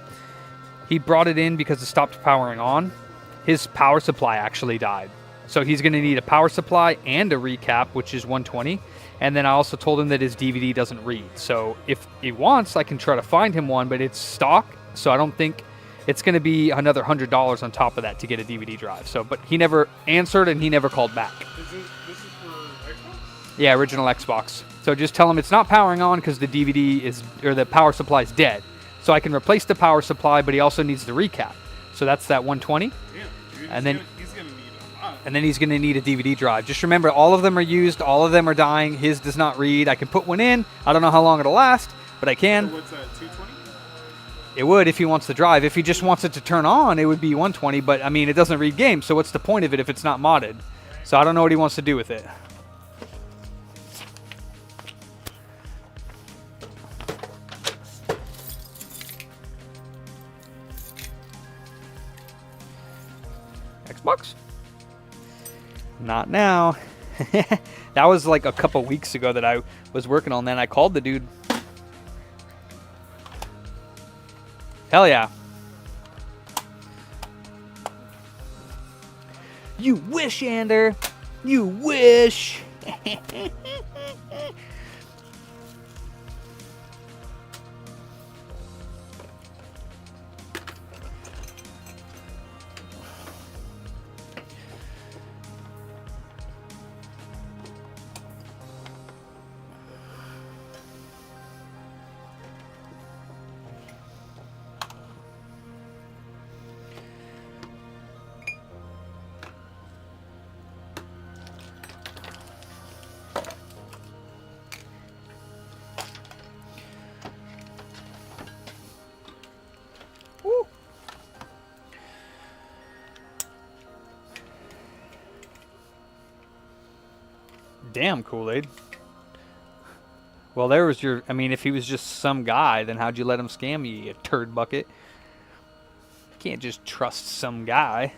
he brought it in because it stopped powering on. His power supply actually died. So he's going to need a power supply and a recap, which is 120. And then I also told him that his DVD doesn't read. So if he wants, I can try to find him one, but it's stock. So I don't think it's going to be another $100 on top of that to get a DVD drive. So, but he never answered and he never called back. This is for Xbox? Yeah, original Xbox. So just tell him it's not powering on because the DVD is, or the power supply is dead. So I can replace the power supply, but he also needs the recap. So that's that 120. Yeah, dude, and then he's gonna need a lot. And then he's going to need a DVD drive. Just remember, all of them are used. All of them are dying. His does not read. I can put one in. I don't know how long it'll last, but I can. So what's that, 220? It would if he wants the drive. If he just wants it to turn on, it would be 120. But, I mean, it doesn't read games, so what's the point of it if it's not modded? So I don't know what he wants to do with it. Xbox? Not now. That was like a couple weeks ago that I was working on that. I called the dude. Hell yeah. You wish, Ander. You wish. Damn, Kool-Aid. Well, there was your... I mean, if he was just some guy, then how'd you let him scam you, you turd bucket? You can't just trust some guy.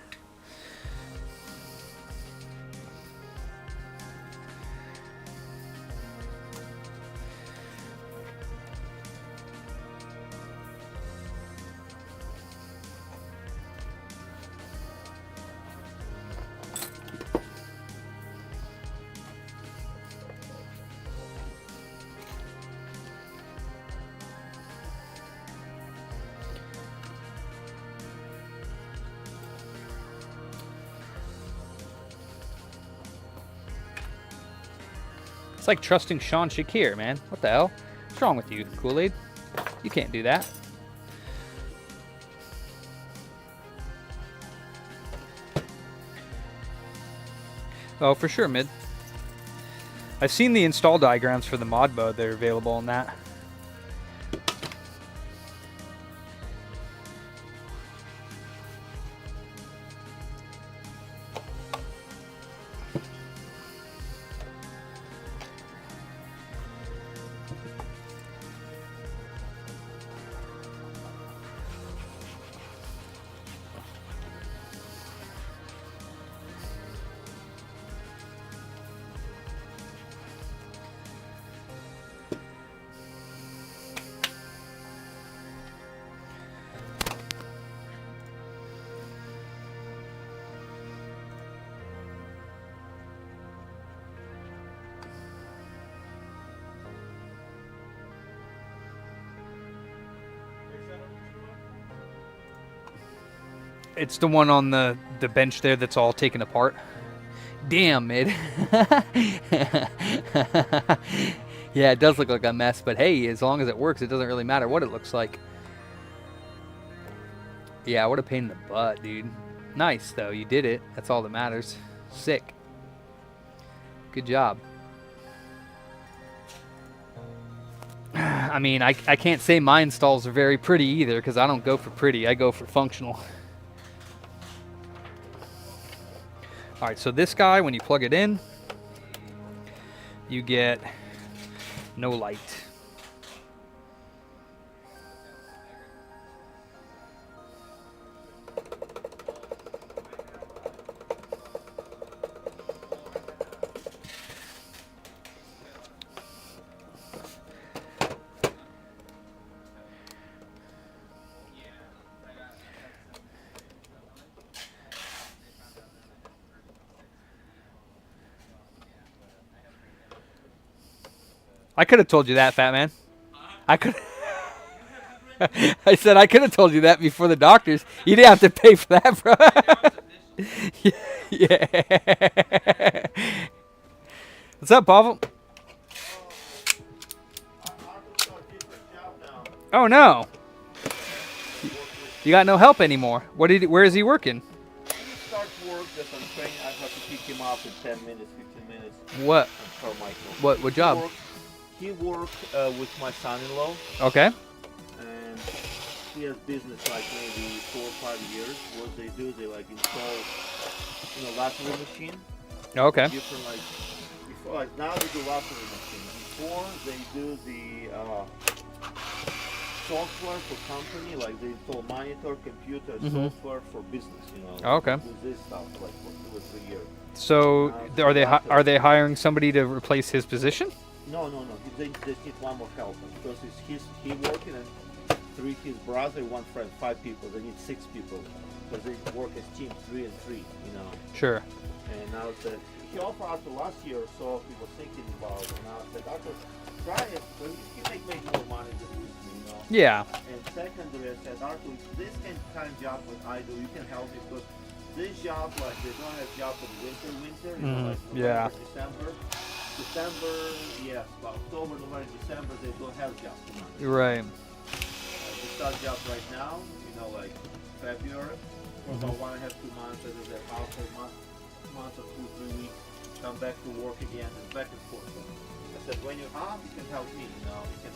It's like trusting Sean Shakir, man. What the hell? What's wrong with you, Kool-Aid? You can't do that. Oh, for sure, Mid. I've seen the install diagrams for the mod mode that are available on that. It's the one on the bench there that's all taken apart. Damn, mid. Yeah, it does look like a mess, but hey, as long as it works, it doesn't really matter what it looks like. Yeah, what a pain in the butt, dude. Nice, though. You did it. That's all that matters. Sick. Good job. I mean, I can't say my installs are very pretty either, because I don't go for pretty. I go for functional. All right, so this guy, when you plug it in, you get no light. I could have told you that, fat man. I could. I said I could have told you that before the doctors. You didn't have to pay for that, bro. Yeah. What's up, Pavel? Oh no. You got no help anymore. What did? Where is he working? He starts work that I'm saying I have to pick him up in 10 minutes, 15 minutes. What? What job? He worked with my son-in-law. Okay. And he has business like maybe 4 or 5 years. What they do, they like install, lateral machine. Okay. Different like before, like now they do lateral machine. Before they do the software for company, like they install monitor, computer, software for business. Okay. Do this stuff like for 2 or 3 years. So are they hiring somebody to replace his position? No. They just need one more helper because he working and 3 his brother, 1 friend, 5 people. They need 6 people because they work as team 3 and 3. Sure. And now that he offered after last year or so, he was thinking about it. And I said, Doctor, try it because you can make more money than me. Yeah. And secondly, I said, Arthur, this kind of job what I do, you can help me because this job, like they don't have job for winter, like November, December, yes, but October, November, December, they don't have jobs. Right. They start jobs right now, like February, for about 1.5 to 2 months, and then half a month or 2, 3 weeks, come back to work again, and back and forth. I said, when you're off, you can help me, you can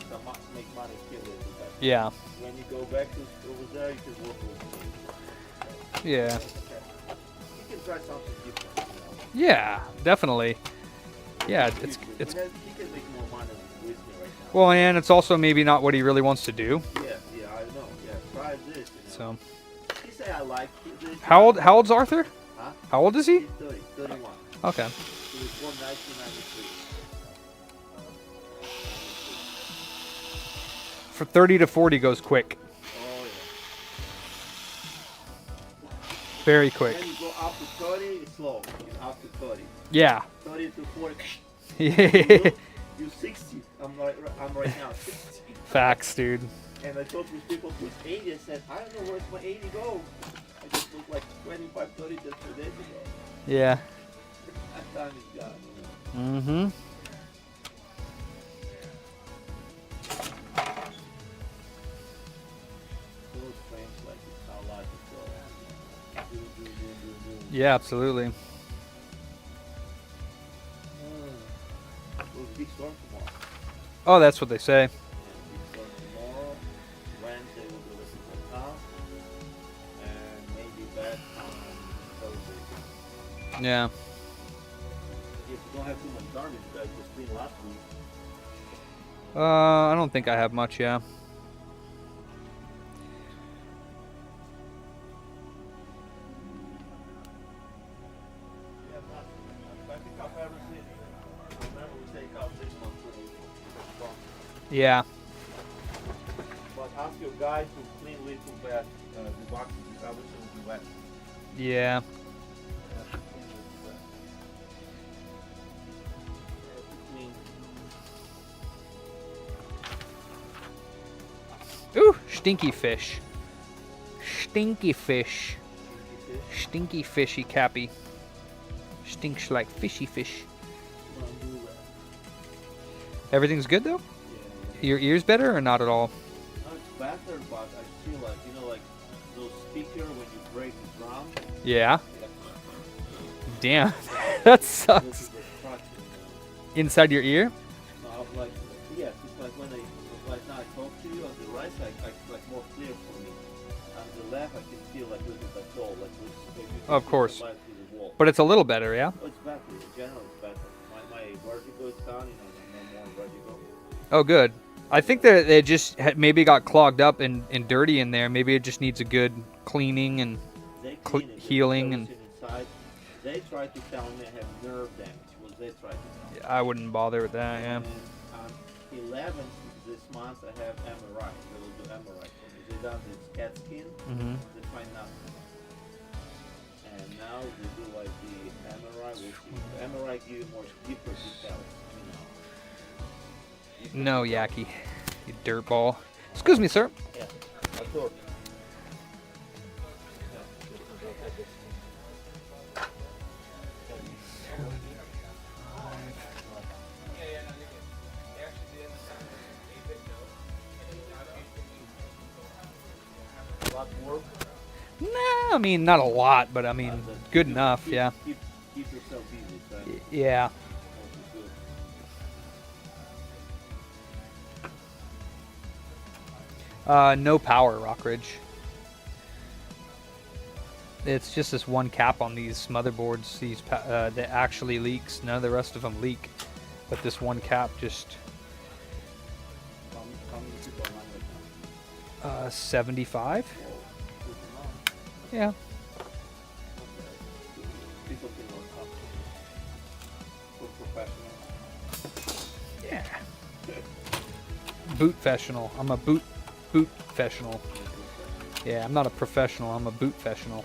make money here a little bit. Yeah. When you go back to over there, you can work with me. Yeah. You can try something different, Yeah, definitely. Yeah, it's he can make more money with me right now. well, and it's also maybe not what he really wants to do. Yeah, I know. Yeah, try this. So. He say I like this. How old's Arthur? Huh? How old is he? He's 31. Okay. He was born 1993. For 30 to 40 goes quick. Oh yeah. Very quick. When you go up to 30, it's slow. Up to 30. Yeah. 30 to 40. Yeah. You're 60. I'm right now 60. Facts, dude. And I talked with people who's 80. I said, I don't know where's my 80 go. I just look like 25, 30 just 2 days ago. Yeah. That time is gone. Mm-hmm. Yeah, absolutely. Big storm tomorrow. Oh, that's what they say. Big storm tomorrow. Wednesday will be looking for town. And maybe back on Thursday. Yeah. If you don't have too much garbage, you guys just cleaned last week. I don't think I have much, yeah. Yeah. But ask your guy to clean little bit the box everything will be wet. Yeah. Ooh, stinky fish. Stinky fish. Stinky fishy Cappy. Stinks like fishy fish. Everything's good though? Your ears better or not at all? No, it's better, but I feel like, you know, like those speakers when you break the drum. Yeah. Damn. That sucks. Inside your ear? No, like, yes, it's like when like now I talk to you on the right side, like more clear for me. On the left, I can feel like a little bit dull, like Of course. light through the wall. But it's a little better, yeah? Oh, it's better. In general, it's better. My vertigo is down, you know, no more vertigo. Oh, good. I think that it just maybe got clogged up and dirty in there. Maybe it just needs a good cleaning and healing. And inside. They tried to tell me I have nerve damage. What they tried to tell me. I wouldn't bother with that, yeah. And on 11th this month, I have MRI. They will do MRI for me. They done this CAT scan. They find nothing. And now they do like the MRI. The MRI give you more deeper details. No, Yaki. You dirtball. Excuse me, sir. Yeah, I thought. Nah, I mean, not a lot, but I mean, good enough, yeah. Keep yourself busy, so. Yeah. No power, Rockridge. It's just this one cap on these motherboards. These that actually leaks. None of the rest of them leak, but this one cap just. 75. Yeah. Yeah. Boot professional. I'm a boot professional. Yeah, I'm not a professional. I'm a boot professional.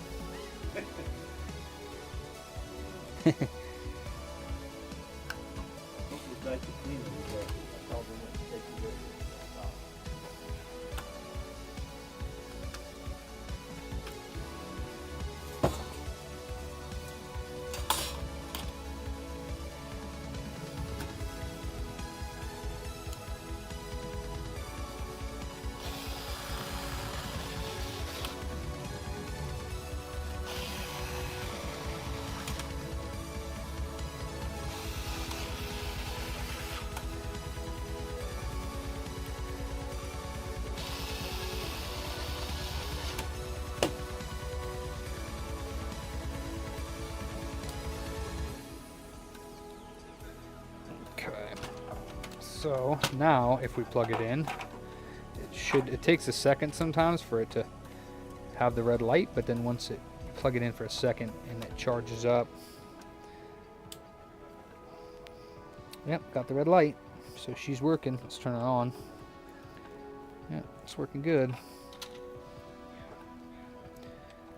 So now if we plug it in, it takes a second sometimes for it to have the red light, but then once you plug it in for a second and it charges up. Yep, got the red light. So she's working. Let's turn it on. Yeah, it's working good.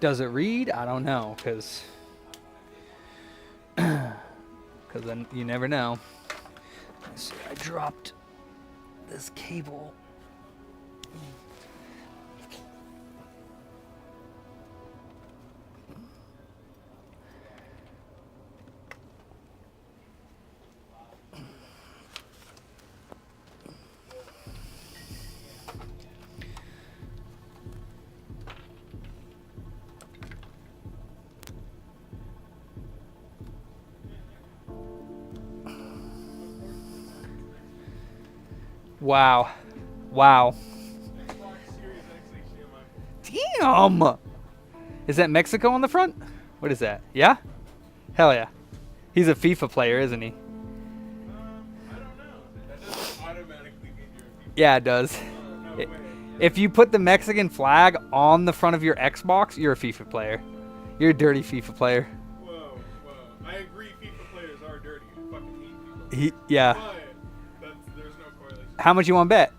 Does it read? I don't know, because then you never know. Let's see, I dropped this cable. Wow. Wow. Damn! Is that Mexico on the front? What is that? Yeah? Hell yeah. He's a FIFA player, isn't he? I don't know. That doesn't automatically mean you're a FIFA. Yeah, it does. No way. If you put the Mexican flag on the front of your Xbox, you're a FIFA player. You're a dirty FIFA player. Whoa. I agree FIFA players are dirty. I fucking hate FIFA. Yeah. But there's no correlation. How much you want to bet?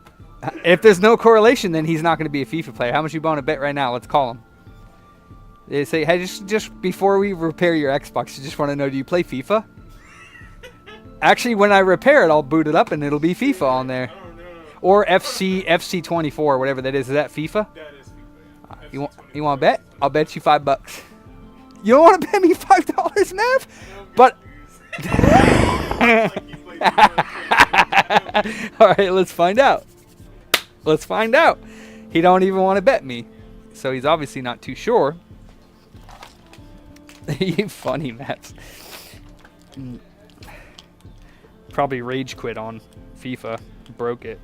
If there's no correlation, then he's not going to be a FIFA player. How much you want to bet right now? Let's call him. They say, hey, just before we repair your Xbox, you just want to know, do you play FIFA? Actually, when I repair it, I'll boot it up and it'll be FIFA on there. I don't know. Or FC24, whatever that is. Is that FIFA? That is FIFA, yeah. You want to bet? I'll bet you $5. You don't want to bet me $5, Mav? But. All right, let's find out. Let's find out. He don't even want to bet me, so he's obviously not too sure. You funny, Matt. Probably rage quit on FIFA. Broke it.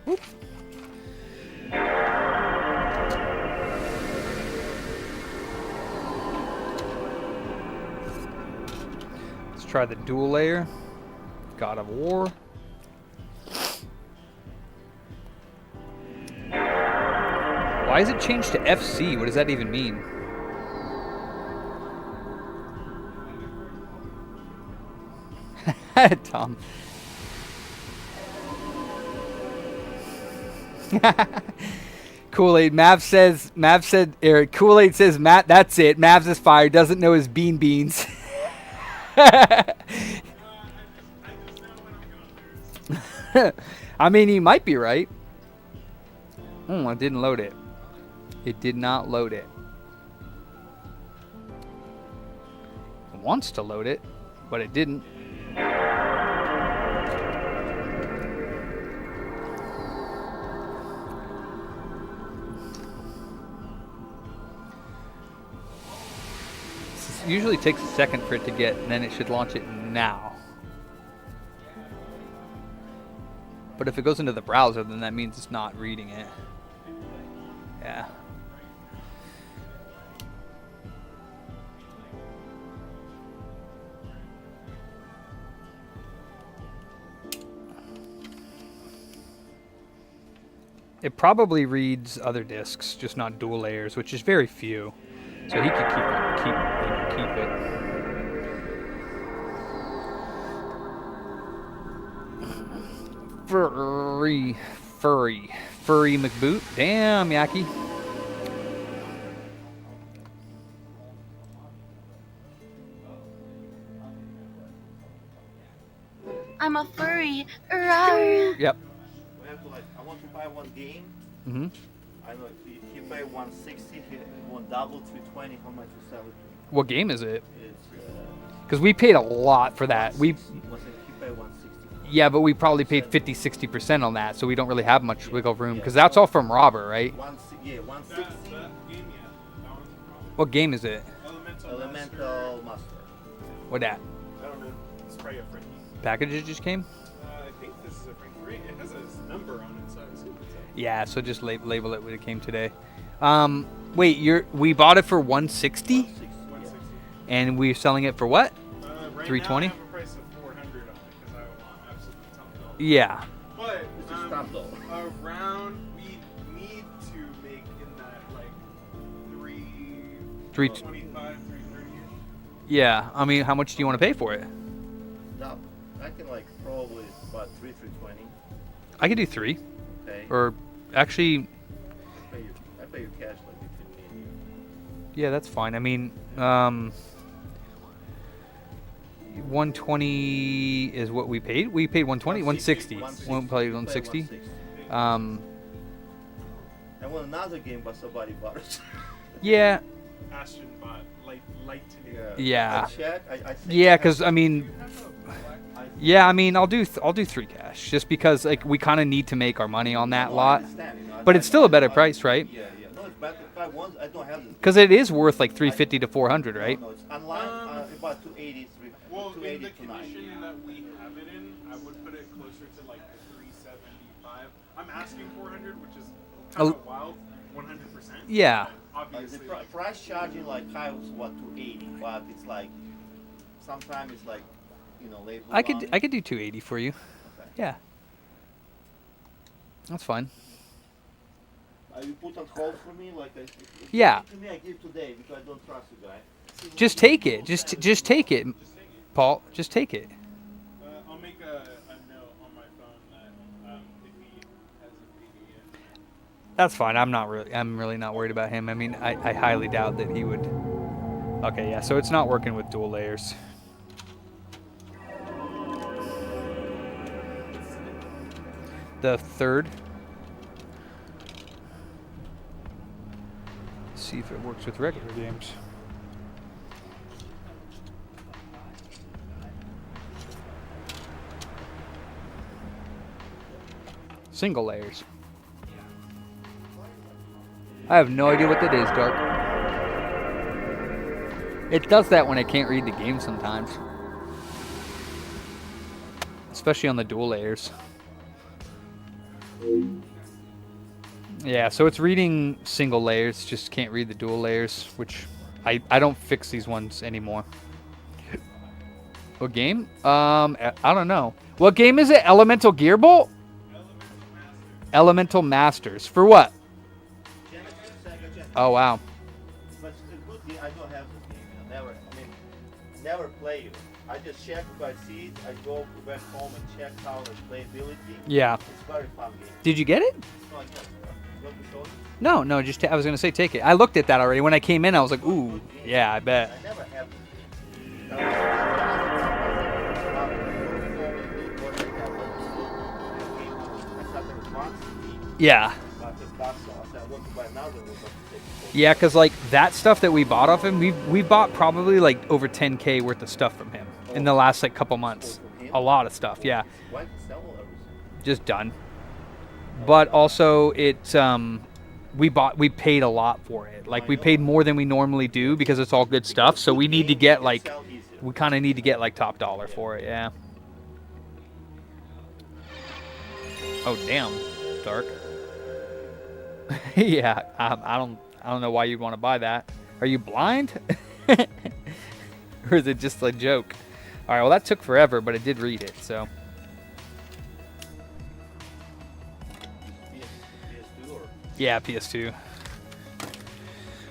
Whoop. Let's try the dual layer. God of War. Why is it changed to FC? What does that even mean? Tom. Kool-Aid. Mav said, Eric. Kool-Aid says, Matt, that's it. Mavs is fired. Doesn't know his beans. I mean, he might be right. It didn't load it. It did not load it. It wants to load it, but it didn't. Usually takes a second for it to get, and then it should launch it now. But if it goes into the browser, then that means it's not reading it. Yeah. It probably reads other disks, just not dual layers, which is very few. So he could keep it. Furry McBoot. Damn, Yaki. I'm a furry. Rawr. Yep. We have to I want to buy one game. Mm-hmm. I know if he pay 160, he want double 320. How much you sell it? What game is it? It's because we paid a lot for that. he pay 160. Yeah, but we probably paid 50-60% on that, so we don't really have much wiggle room because that's all from Robert, right? 160. What game is it? Elemental Master. What that? I don't know. It's probably a Frankie. Packages just came? I think this is a Frankie. Right? It has a number on it, so I assume it's a... Yeah, so just label it when it came today. Wait, we bought it for 160? 160. And we're selling it for what? Right 320? now I have a price of 400 on it because I want absolutely top dollar. Yeah. But It's a top dollar. around we need to make in that like 325, 330. Yeah, I mean, how much do you want to pay for it? No, I can probably about 320. I could do 3. Okay. Or actually, I pay you cash between me and you. yeah, that's fine. I mean, 120 is what we paid. We paid 120, 160. We'll play 160. I want another game, but somebody bought it. Yeah. Aston bought lightning. Yeah. I check. I think Yeah, because I mean, yeah, I mean, I'll do 3 cash just because we kind of need to make our money on that lot. But it's still a better price, right? Yeah. No, it's better. I don't have this. Because it is worth like 350 to 400, right? No, it's online. About 280, Well, in 280 the to 90. condition that we have it in, I would put it closer to like the 375. I'm asking 400, which is kind of wild, 100%. Yeah. Obviously. The price charging high was 280, but it's sometimes it's label. I could do 280 for you. Okay. Yeah. That's fine. You put on hold for me, Yeah. To me, I give today because I don't trust you guys. Just take it. Just take it, Paul. Just take it. I'll make a note on my phone that if he has a That's fine. I'm really not worried about him. I mean, I highly doubt that he would. Okay, yeah. So it's not working with dual layers. The third. See if it works with regular games. Single layers. I have no idea what that is, Dark. It does that when I can't read the game sometimes. Especially on the dual layers. Yeah, so it's reading single layers, just can't read the dual layers, which I don't fix these ones anymore. What game? I don't know. What game is it? Elemental Gearbolt? Elemental Masters. For what? Oh, wow. But it's a good game. I don't have this game. Never play it. I just check if I see it. I go back home and check how the playability. Yeah. It's very fun game. Did you get it? No, I can't. You want to show it? No, just I was going to say take it. I looked at that already. When I came in, I was like, ooh, yeah, I bet. I never have this game. Yeah. Yeah, because like that stuff that we bought off him, we bought probably like over 10K worth of stuff from him in the last like couple months. A lot of stuff, yeah. Just done. But also it we paid a lot for it. Like we paid more than we normally do because it's all good stuff. So we need to get like we kind of need to get like top dollar for it, yeah. Oh damn, Dark. Yeah, I don't know why you'd want to buy that. Are you blind? Or is it just a joke? All right, well that took forever, but I did read it, so. Yeah, PS2.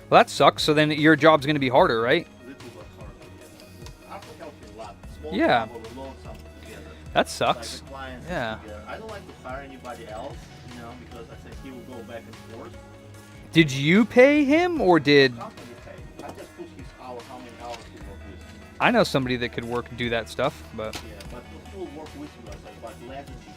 Well, that sucks. So then your job's going to be harder, right? Yeah. That sucks. Yeah. I don't like to hire anybody else, because I think he will go back and forth. Did you pay him or did? Company pay. I just put his hour, how many hours he work with me. I know somebody that could do that stuff, but. Yeah, but he will work with me, but less than before.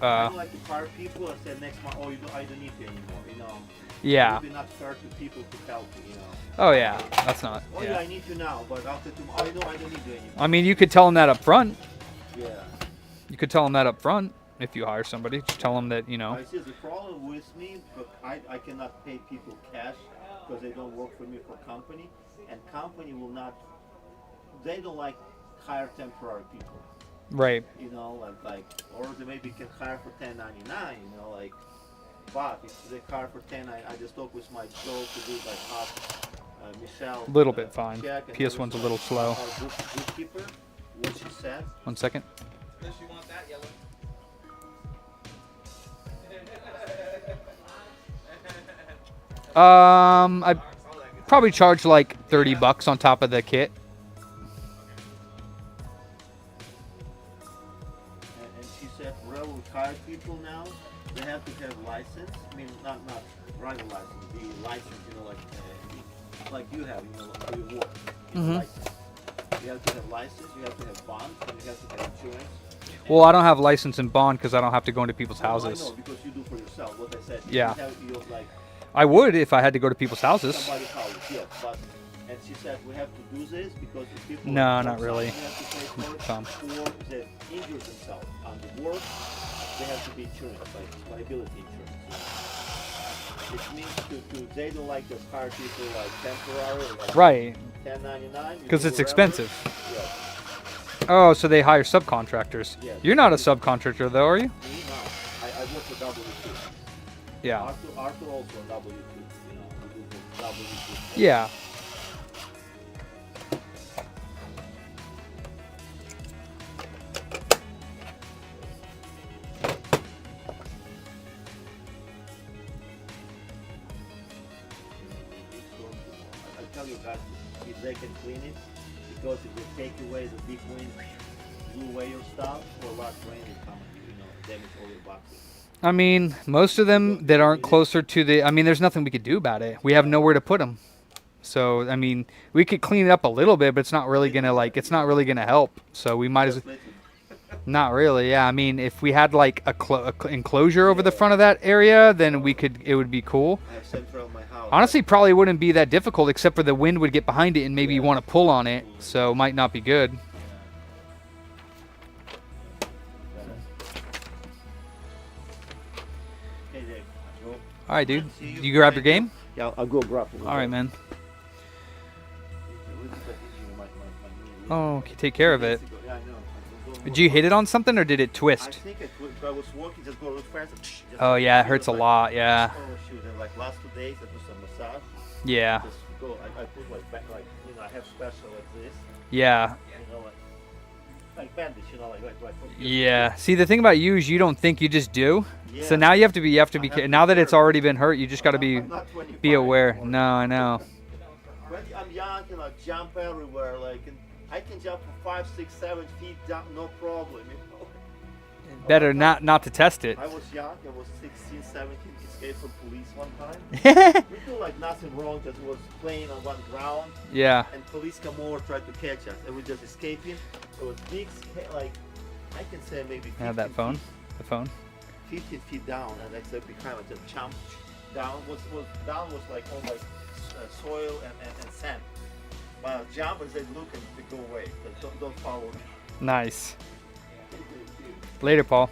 I don't like to hire people and say next month, I don't need you anymore, Yeah. It would be not fair to people to help you, Oh yeah, that's not. Yeah, I need you now, but after tomorrow, I don't need you anymore. I mean, you could tell them that up front. Yeah. You could tell them that up front if you hire somebody. Just tell them that, I see the problem with me, but I cannot pay people cash because they don't work for me for company, and company will not. They don't like hire temporary people. Right. Or they maybe can hire for 1099. But if they hire for 1099, I just talk with my Joe to do Michelle. A little bit fine. Check, and PS1's a little slow. Bookkeeper, what she said. 1 second. Unless you want that yellow. I probably charge like $30 on top of the kit. And she said, we hire people now. They have to have license. I mean, not driver license. The license, like you have, for your work. License. You have to have license. You have to have bond. And you have to have insurance. Well, I don't have license and bond because I don't have to go into people's houses. I know, because you do for yourself. What I said. Yeah. You I would if I had to go to people's houses. Somebody's house, yes. And she said we have to do this because the people. No, not really. Have to pay for it, Tom. or that injures themselves on the work. They have to be insurance, like liability insurance. Which means they don't like to hire people like temporary or like Right. 1099. Because it's expensive. Yes. Oh, so they hire subcontractors. Yes. You're not a subcontractor though, are you? Me, no. I work for W2. Yeah. Arthur also W2. We do W2. Yeah. I tell you guys, if they can clean it, because if they take away the big wind, blew away your stuff, or a lot of rain will come, damage all your boxes. I mean, most of them that aren't closer to the... I mean, there's nothing we could do about it. We have nowhere to put them. So, I mean, we could clean it up a little bit, but it's not really going to, like, it's not really going to help. So we might as... Not really, yeah. I mean, if we had, like, a enclosure over the front of that area, then we could... It would be cool. Honestly, probably wouldn't be that difficult, except for the wind would get behind it and maybe you want to pull on it. So, it might not be good. All right, dude. You grab your game? Yeah, I'll go grab it. All right, man. Oh, okay, take care of it. Yeah, I know. Did you hit it on something or did it I twist? think I was walking, just go real fast. Oh, yeah, it hurts a lot, yeah. Oh, shoot. And like last 2 days, I do some massage. Yeah. Just go. I put like back, like, you know, I have special like this. Yeah. You know, like bandage, you know, like Yeah. See, the thing about you is you don't think, you just do. Yeah. So now you have to be now that it's already been hurt, you just got to I'm not 25 be aware. anymore. No, I know. When I'm young and I jump everywhere, like, and I can jump from 5, 6, 7 feet down, no problem. You know? Better not to test it. I was young. I was 16, 17. Escaped from police one time. We do like nothing wrong. Just was playing on one ground. Yeah. And police come over, tried to catch us, and we just escaping. It was big, like I can say maybe. Have that phone. Feet, The phone. 15 feet down, and I said behind me, just jump down. Was down was like all like soil and sand. But I jump and said, look and to go away. Don't follow me. Nice. Later, Paul.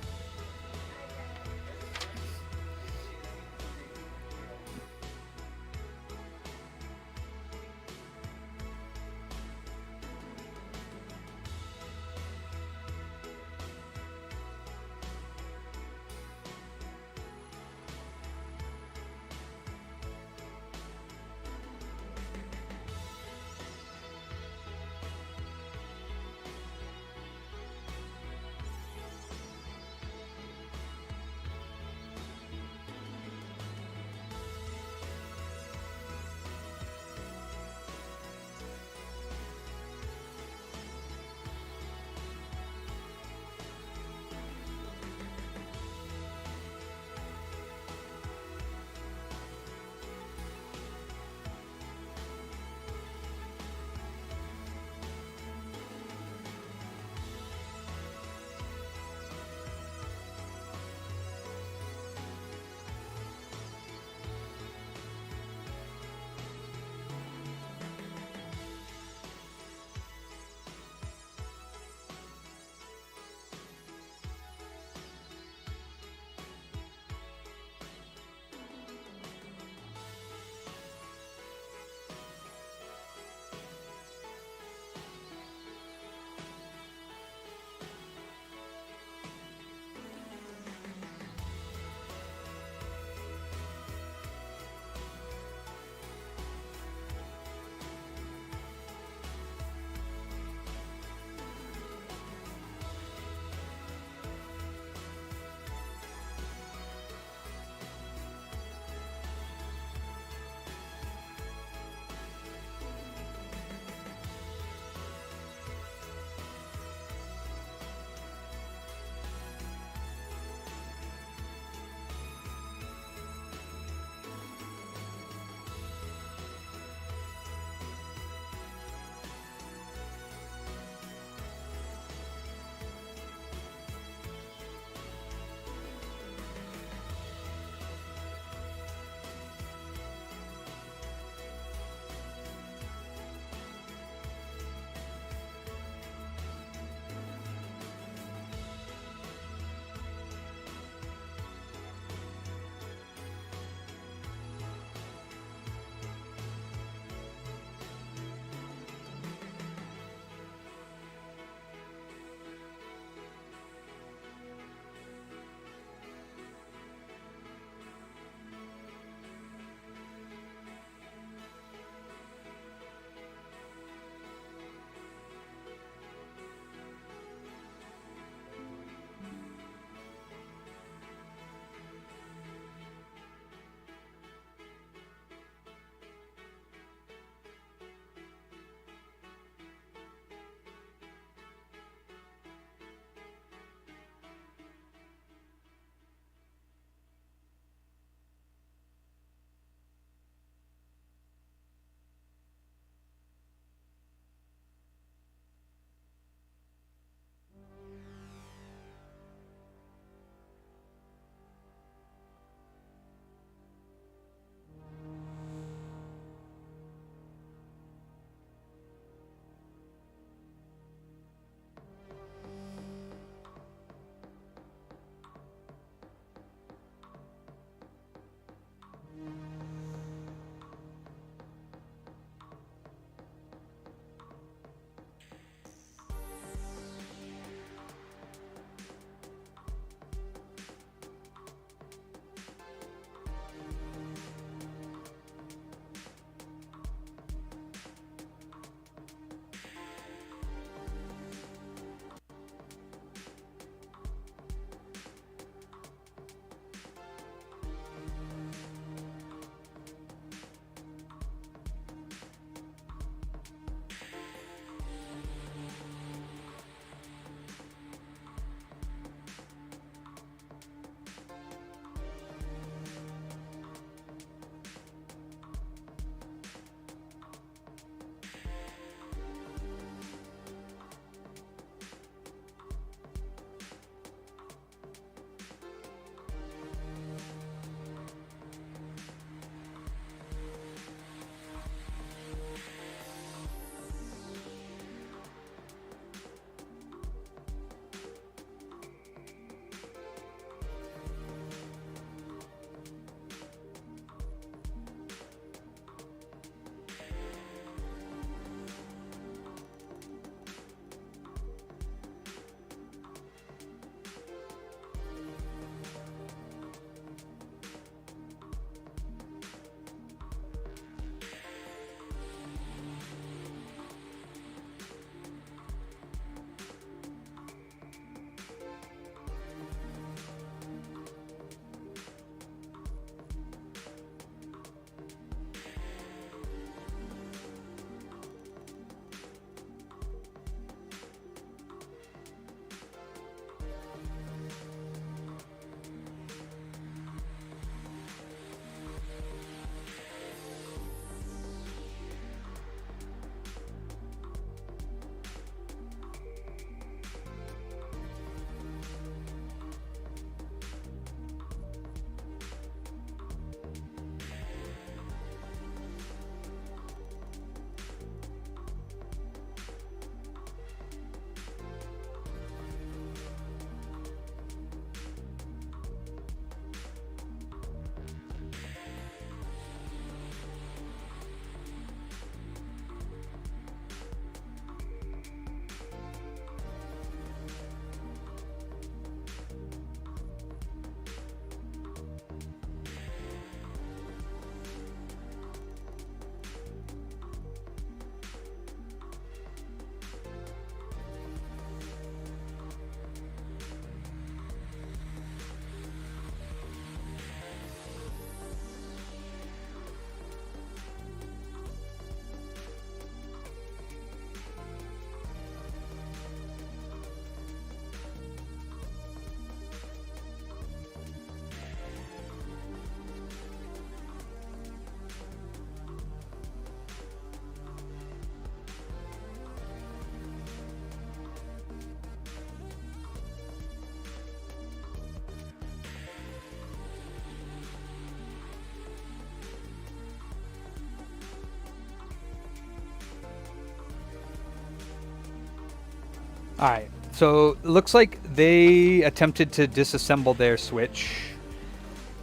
All right. So it looks like they attempted to disassemble their switch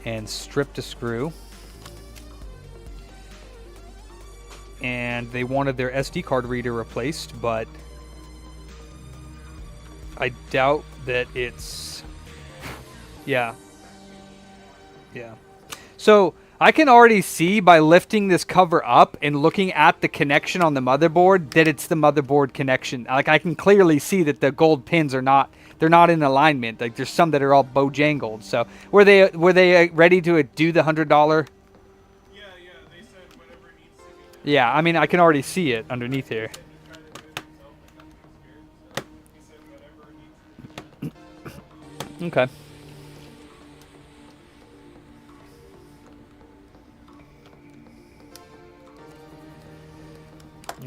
and stripped a screw. And they wanted their SD card reader replaced, but I doubt that it's... Yeah. Yeah. So I can already see by lifting this cover up and looking at the connection on the motherboard that it's the motherboard connection. Like, I can clearly see that the gold pins are not... They're not in alignment. Like, there's some that are all bojangled. So were they ready to do the $100? Yeah, I mean, I can already see it underneath here. Okay.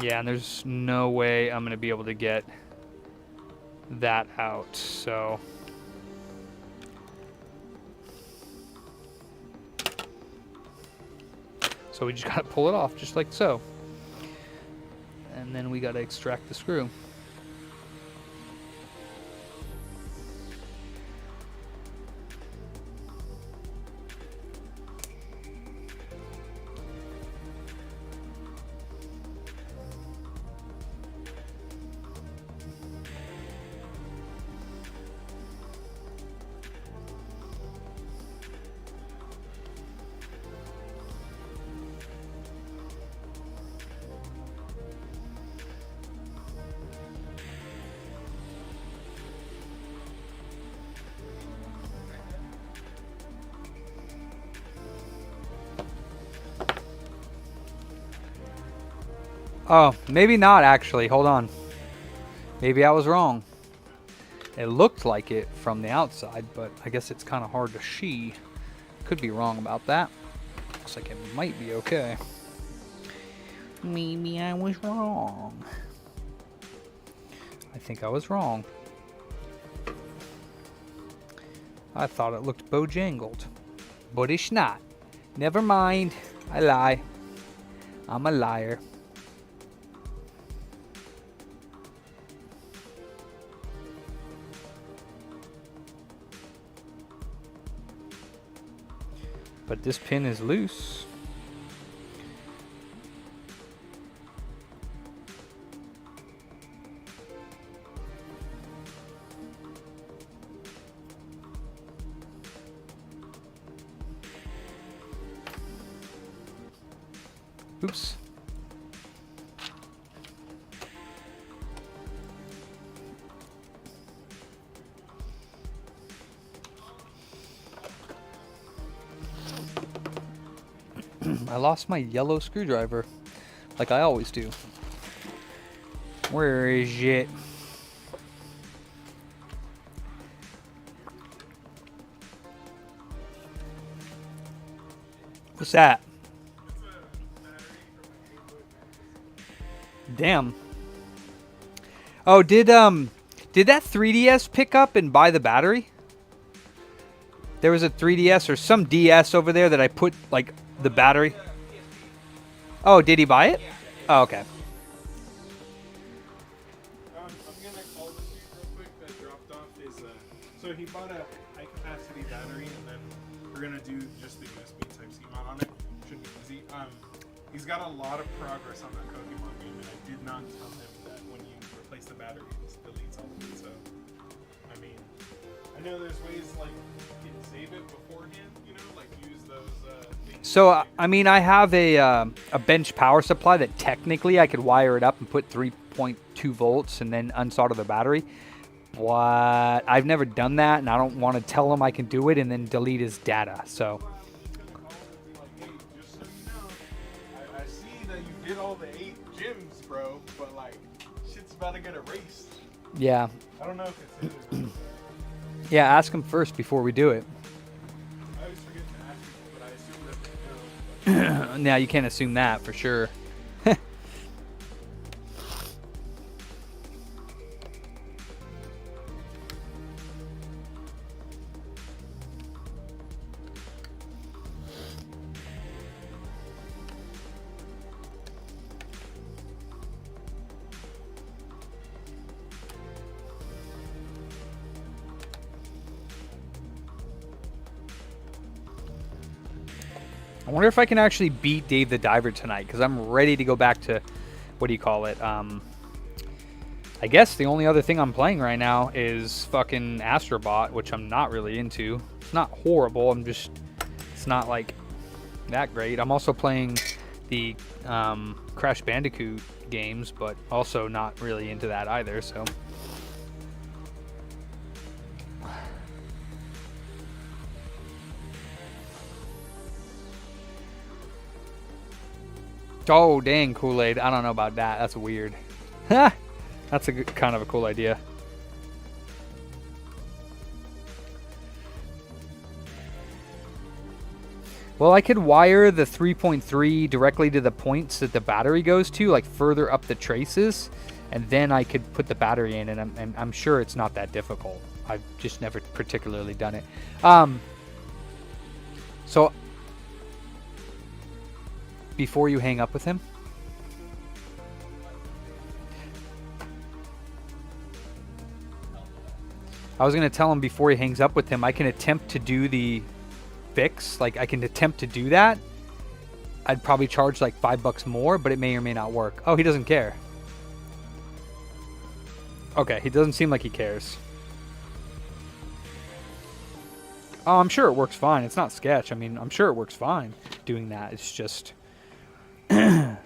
Yeah, and there's no way I'm going to be able to get that out, so... So we just got to pull it off, just like so. And then we got to extract the screw. Oh, maybe not actually. Hold on. Maybe I was wrong. It looked like it from the outside, but I guess it's kind of hard to see. Could be wrong about that. Looks like it might be okay. Maybe I was wrong. I think I was wrong. I thought it looked bojangled, but it's not. Never mind. I lie. I'm a liar. But this pin is loose. Oops. I lost my yellow screwdriver, like I always do. Where is it? What's that? Damn. Oh, did that 3DS pick up and buy the battery? There was a 3DS or some DS over there that I put, like, the battery. Oh, did he buy it? Oh, okay. I'm gonna call this dude real quick that dropped off his, so he bought a high capacity battery, and then we're gonna do just the USB Type-C mount on it. Should be easy. He's got a lot of progress on that Pokemon game, and I did not tell him that when you replace the battery, it just deletes all of it, so, I mean, I know there's ways, like, you can save it beforehand, you know, like use those, things. So, I mean, I have a bench power supply that technically I could wire it up and put 3.2 volts and then unsolder the battery. But I've never done that, and I don't want to tell him I can do it and then delete his data, so... I see that you did all the 8 gyms, bro, but like, shit's about to get erased. Yeah. I don't know if it's his or not. Yeah, ask him first before we do it. I always forget to ask people, but I assume that they know. Now, you can't assume that for sure. I wonder if I can actually beat Dave the Diver tonight, because I'm ready to go back to, what do you call it? I guess the only other thing I'm playing right now is fucking Astrobot, which I'm not really into. It's not horrible. It's not like that great. I'm also playing the Crash Bandicoot games, but also not really into that either, so. Oh, dang, Kool-Aid. I don't know about that. That's weird. That's a good, kind of a cool idea. Well, I could wire the 3.3 directly to the points that the battery goes to, like further up the traces, and then I could put the battery in, and I'm sure it's not that difficult. I've just never particularly done it. So, before you hang up with him, I was going to tell him before he hangs up with him, I can attempt to do the fix. Like, I can attempt to do that. I'd probably charge like $5 more, but it may or may not work. Oh, he doesn't care. Okay, he doesn't seem like he cares. Oh, I'm sure it works fine. It's not sketch. I mean, I'm sure it works fine doing that. It's just... yeah,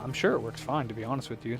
I'm sure it works fine, to be honest with you.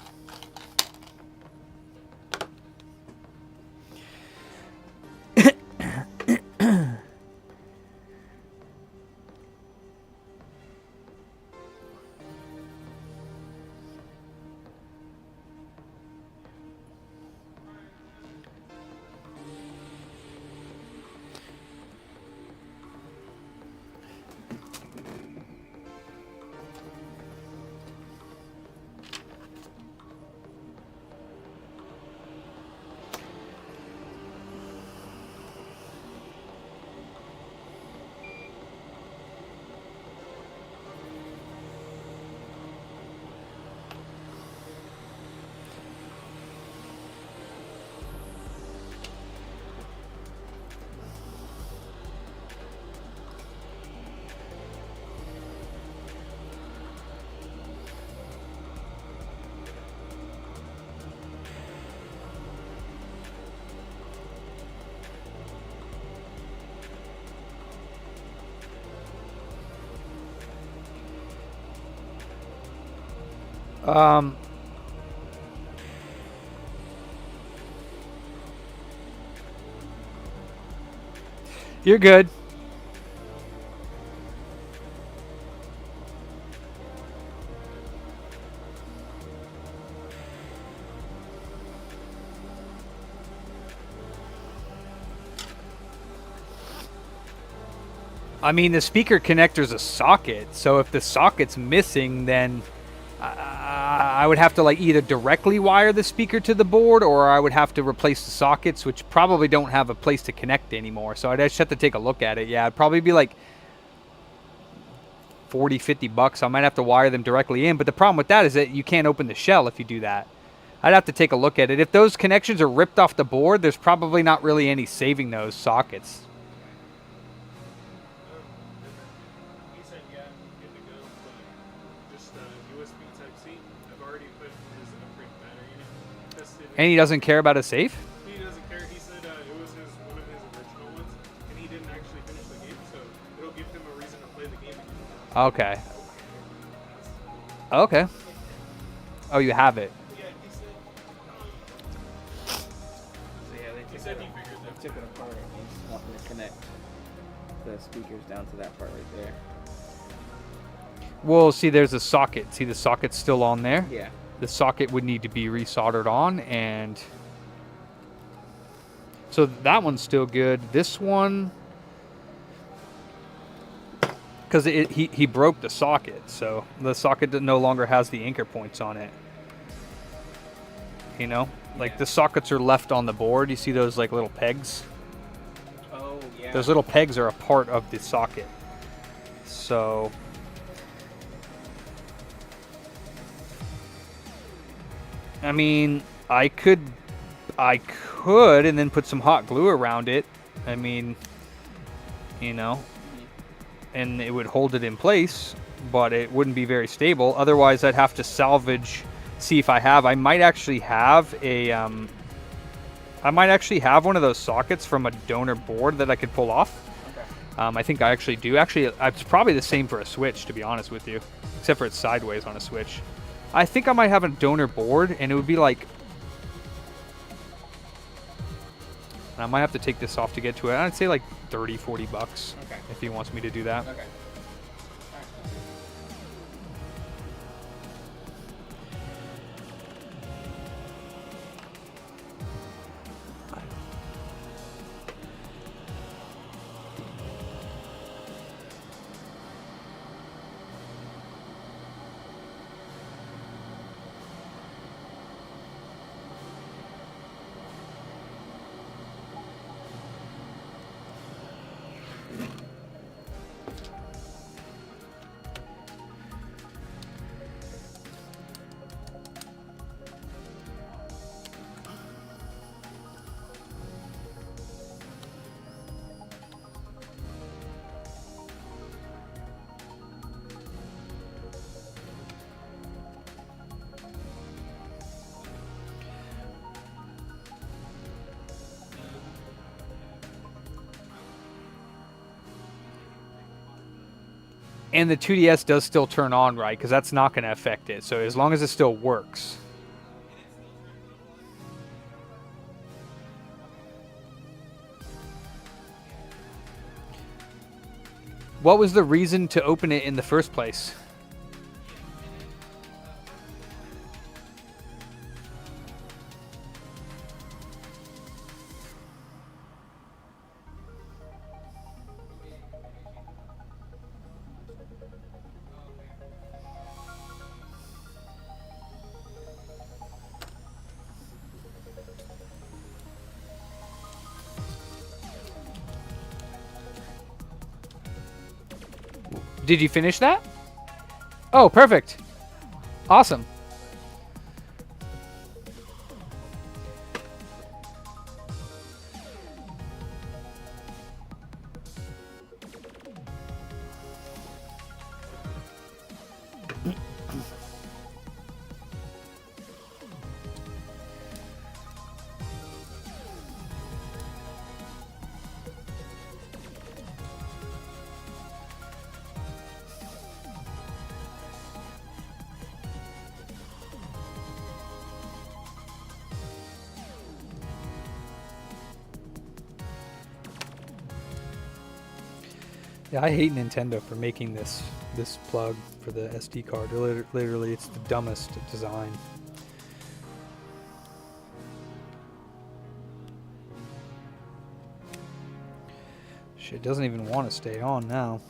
You're good. I mean, the speaker connector's a socket, so if the socket's missing, then I would have to like either directly wire the speaker to the board, or I would have to replace the sockets, which probably don't have a place to connect anymore. So I'd just have to take a look at it. Yeah, it'd probably be like $40-50. I might have to wire them directly in, but the problem with that is that you can't open the shell if you do that. I'd have to take a look at it. If those connections are ripped off the board, there's probably not really any saving those sockets. And he doesn't care about a safe? He doesn't care. He said it was one of his original ones, and he didn't actually finish the game, so it'll give him a reason to play the game again. Okay. Okay. Oh, you have it. Yeah, he said. So yeah, He said he figured that. took it apart and he's wanting to connect the speakers down to that part right there. Well, see, there's a socket. See, the socket's still on there? Yeah. The socket would need to be resoldered on, and so that one's still good. This one, because he broke the socket, so the socket no longer has the anchor points on it. You know, like the sockets are left on the board. You see those like little pegs? Oh yeah. Those little pegs are a part of the socket. So. I mean, I could, and then put some hot glue around it. I mean, you know, and it would hold it in place, but it wouldn't be very stable. Otherwise, I'd have to salvage, see if I have. I might actually have a I might actually have one of those sockets from a donor board that I could pull off. I think I actually do. Actually, it's probably the same for a Switch, to be honest with you, except for it's sideways on a Switch. I think I might have a donor board, and it would be like... I might have to take this off to get to it. I'd say like 30, 40 bucks if he wants me to do that. Okay. And the 2DS does still turn on, right? Because that's not going to affect it. So as long as it still works. What was the reason to open it in the first place? Did you finish that? Oh, perfect. Awesome. Yeah, I hate Nintendo for making this plug for the SD card. Literally, it's the dumbest design. Shit, doesn't even want to stay on now.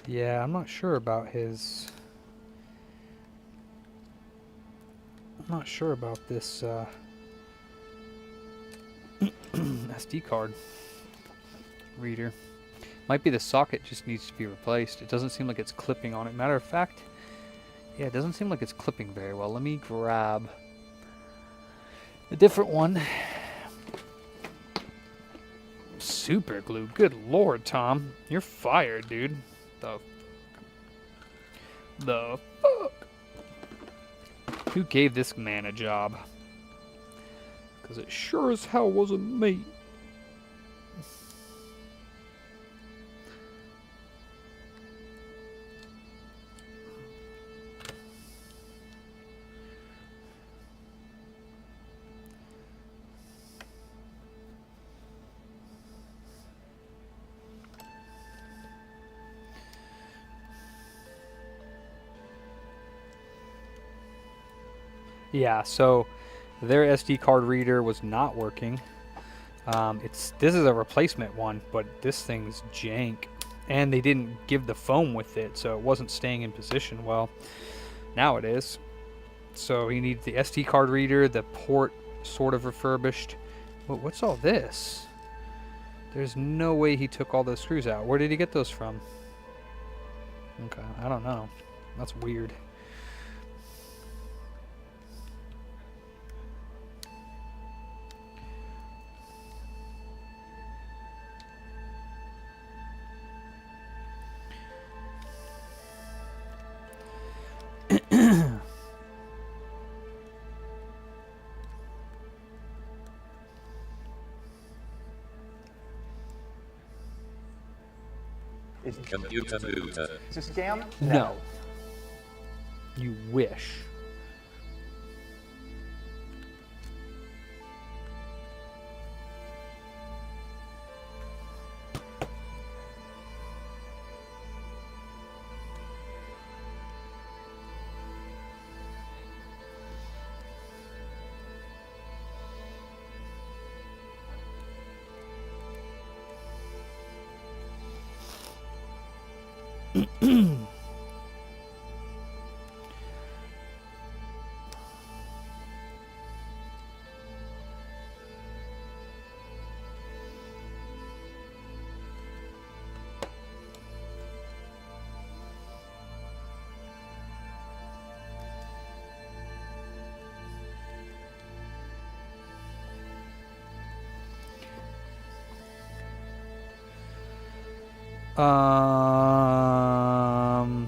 Yeah, I'm not sure about his... I'm not sure about this SD card reader. Might be the socket just needs to be replaced. It doesn't seem like it's clipping on it. Matter of fact, yeah, it doesn't seem like it's clipping very well. Let me grab a different one. Super glue. Good lord, Tom. You're fired, dude. The fuck? Who gave this man a job? Because it sure as hell wasn't me. Yeah, so their SD card reader was not working. This is a replacement one, but this thing's jank. And they didn't give the foam with it, so it wasn't staying in position well. Now it is. So he needs the SD card reader, the port sort of refurbished. What's all this? There's no way he took all those screws out. Where did he get those from? Okay, I don't know. That's weird. Is computer boot a scam? No. You wish.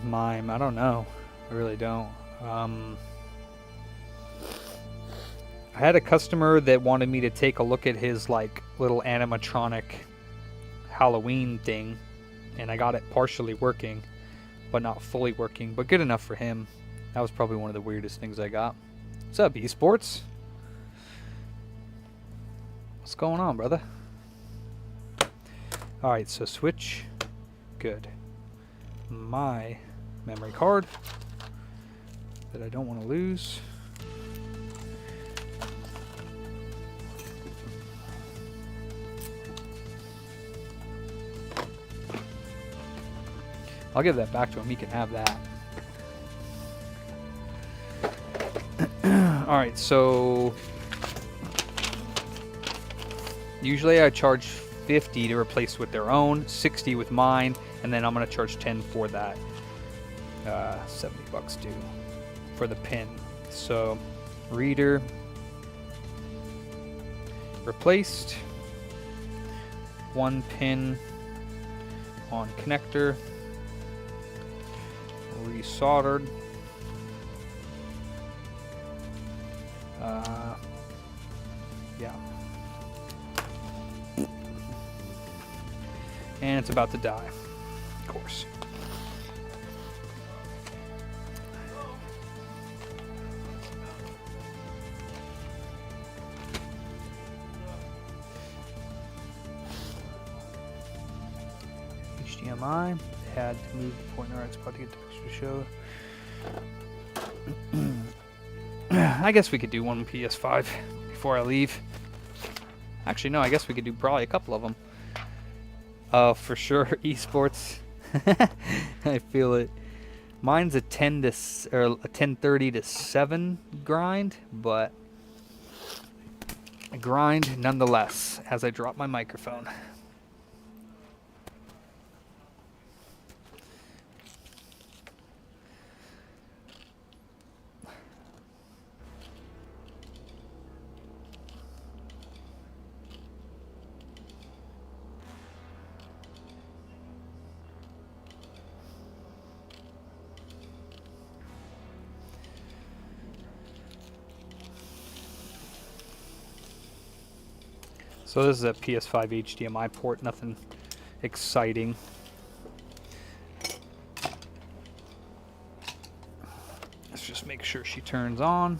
Mime. I don't know. I really don't. I had a customer that wanted me to take a look at his like little animatronic Halloween thing, and I got it partially working, but not fully working, but good enough for him. That was probably one of the weirdest things I got. What's up, esports? What's going on, brother? Alright, so switch. Good. My memory card that I don't want to lose. I'll give that back to him. He can have that. Alright, so usually I charge 50 to replace with their own, 60 with mine, and then I'm going to charge 10 for that. 70 bucks due for the pin. So reader replaced, one pin on connector resoldered. Yeah. And it's about to die, of course. HDMI. Had to move the pointer. It's about to get the picture to show. I guess we could do one PS5 before I leave. Actually, no. I guess we could do probably a couple of them. For sure, esports. I feel it. Mine's a 10:30 to 7 grind, but a grind nonetheless. As I drop my microphone. So this is a PS5 HDMI port, nothing exciting. Let's just make sure she turns on.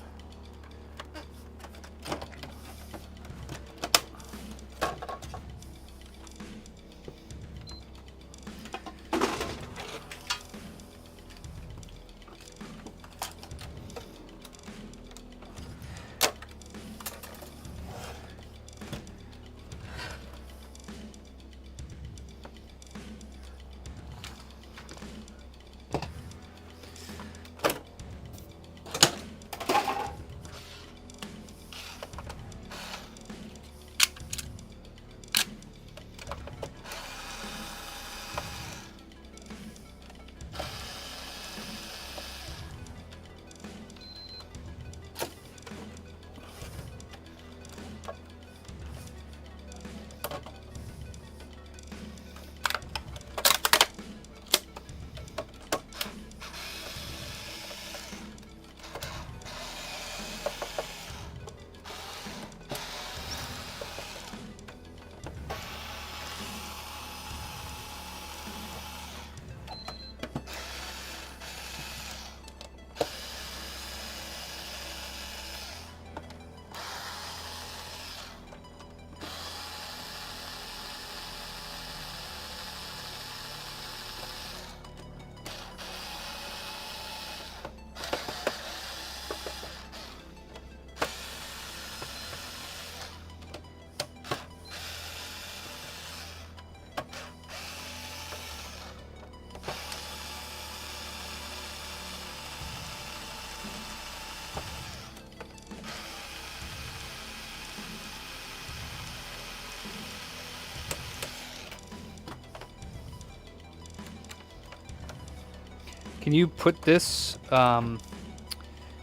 Can you put this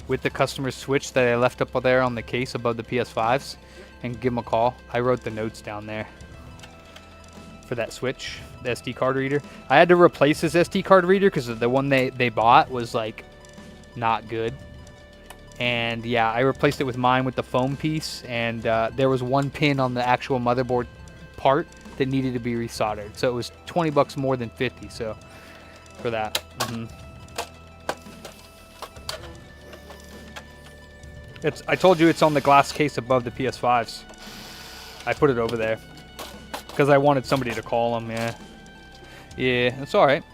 with the customer switch that I left up there on the case above the PS5s and give them a call? I wrote the notes down there for that switch, the SD card reader. I had to replace this SD card reader because the one they bought was like not good. And yeah, I replaced it with mine with the foam piece, and there was one pin on the actual motherboard part that needed to be resoldered. So it was 20 bucks more than 50, so for that. I told you it's on the glass case above the PS5s. I put it over there because I wanted somebody to call them. Yeah, that's all right.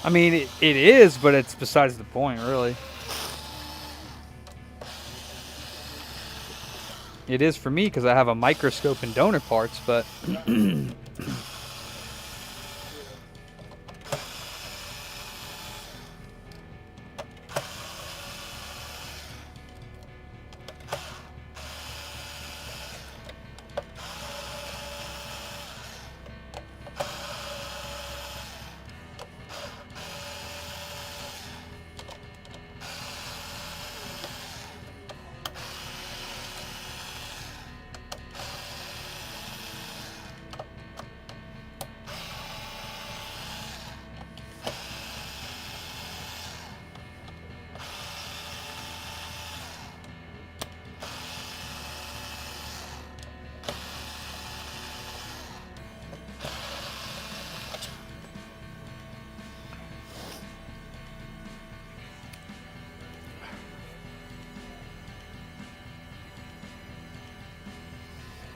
I mean, it is, but it's besides the point, really. It is for me because I have a microscope and donor parts, but...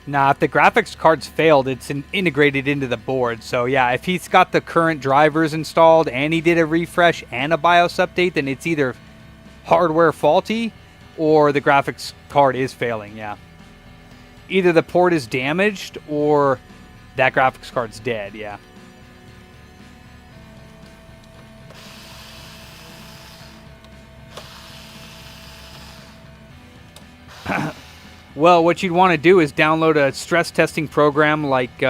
Nah, if the graphics card's failed, it's integrated into the board. So yeah, if he's got the current drivers installed and he did a refresh and a BIOS update, then it's either hardware faulty or the graphics card is failing, yeah. Either the port is damaged or that graphics card's dead, yeah. Well, what you'd want to do is download a stress testing program like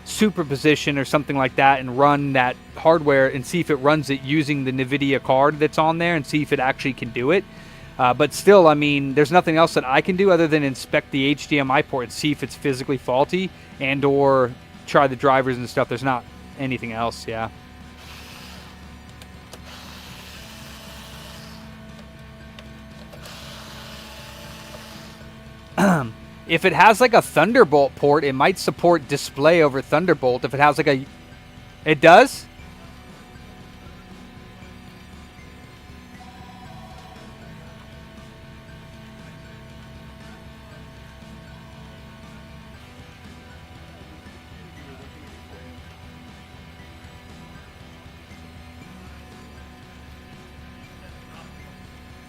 Superposition or something like that and run that hardware and see if it runs it using the NVIDIA card that's on there and see if it actually can do it. But still, I mean, there's nothing else that I can do other than inspect the HDMI port and see if it's physically faulty and or try the drivers and stuff. There's not anything else, yeah. If it has like a Thunderbolt port, it might support display over Thunderbolt. If it has like a... It does?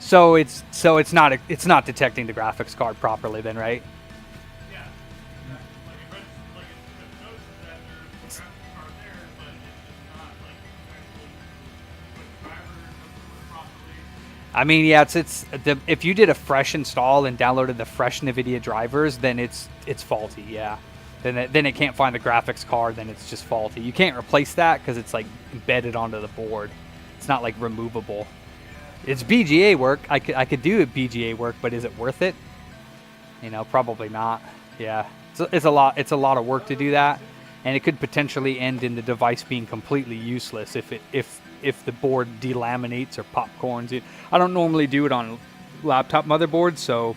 So it's not detecting the graphics card properly then, right? I mean, yeah, if you did a fresh install and downloaded the fresh NVIDIA drivers, then it's faulty, yeah. Then it can't find the graphics card, then it's just faulty. You can't replace that because it's like embedded onto the board. It's not like removable. It's BGA work. I could do BGA work, but is it worth it? You know, probably not. Yeah, it's a lot of work to do that, and it could potentially end in the device being completely useless if the board delaminates or popcorns. I don't normally do it on laptop motherboards, so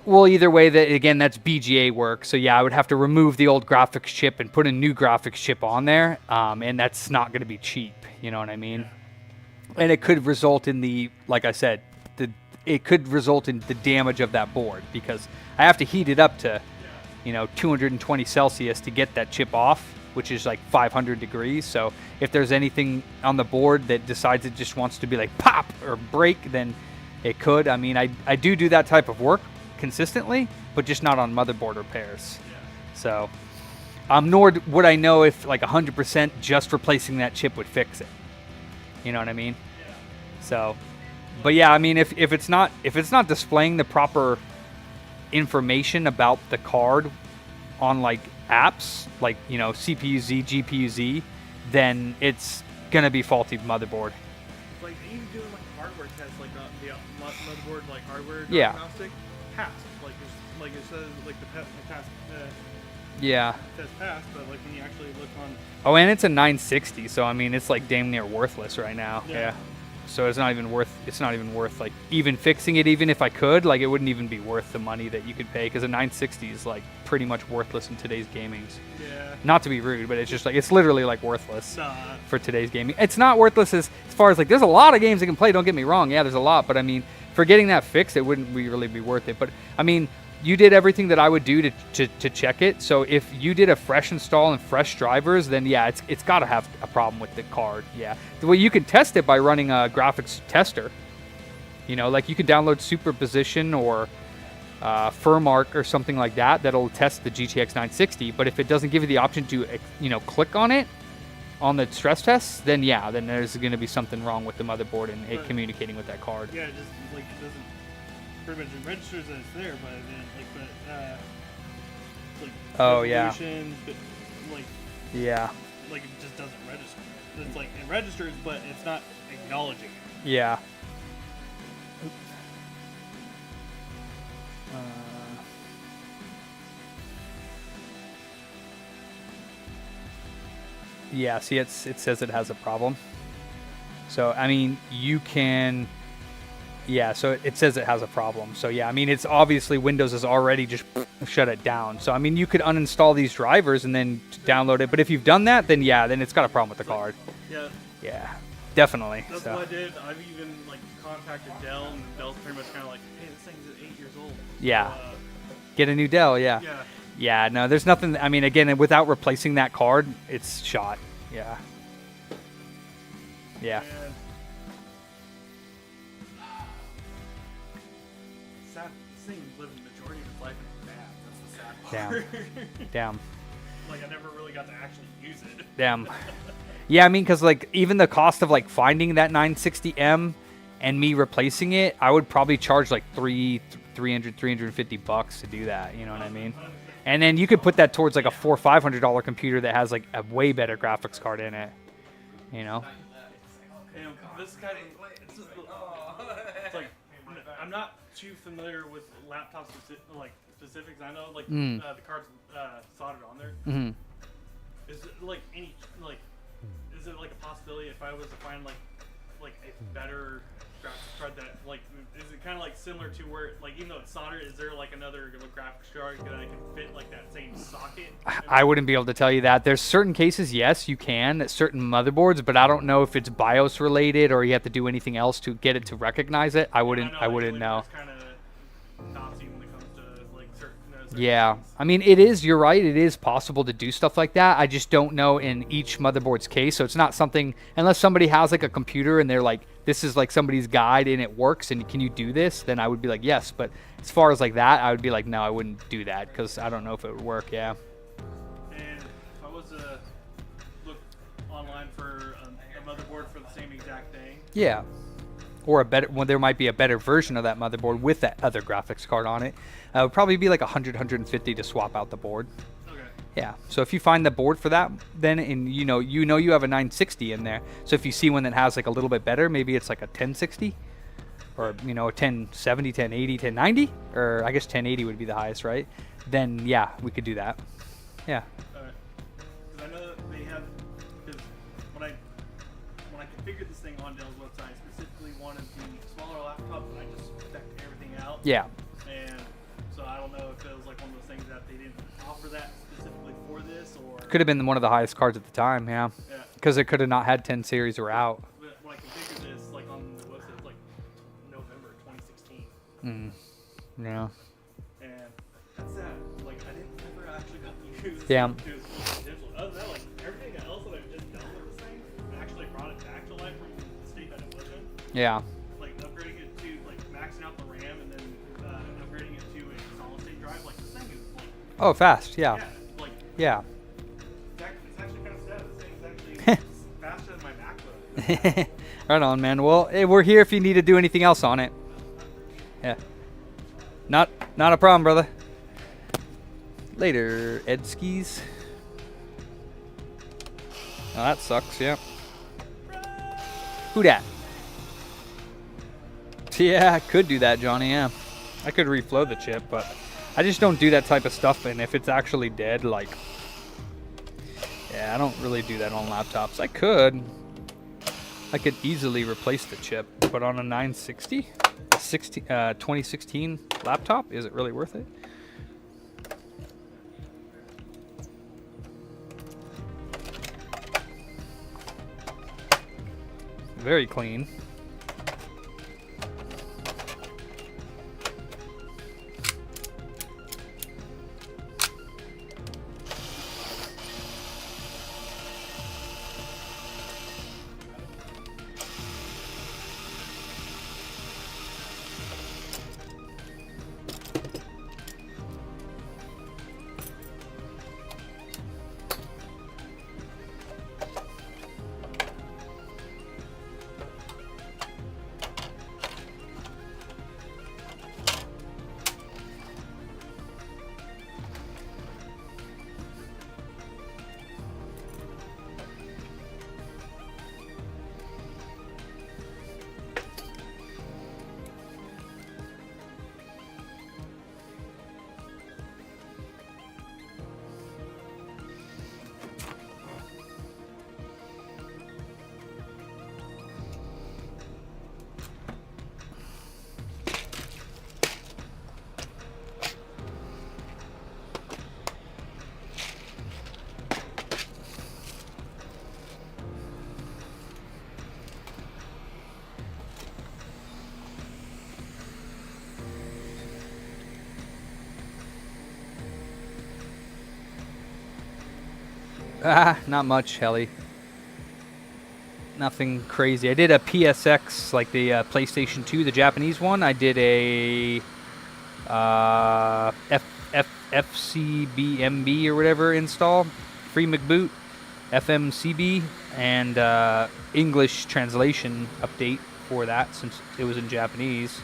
Well, either way, that again, that's BGA work. So yeah, I would have to remove the old graphics chip and put a new graphics chip on there, and that's not going to be cheap. You know what I mean? And it could result in the, like I said, it could result in the damage of that board because I have to heat it up to, 220 Celsius to get that chip off, which is like 500 degrees. So if there's anything on the board that decides it just wants to be like pop or break, then it could. I mean, I do that type of work consistently, but just not on motherboard repairs. So nor would I know if like 100% just replacing that chip would fix it. You know what I mean? So, but yeah, I mean, if it's not displaying the proper information about the card on like apps, like CPU-Z, GPU-Z, then it's gonna be faulty motherboard. Like even doing like a hardware test, like the motherboard, like hardware Yeah. diagnostic, passed. Like it says, like the pass. Yeah. It says passed, but like when you actually look on. Oh, and it's a 960, so I mean, it's like damn near worthless right now. Yeah. So it's not even worth like even fixing it. Even if I could, like, it wouldn't even be worth the money that you could pay because a 960 is like pretty much worthless in today's gamings. Yeah. Not to be rude, but it's just like it's literally like worthless for today's gaming. It's not worthless as far as like there's a lot of games you can play. Don't get me wrong. Yeah, there's a lot, but I mean, for getting that fixed, it wouldn't really be worth it. But I mean, you did everything that I would do to check it. So if you did a fresh install and fresh drivers, then yeah, it's got to have a problem with the card. Yeah. Well, you can test it by running a graphics tester. Like you could download Superposition or Furmark or something like that that'll test the GTX 960. But if it doesn't give you the option to click on it on the stress tests, then yeah, then there's going to be something wrong with the motherboard and it communicating with that card. Yeah, just like it doesn't. Pretty much it registers that it's there, but then oh yeah. But, like yeah. Like it just doesn't register. It's like it registers, but it's not acknowledging it. Yeah. Yeah. See, it says it has a problem. So I mean, you can. Yeah, so it says it has a problem. So yeah, I mean, it's obviously Windows has already just shut it down. So I mean, you could uninstall these drivers and then download it. But if you've done that, then yeah, then it's got a problem with the card. Yeah. Yeah, definitely. That's what I did. I've even like contacted Dell, and Dell's pretty much kind of like, hey, this thing's 8 years old. Yeah. Get a new Dell. Yeah. Yeah. Yeah. No, there's nothing. I mean, again, without replacing that card, it's shot. Yeah. Yeah. And this thing lived the majority of its life in the bad. That's the sad part. Damn. Like I never really got to actually use it. Damn. Yeah, I mean, because like even the cost of like finding that 960M and me replacing it, I would probably charge like $350 to do that. You know what I mean? And then you could put that towards like a $400 or $500 computer that has like a way better graphics card in it. You know? And this kind of, it's like I'm not too familiar with laptop specifics. I know like the card's soldered on there. Mm-hmm. Is it like any like? Is it like a possibility if I was to find like a better graphics card that like is it kind of like similar to where like even though it's soldered, is there like another graphics card that I can fit like that same socket? I wouldn't be able to tell you that. There's certain cases, yes, you can, certain motherboards, but I don't know if it's BIOS related or you have to do anything else to get it to recognize it. I wouldn't know. Yeah, I mean, you're right, it is possible to do stuff like that. I just don't know in each motherboard's case, so it's not something, unless somebody has like a computer and they're like, this is like somebody's guide and it works and can you do this, then I would be like, yes, but as far as like that, I would be like, no, I wouldn't do that because I don't know if it would work, yeah. And if I was to look online for a motherboard for the same exact thing. Yeah. Or there might be a better version of that motherboard with that other graphics card on it. It would probably be like $100-$150 to swap out the board. Okay. Yeah. So if you find the board for that, then you have a 960 in there. So if you see one that has like a little bit better, maybe it's like a 1060, or a 1070, 1080, 1090, or I guess 1080 would be the highest, right? Then yeah, we could do that. Yeah. Because I know that they have. Because when I when I configured this thing on Dell's website, I specifically wanted the smaller laptop, and I just spec'd everything out. Yeah. And so I don't know if it was like one of those things that they didn't offer that specifically for this, or Could have been one of the highest cards at the time, yeah. Yeah. Because it could have not had 10 series or out. But when I configured this, like on the website, it's like November 2016. Yeah. And that's that. Like I didn't ever actually got to use Yeah. it to its full potential. Other than that, like everything else that I've just done with this thing, I actually brought it back to life from the state that it was in. Yeah. Like upgrading it to like maxing out the RAM and then upgrading it to a solid state drive. Like this thing is like Oh, fast, yeah. like Yeah. it's actually kind of sad. This thing's actually faster than my MacBook. Right on, man. Well, hey, we're here if you need to do anything else on it. Yeah. Not a problem, brother. Later, Ed Skis. Oh, that sucks, yeah. Who dat? Yeah, I could do that, Johnny, yeah. I could reflow the chip, but I just don't do that type of stuff, and if it's actually dead, like... Yeah, I don't really do that on laptops. I could easily replace the chip, but on a 960? 2016 laptop, is it really worth it? Very clean. Not much, Helly. Nothing crazy. I did a PSX, like the PlayStation 2, the Japanese one. I did a FCBMB or whatever install, free McBoot, FMCB, and English translation update for that since it was in Japanese.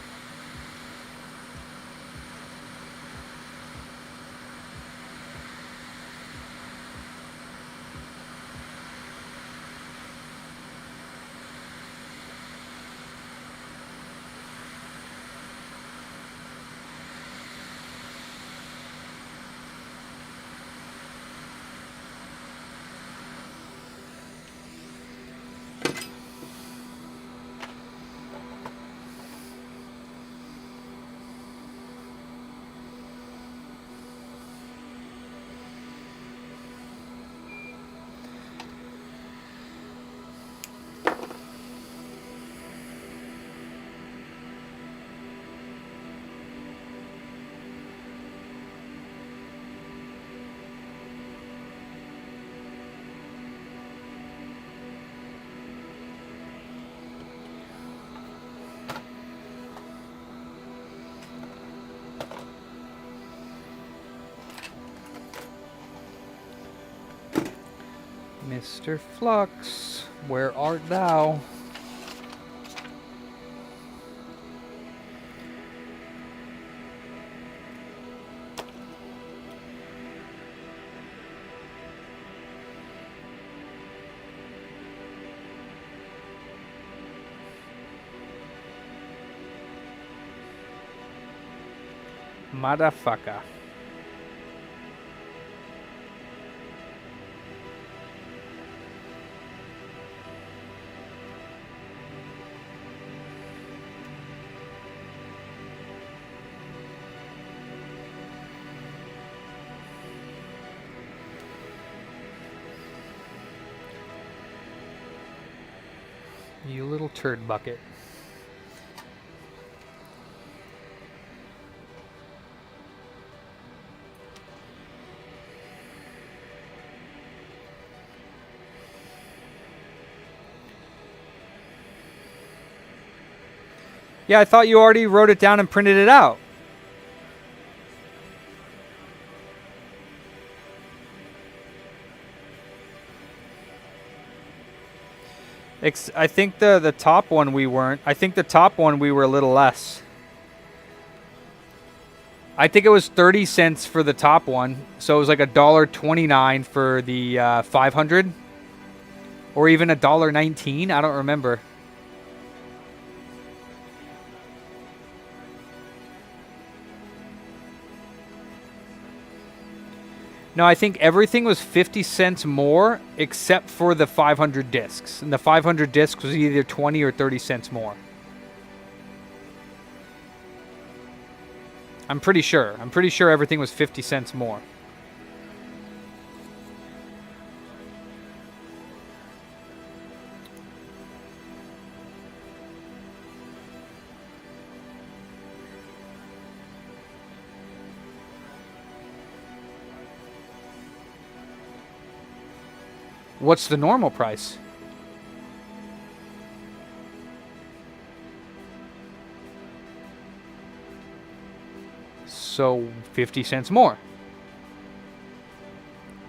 Mr. Flux, where art thou? Motherfucker. You little turd bucket. Yeah, I thought you already wrote it down and printed it out. I think the top one we weren't. I think the top one we were a little less. I think it was 30 cents for the top one, so it was like $1.29 for the 500, or even $1.19. I don't remember. No, I think everything was 50 cents more except for the 500 discs. And the 500 discs was either 20 or 30 cents more. I'm pretty sure. I'm pretty sure everything was 50 cents more. What's the normal price? So 50 cents more.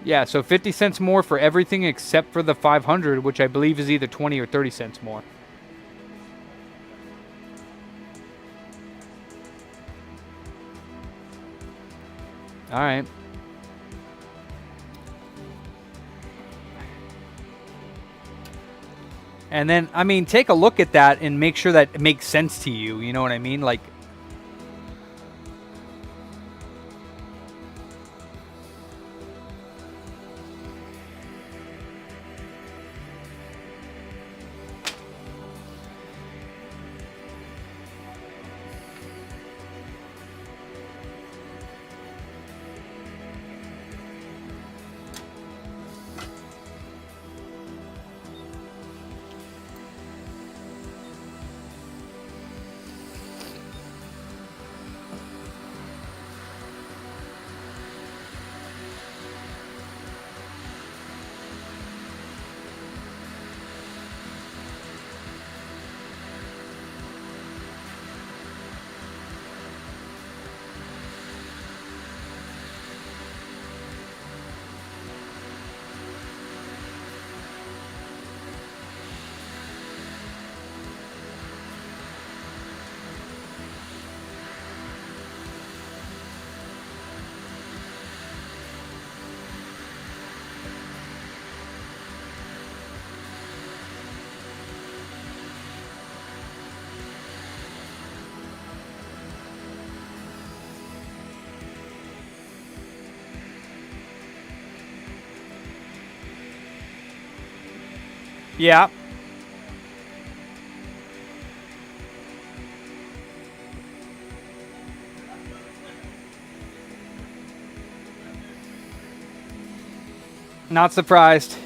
Yeah, so 50 cents more for everything except for the 500, which I believe is either 20 or 30 cents more. All right. And then, I mean, take a look at that and make sure that it makes sense to you. You know what I mean? Like, yeah. Not surprised.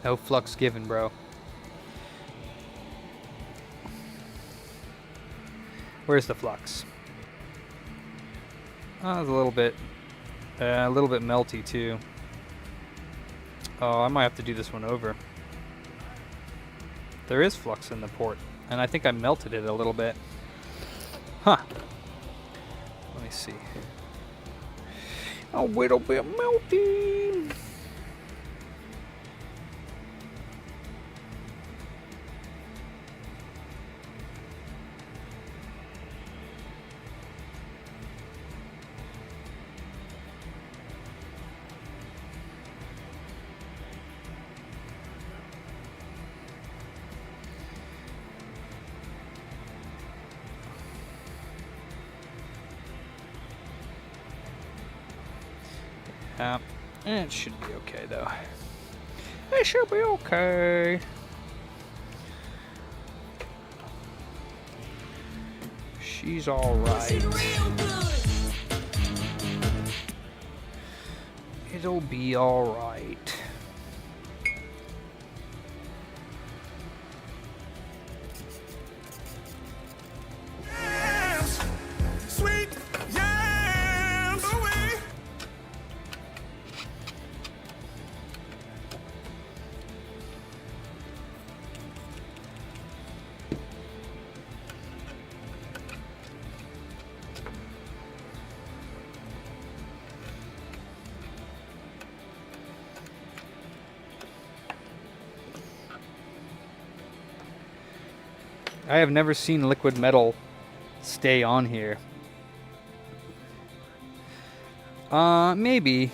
No flux given, bro. Where's the flux? Oh, it's a little bit melty too. Oh, I might have to do this one over. There is flux in the port, and I think I melted it a little bit. Huh. Let me see. A little bit melty. It should be okay though. It should be okay. She's all right. It'll be all right. Sweet yams away. I have never seen liquid metal stay on here. Maybe.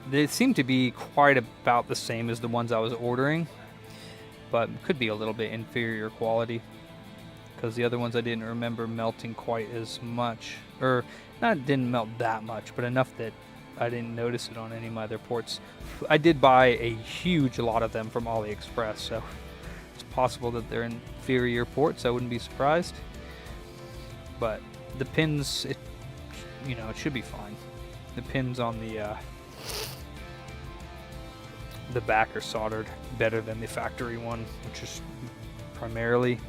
They seem to be quite about the same as the ones I was ordering, but could be a little bit inferior quality because the other ones I didn't remember melting quite as much, or not didn't melt that much, but enough that I didn't notice it on any of my other ports. I did buy a huge lot of them from AliExpress, so it's possible that they're inferior ports. I wouldn't be surprised, but the pins, it should be fine. The pins on the back are soldered better than the factory one, which is primarily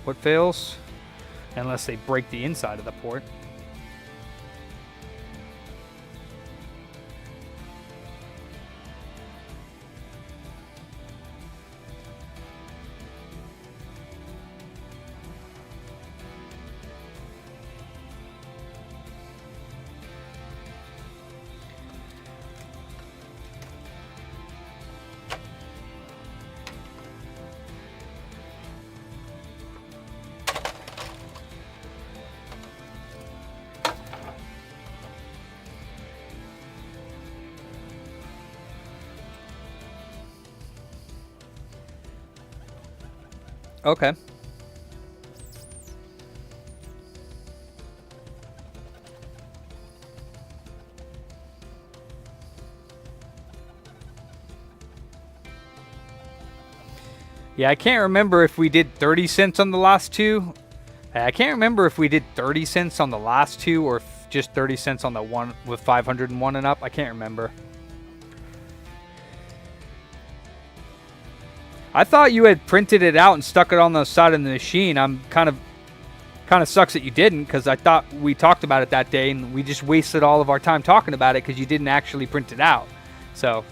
what fails, unless they break the inside of the port. Okay. Yeah, I can't remember if we did 30 cents on the last two. I can't remember if we did 30 cents on the last two or just 30 cents on the one with 501 and up. I can't remember. I thought you had printed it out and stuck it on the side of the machine. I'm kind of sucks that you didn't, because I thought we talked about it that day and we just wasted all of our time talking about it because you didn't actually print it out. So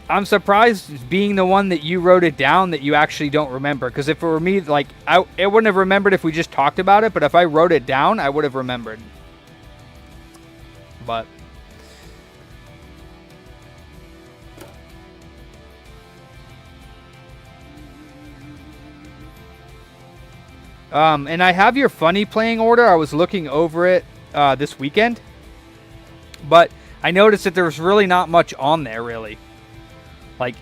I'm surprised, being the one that you wrote it down, that you actually don't remember. Because if it were me, like, I wouldn't have remembered if we just talked about it. But if I wrote it down, I would have remembered. But and I have your funny playing order. I was looking over it this weekend, but I noticed that there was really not much on there, really. Like,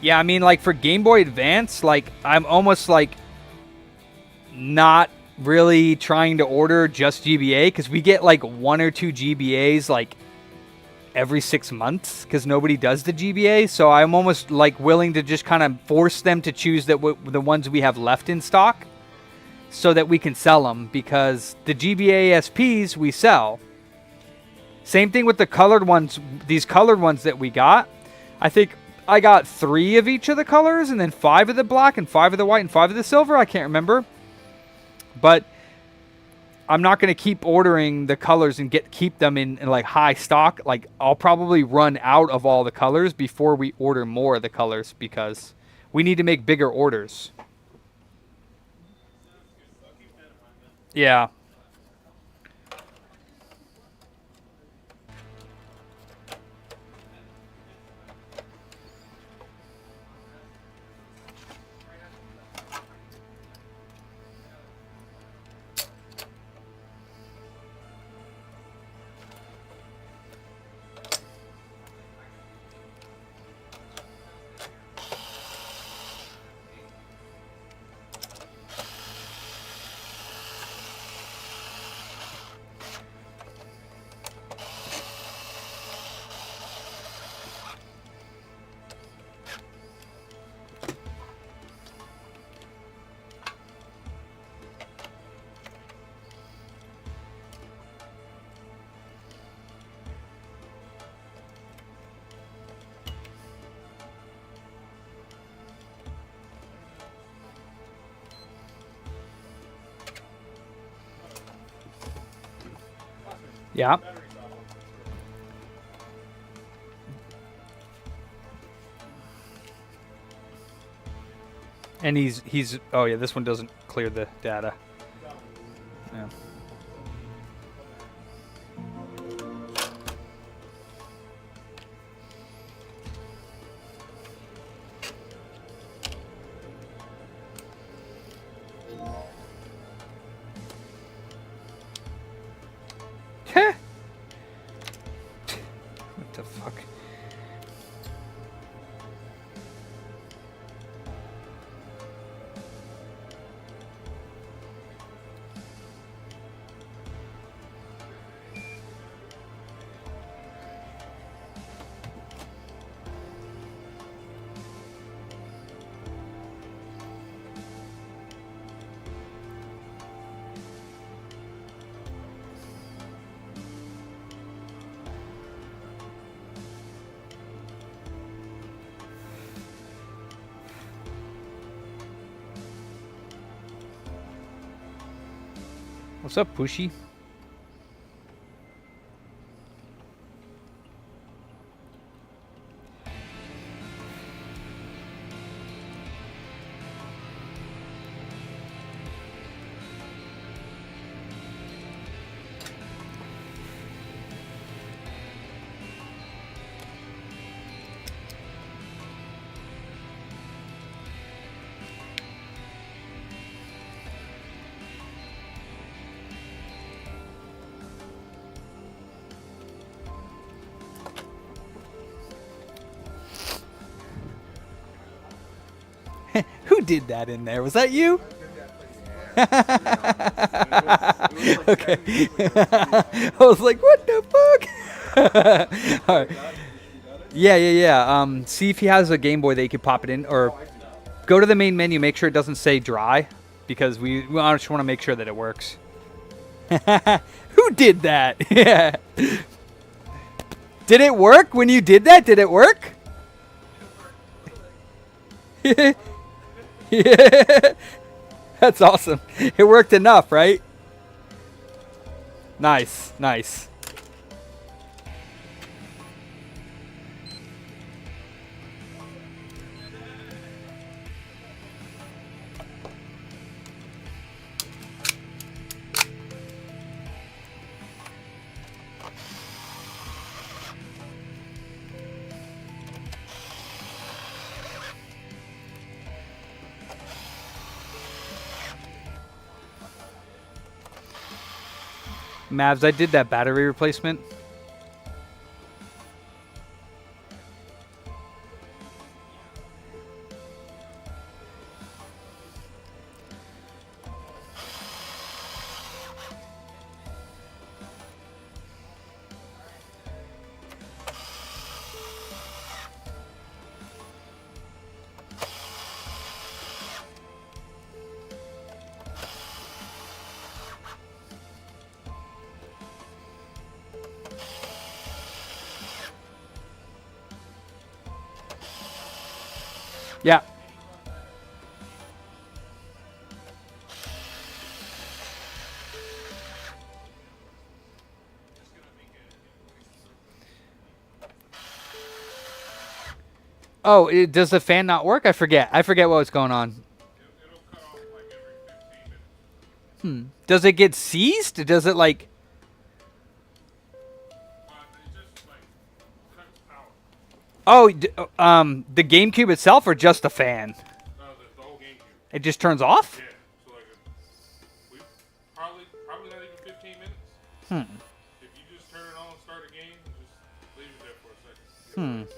yeah, I mean, like, for Game Boy Advance, like, I'm almost, like, not really trying to order just GBA, because we get, like, 1 or 2 GBAs, like, every 6 months, because nobody does the GBA, so I'm almost, like, willing to just kind of force them to choose the ones we have left in stock, so that we can sell them, because the GBA SPs we sell. Same thing with the colored ones, these colored ones that we got. I think I got 3 of each of the colors, and then 5 of the black, and 5 of the white, and 5 of the silver. I can't remember. But I'm not going to keep ordering the colors and keep them in like high stock. Like I'll probably run out of all the colors before we order more of the colors because we need to make bigger orders. Yeah. Yeah. And he's oh yeah, this one doesn't clear the data. Yeah. What the fuck? What's up, Pushy? Who did that in there? Was that you? Okay. I was like, what the fuck? All right. Yeah. See if he has a Game Boy that you could pop it in, or go to the main menu. Make sure it doesn't say dry, because we just want to make sure that it works. Who did that? Yeah. Did it work when you did that? Did it work? Yeah. That's awesome. It worked enough, right? Nice. Mavs, I did that battery replacement. Oh, does the fan not work? I forget. I forget what's going on. It'll cut off like every 15 minutes. Does it get seized? Does it like... It just like cuts power. Oh, the GameCube itself or just the fan? No, the whole GameCube. It just turns off? Yeah. So like, we probably not even 15 minutes. If you just turn it on, start a game, and just leave it there for a second. Like 10 minutes.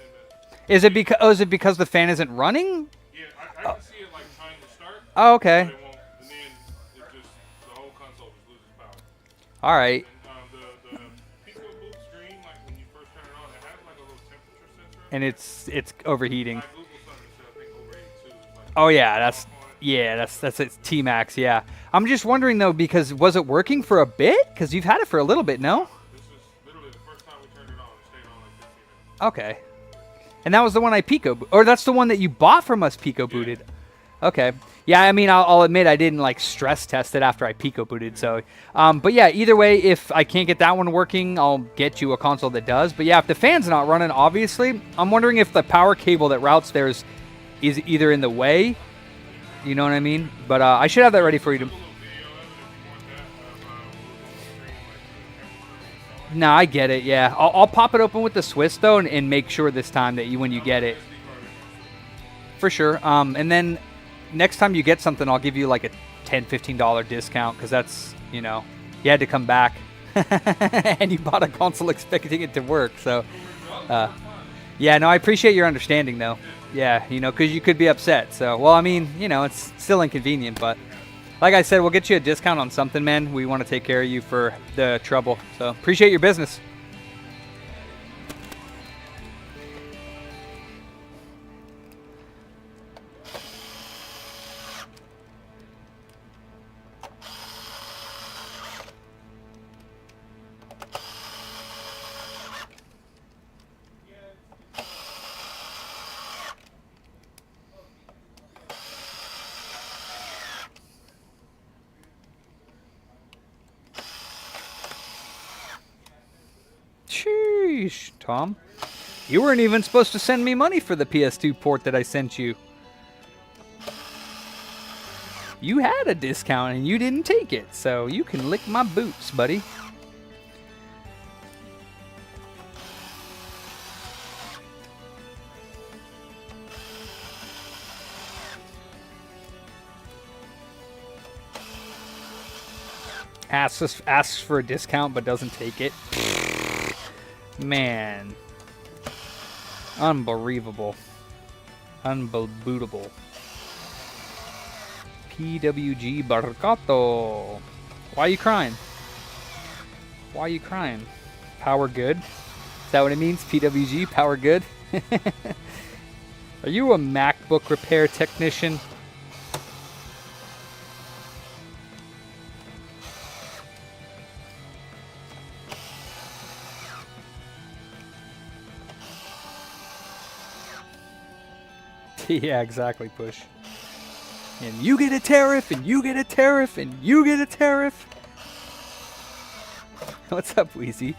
Is it because the fan isn't running? Yeah, I can see it like trying to start. Oh, okay. But it won't, and then it just the whole console just loses power. All right. And the mcboot screen, like when you first turn it on, it has like a little temperature sensor. And it's overheating. I googled something that said I think over 82 is like. Oh yeah, that's its T-Max. Yeah. I'm just wondering though, because was it working for a bit? Because you've had it for a little bit, no? This was literally the first time we turned it on. It stayed on like 15 minutes. Okay. And that was the one I or that's the one that you bought from us Pico booted. Okay. Yeah, I mean, I'll admit I didn't like stress test it after I Pico booted. So, but yeah, either way, if I can't get that one working, I'll get you a console that does. But yeah, if the fan's not running, obviously, I'm wondering if the power cable that routes there is either in the way. You know what I mean? But I should have that ready for you to. No, I get it. Yeah, I'll pop it open with the Swiss though, and make sure this time that when you get it, for sure. And then next time you get something, I'll give you like a $10-15 discount because that's you had to come back, and you bought a console expecting it to work. So, yeah, no, I appreciate your understanding though. Yeah, because you could be upset. So, well, I mean, it's still inconvenient, but. Like I said, we'll get you a discount on something, man. We want to take care of you for the trouble. So appreciate your business. Sheesh, Tom. You weren't even supposed to send me money for the PS2 port that I sent you. You had a discount and you didn't take it, so you can lick my boots, buddy. Asks for a discount but doesn't take it. Man. Unbelievable. Unbelievable. PWG Barcato. Why are you crying? Why are you crying? Power good? Is that what it means? PWG, power good? Are you a MacBook repair technician? Yeah, exactly, Push. And you get a tariff, and you get a tariff, and you get a tariff. What's up, Wheezy?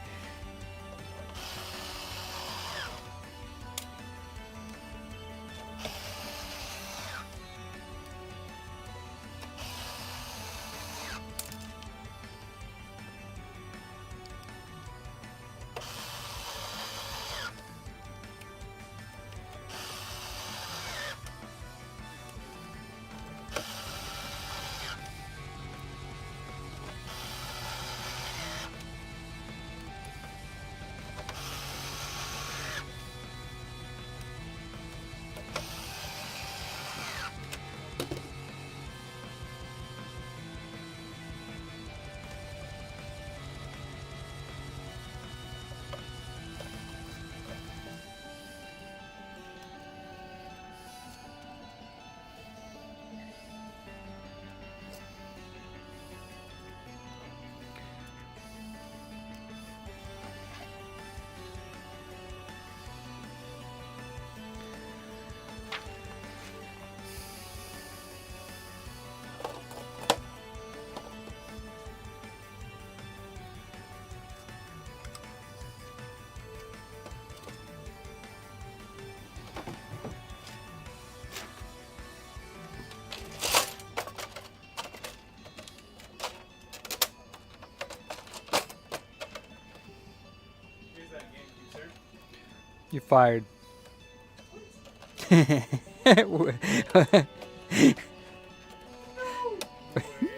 You're fired.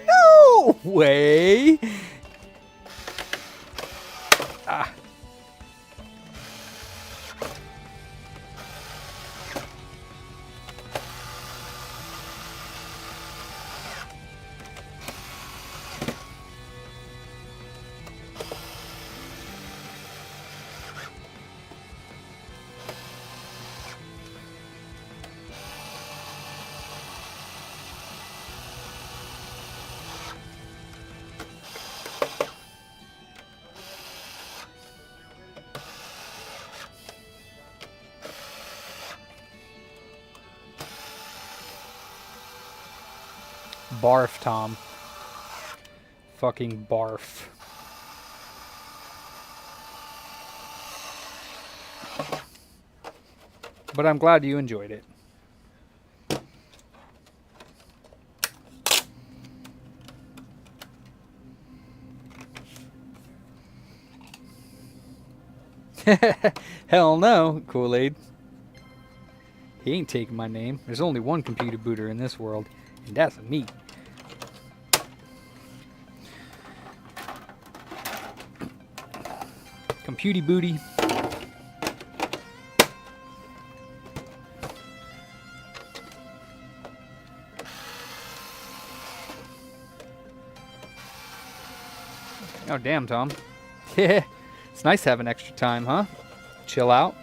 No way. Ah. Barf, Tom. Fucking barf. But I'm glad you enjoyed it. Hell no, Kool-Aid. He ain't taking my name. There's only one computer booter in this world, and that's me. Computy booty. Oh, damn, Tom. Yeah, it's nice having extra time, huh? Chill out.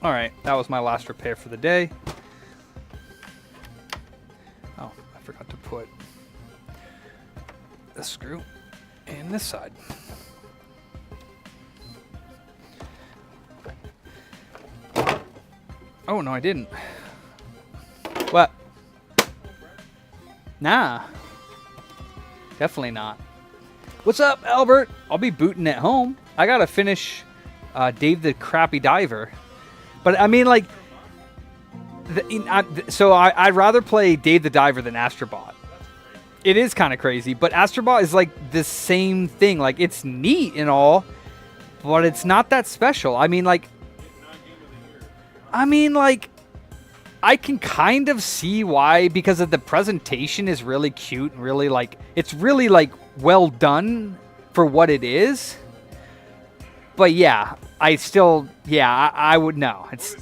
All right, that was my last repair for the day. Oh, I forgot to put this screw in this side. Oh, no, I didn't. What? Nah. Definitely not. What's up, Albert? I'll be booting at home. I gotta finish Dave the Crappy Diver. But, I mean, like... So, I'd rather play Dave the Diver than Astrobot. It is kind of crazy, but Astrobot is like the same thing. Like, it's neat and all, but it's not that special. I mean, like, I can kind of see why, because of the presentation is really cute and really, like, it's really, like, well done for what it is. But yeah, I still, yeah, I would know. It's...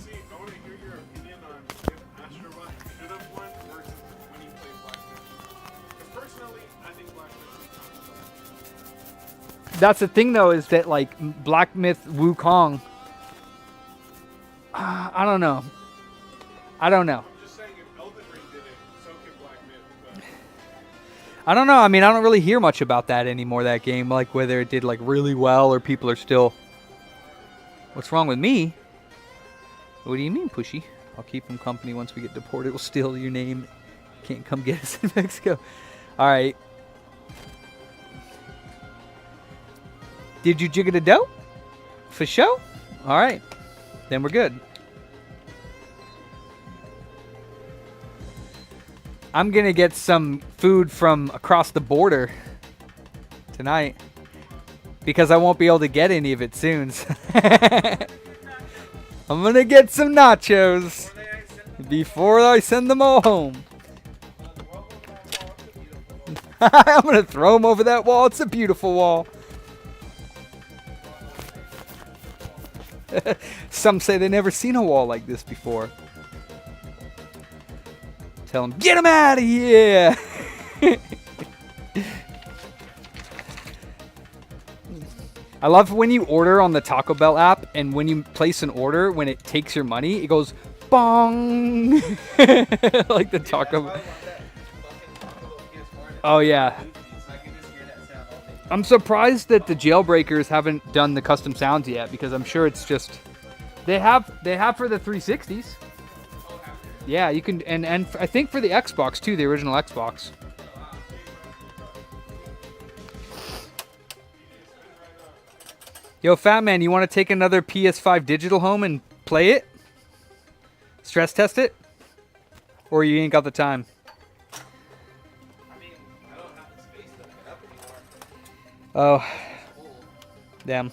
That's the thing, though, is that, like, Black Myth Wukong, I don't know. I don't know. Just saying, if Elden Ring did it, so can Black Myth. I don't know. I mean, I don't really hear much about that anymore, that game. Like, whether it did, like, really well or people are still... What's wrong with me? What do you mean, Pushy? I'll keep him company once we get deported. We'll steal your name. Can't come get us in Mexico. All right. Did you jigga the dough? For show? All right. Then we're good. I'm going to get some food from across the border tonight because I won't be able to get any of it soon. I'm going to get some nachos before I send them all home. I'm going to throw them over that wall. It's a beautiful wall. Some say they've never seen a wall like this before. Tell them, get them out of here! I love when you order on the Taco Bell app, and when you place an order, when it takes your money, it goes, bong! Like the Taco Bell. Oh, yeah. I'm surprised that the jailbreakers haven't done the custom sounds yet, because I'm sure it's just... They have for the 360s. Yeah, you can, and I think for the Xbox too, the original Xbox. Yo, Fat Man, you want to take another PS5 digital home and play it? Stress test it? Or you ain't got the time? Oh. Damn.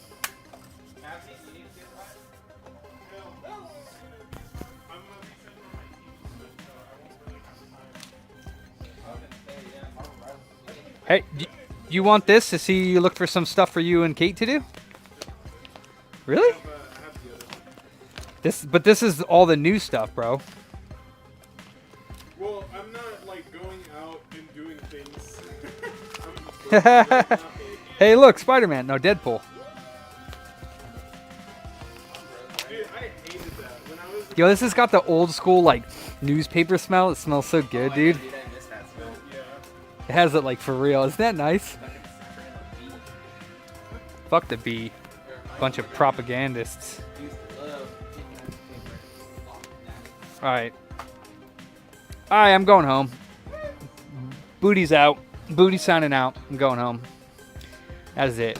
Hey, you want this to see you look for some stuff for you and Kate to do? Really? But this is all the new stuff, bro. Well, I'm not like going out and doing things. Hey, look, Spider-Man. No, Deadpool. Dude, I hated that when I was. Yo, this has got the old school like newspaper smell. It smells so good, dude. It has it like for real. Isn't that nice? Fuck the bee. Bunch of propagandists. Alright. Alright, I'm going home. Booty's out. Booty's signing out. I'm going home. That's it.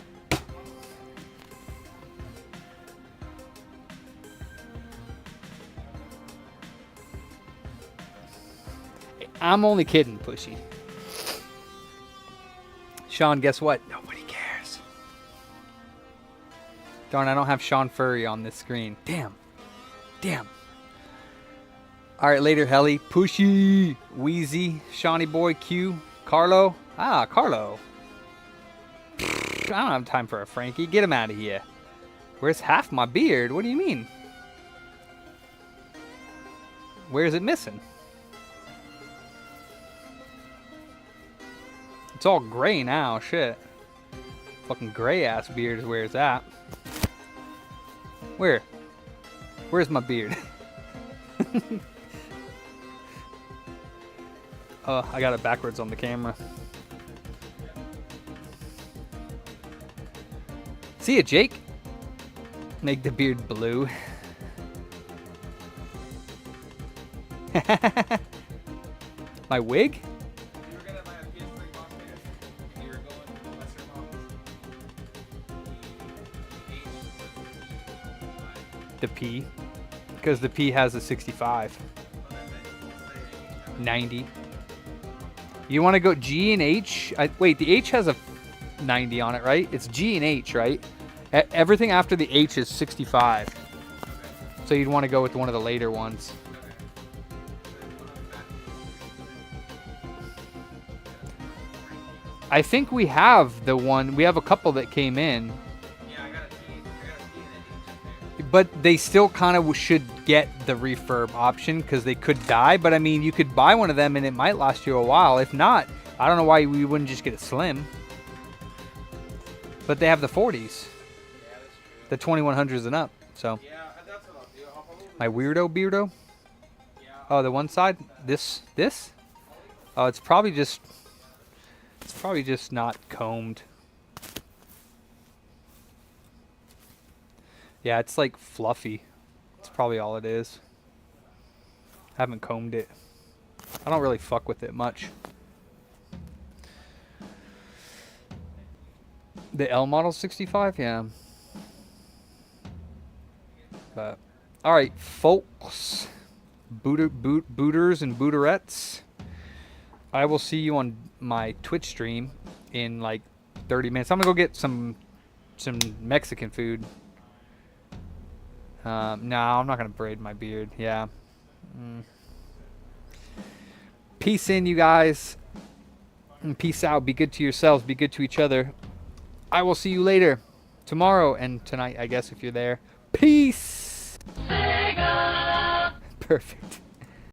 I'm only kidding, Pushy. Sean, guess what? Nobody cares. Darn, I don't have Sean Furry on this screen. Damn. Damn. Alright, later, Helly. Pushy. Wheezy. Shawnee Boy. Q. Carlo. Ah, Carlo. I don't have time for a Frankie. Get him out of here. Where's half my beard? What do you mean? Where is it missing? It's all gray now, shit. Fucking gray ass beard is where it's at. Where? Where's my beard? Oh, I got it backwards on the camera. See ya, Jake. Make the beard blue. My wig? The P, because the P has a 65. 90. You want to go G and H? Wait, the H has a 90 on it, right? It's G and H, right? Everything after the H is 65. So you'd want to go with one of the later ones. I think we have the one. We have a couple that came in. But they still kind of should get the refurb option because they could die. But I mean, you could buy one of them and it might last you a while. If not, I don't know why we wouldn't just get a slim. But they have the 40s, the 2100s and up. So my weirdo beardo. Oh, the one side. This. Oh, it's probably just not combed. Yeah, it's like fluffy. It's probably all it is. Haven't combed it. I don't really fuck with it much. The L model 65, yeah. But all right, folks, booters and booterettes. I will see you on my Twitch stream in like 30 minutes. I'm gonna go get some Mexican food. No, I'm not gonna braid my beard. Yeah. Peace in, you guys. And peace out. Be good to yourselves. Be good to each other. I will see you later. Tomorrow and tonight, I guess, if you're there. Peace. Perfect.